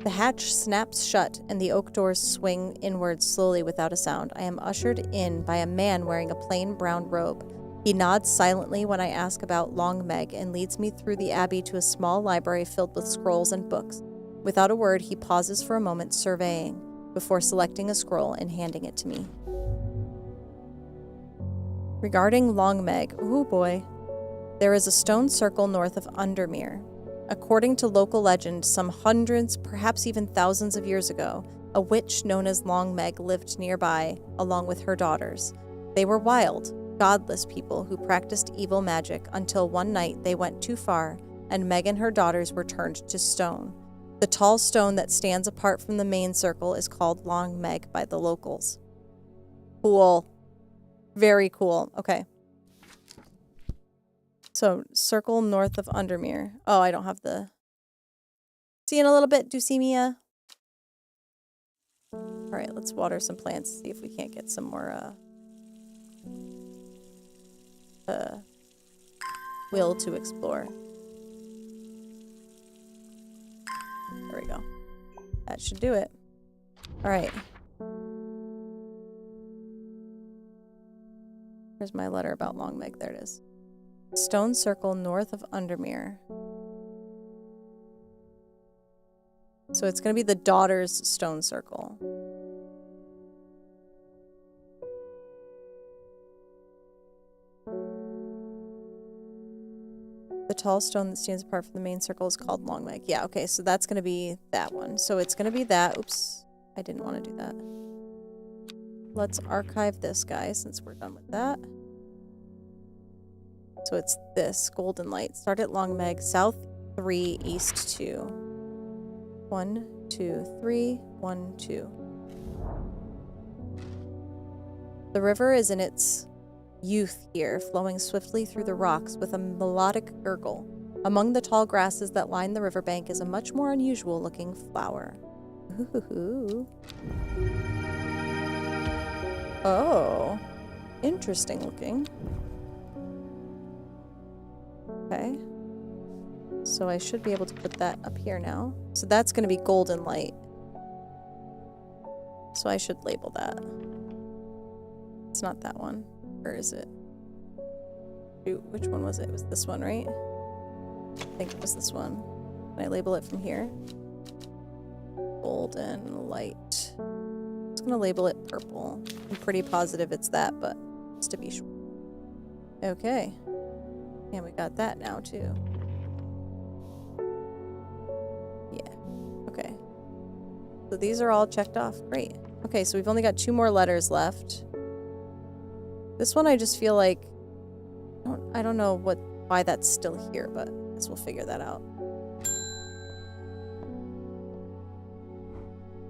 The hatch snaps shut and the oak doors swing inward slowly without a sound. I am ushered in by a man wearing a plain brown robe. He nods silently when I ask about Long Meg and leads me through the abbey to a small library filled with scrolls and books. Without a word, he pauses for a moment, surveying, before selecting a scroll and handing it to me. Regarding Long Meg, oh boy, there is a stone circle north of Undermere. According to local legend, some hundreds, perhaps even thousands of years ago, a witch known as Long Meg lived nearby, along with her daughters. They were wild, godless people who practiced evil magic until one night they went too far, and Meg and her daughters were turned to stone. The tall stone that stands apart from the main circle is called Long Meg by the locals. Cool. Very cool. Okay. So, circle north of Undermere. Oh, I don't have the... See you in a little bit, Dulcimia. Alright, let's water some plants, see if we can't get some more, will to explore. There we go. That should do it. Alright. Here's my letter about Long Meg. There it is. Stone circle north of Undermere. So it's going to be the daughter's stone circle. The tall stone that stands apart from the main circle is called Long Meg. Yeah, okay, so that's going to be that one. So it's going to be that. Oops, I didn't want to do that. Let's archive this guy since we're done with that. So it's this, Golden Light. Start at Long Meg, south 3, east 2. 1, 2, 3, 1, 2. The river is in its youth here, flowing swiftly through the rocks with a melodic gurgle. Among the tall grasses that line the riverbank is a much more unusual looking flower. Ooh. Oh, interesting looking. Okay. So I should be able to put that up here now. So that's going to be Golden Light. So I should label that. It's not that one. Or is it? Shoot, which one was it? It was this one, right? I think it was this one. Can I label it from here? Golden Light. I'm just going to label it purple. I'm pretty positive it's that, but just to be sure. Okay. And we got that now, too. Yeah. Okay. So these are all checked off. Great. Okay, so we've only got 2 more letters left. This one I just feel like... I don't know why that's still here, but I guess we'll figure that out.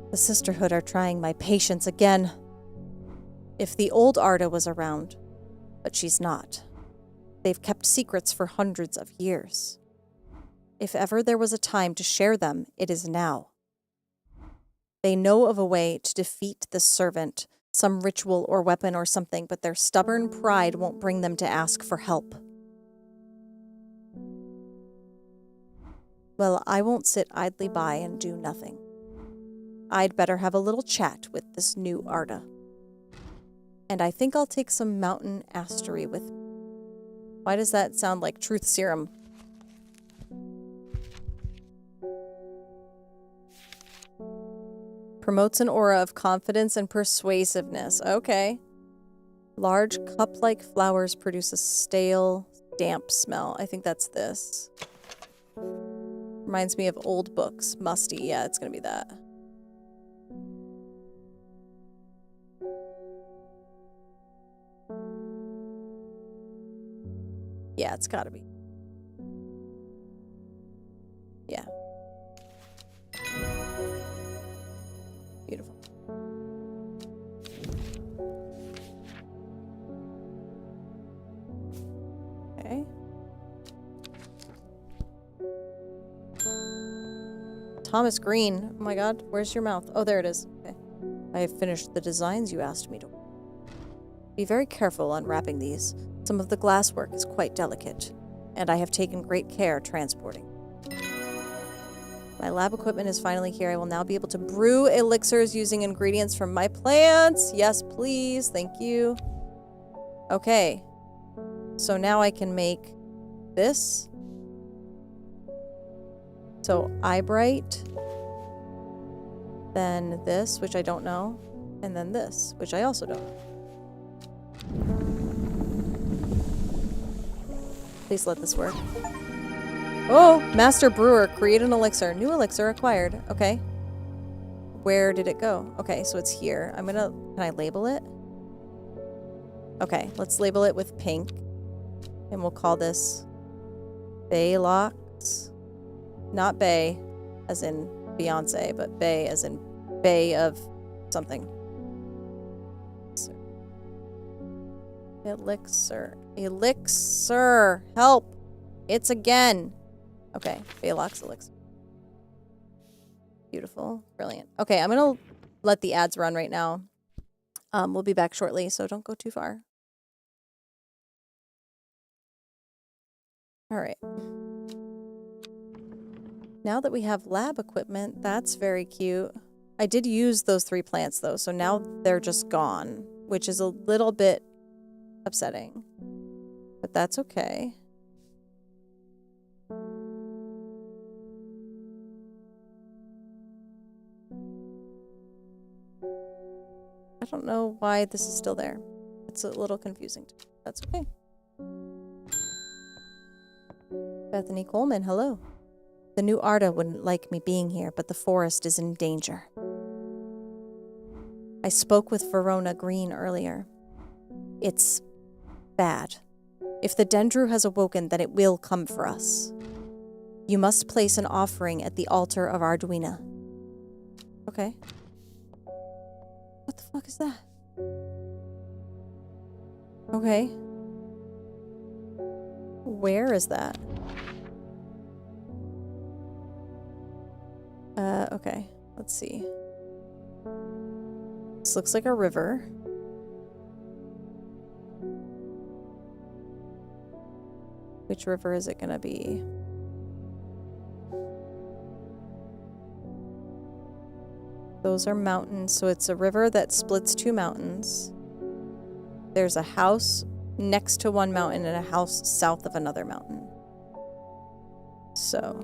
The Sisterhood are trying my patience again. If the old Arda was around, but she's not. They've kept secrets for hundreds of years. If ever there was a time to share them, it is now. They know of a way to defeat the servant, some ritual or weapon or something, but their stubborn pride won't bring them to ask for help. Well, I won't sit idly by and do nothing. I'd better have a little chat with this new Arda. And I think I'll take some mountain astery with me. Why does that sound like truth serum? Promotes an aura of confidence and persuasiveness. Okay. Large cup-like flowers produce a stale, damp smell. I think that's this. Reminds me of old books. Musty. Yeah, it's gonna be that. Yeah, it's gotta be. Yeah. Beautiful. Okay. Thomas Green. Oh my god, where's your mouth? Oh, there it is. Okay. I have finished the designs you asked me to. Be very careful unwrapping these. Some of the glasswork is quite delicate, and I have taken great care transporting. My lab equipment is finally here. I will now be able to brew elixirs using ingredients from my plants. Yes, please. Thank you. Okay. So now I can make this. So eyebright. Then this, which I don't know. And then this, which I also don't know. Please let this work. Oh, Master Brewer, create an elixir. New elixir acquired. Okay. Where did it go? Okay, so it's here. Can I label it? Okay, let's label it with pink. And we'll call this Baylocks. Not Bay, as in Beyonce, but Bay as in Bay of something. Elixir. Elixir. Help. It's again. Okay. Baylock's elixir. Beautiful. Brilliant. Okay, I'm going to let the ads run right now. We'll be back shortly, so don't go too far. All right. Now that we have lab equipment, that's very cute. I did use those 3 plants, though, so now they're just gone, which is a little bit upsetting. But that's okay. I don't know why this is still there. It's a little confusing. That's okay. Bethany Coleman, hello. The new Arda wouldn't like me being here, but the forest is in danger. I spoke with Verona Green earlier. It's bad. If the Dendru has awoken, then it will come for us. You must place an offering at the altar of Arduina. Okay. What the fuck is that? Okay. Where is that? Okay. Let's see. This looks like a river. Which river is it gonna be? Those are mountains, so it's a river that splits 2 mountains. There's a house next to one mountain and a house south of another mountain. So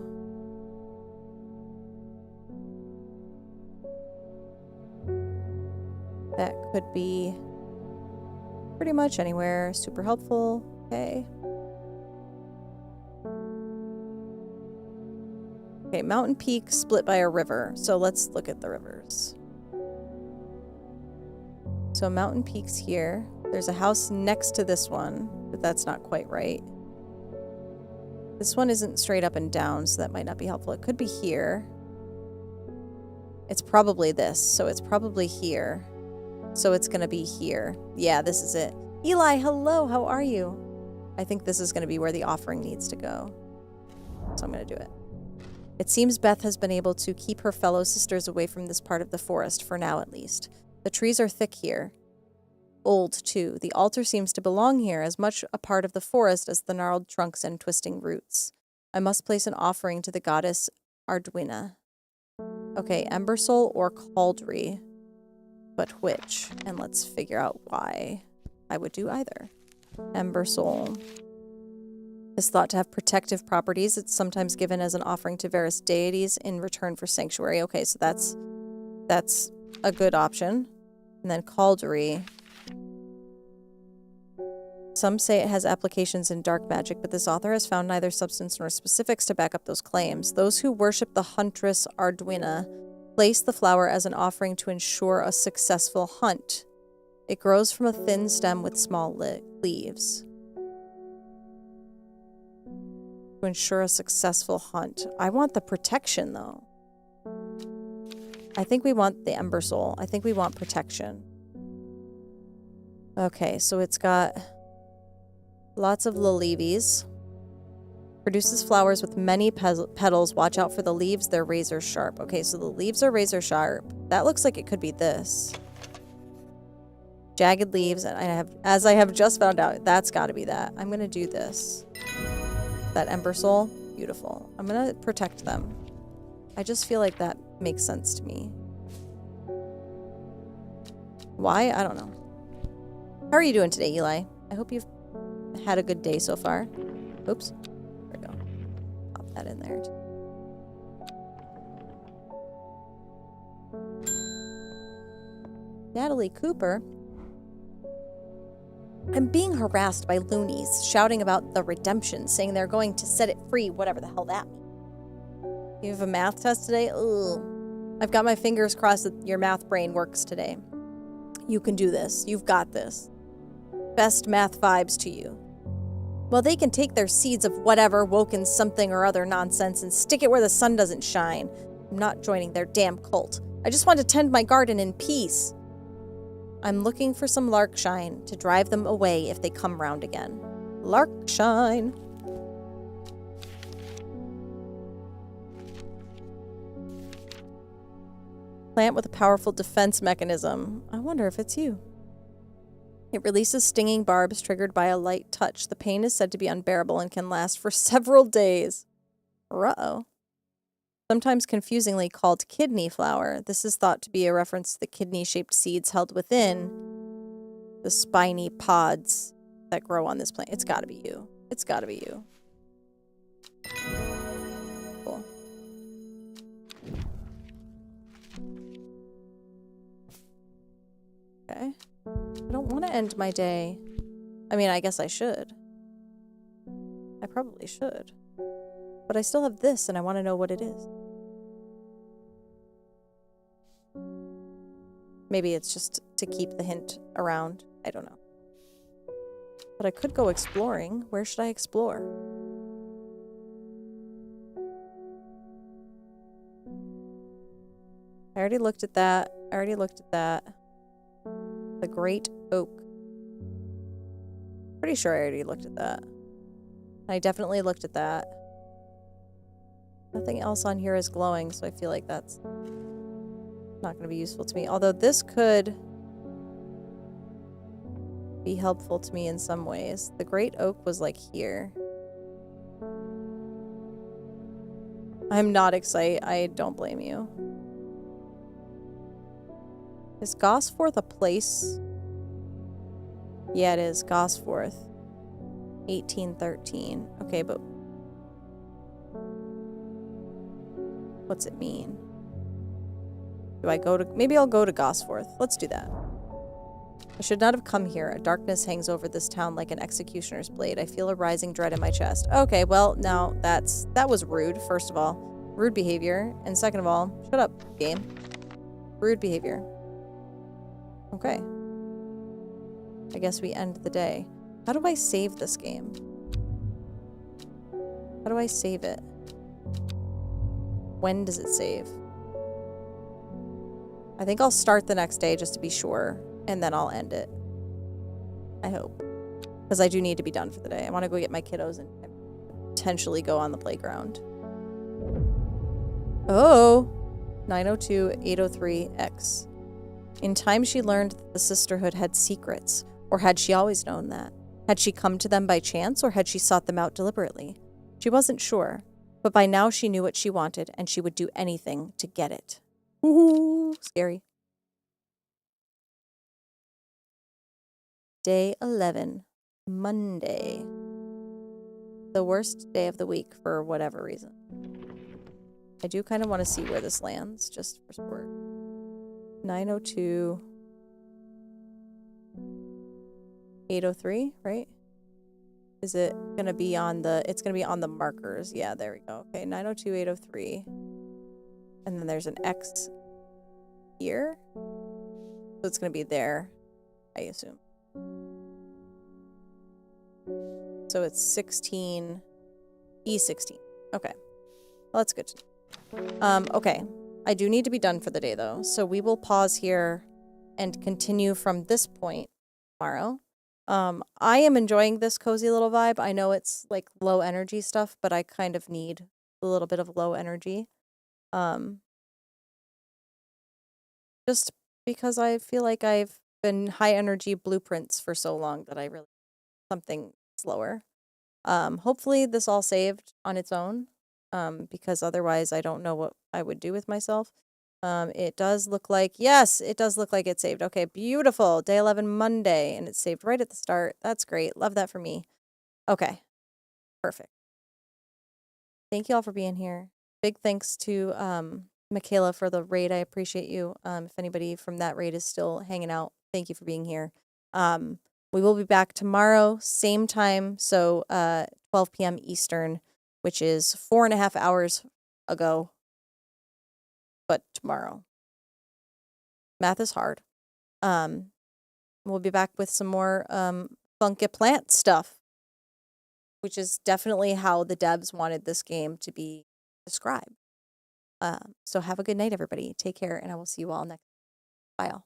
that could be pretty much anywhere. Super helpful. Okay. Okay, mountain peak split by a river. So let's look at the rivers. So mountain peak's here. There's a house next to this one, but that's not quite right. This one isn't straight up and down, so that might not be helpful. It could be here. It's probably this, so it's probably here. So it's gonna be here. Yeah, this is it. Eli, hello, how are you? I think this is gonna be where the offering needs to go. So I'm gonna do it. It seems Beth has been able to keep her fellow sisters away from this part of the forest, for now at least. The trees are thick here. Old, too. The altar seems to belong here, as much a part of the forest as the gnarled trunks and twisting roots. I must place an offering to the goddess Arduina. Okay, Ember Soul or Cauldry. But which? And let's figure out why I would do either. Ember Soul is thought to have protective properties. It's sometimes given as an offering to various deities in return for sanctuary. Okay, so that's a good option. And then Cauldry. Some say it has applications in dark magic, but this author has found neither substance nor specifics to back up those claims. Those who worship the huntress Arduina place the flower as an offering to ensure a successful hunt. It grows from a thin stem with small leaves. To ensure a successful hunt. I want the protection, though. I think we want the Ember Soul. I think we want protection. Okay, so it's got lots of lilies. Produces flowers with many petals. Watch out for the leaves. They're razor sharp. Okay, so the leaves are razor sharp. That looks like it could be this. Jagged leaves. And as I have just found out, that's got to be that. I'm going to do this. That Ember Soul, beautiful. I'm gonna protect them. I just feel like that makes sense to me. Why? I don't know. How are you doing today, Eli? I hope you've had a good day so far. Oops. There we go. Pop that in there. Natalie Cooper. I'm being harassed by loonies shouting about the redemption, saying they're going to set it free, whatever the hell that means. You have a math test today? Ugh. I've got my fingers crossed that your math brain works today. You can do this. You've got this. Best math vibes to you. Well, they can take their seeds of whatever woken something or other nonsense and stick it where the sun doesn't shine. I'm not joining their damn cult. I just want to tend my garden in peace. I'm looking for some larkshine to drive them away if they come round again. Larkshine. Plant with a powerful defense mechanism. I wonder if it's you. It releases stinging barbs triggered by a light touch. The pain is said to be unbearable and can last for several days. Uh-oh. Sometimes confusingly called kidney flower, this is thought to be a reference to the kidney-shaped seeds held within the spiny pods that grow on this plant. It's gotta be you. It's gotta be you. Cool. Okay. I don't want to end my day. I mean, I guess I should. I probably should. But I still have this, and I want to know what it is. Maybe it's just to keep the hint around. I don't know. But I could go exploring. Where should I explore? I already looked at that. I already looked at that. The Great Oak. Pretty sure I already looked at that. I definitely looked at that. Nothing else on here is glowing, so I feel like that's not going to be useful to me. Although this could be helpful to me in some ways. The Great Oak was like here. I'm not excited. I don't blame you. Is Gosforth a place? Yeah, it is. Gosforth. 1813. Okay, but what's it mean? Do I go to... Maybe I'll go to Gosforth. Let's do that. I should not have come here. A darkness hangs over this town like an executioner's blade. I feel a rising dread in my chest. Okay, well, now that was rude, first of all. Rude behavior. And second of all, shut up, game. Rude behavior. Okay. I guess we end the day. How do I save this game? How do I save it? When does it save? I think I'll start the next day just to be sure, and then I'll end it. I hope. Because I do need to be done for the day. I want to go get my kiddos and potentially go on the playground. Oh! 902-803-X. In time she learned that the sisterhood had secrets, or had she always known that? Had she come to them by chance, or had she sought them out deliberately? She wasn't sure, but by now she knew what she wanted, and she would do anything to get it. Ooh, scary. Day 11, Monday. The worst day of the week for whatever reason. I do kind of want to see where this lands, just for sport. 902... 803, right? Is it gonna be on the... It's gonna be on the markers. Yeah, there we go. Okay, 902, 803. And then there's an X here. So it's gonna be there, I assume. So it's 16... E16. Okay. Well, that's good to know. Okay. I do need to be done for the day, though. So we will pause here and continue from this point tomorrow. I am enjoying this cozy little vibe. I know it's like low energy stuff, but I kind of need a little bit of low energy. Just because I feel like I've been high energy blueprints for so long that I really something slower. Hopefully this all saved on its own, because otherwise I don't know what I would do with myself. It does look like, yes, it does look like it saved. Okay, beautiful. Day 11, Monday, and it saved right at the start. That's great. Love that for me. Okay, perfect. Thank you all for being here. Big thanks to Michaela for the raid. I appreciate you. If anybody from that raid is still hanging out, thank you for being here. We will be back tomorrow, same time, so 12 p.m. Eastern, which is 4.5 hours ago, but tomorrow. Math is hard. We'll be back with some more funky plant stuff, which is definitely how the devs wanted this game to be described. So have a good night, everybody. Take care, and I will see you all next. Bye, all.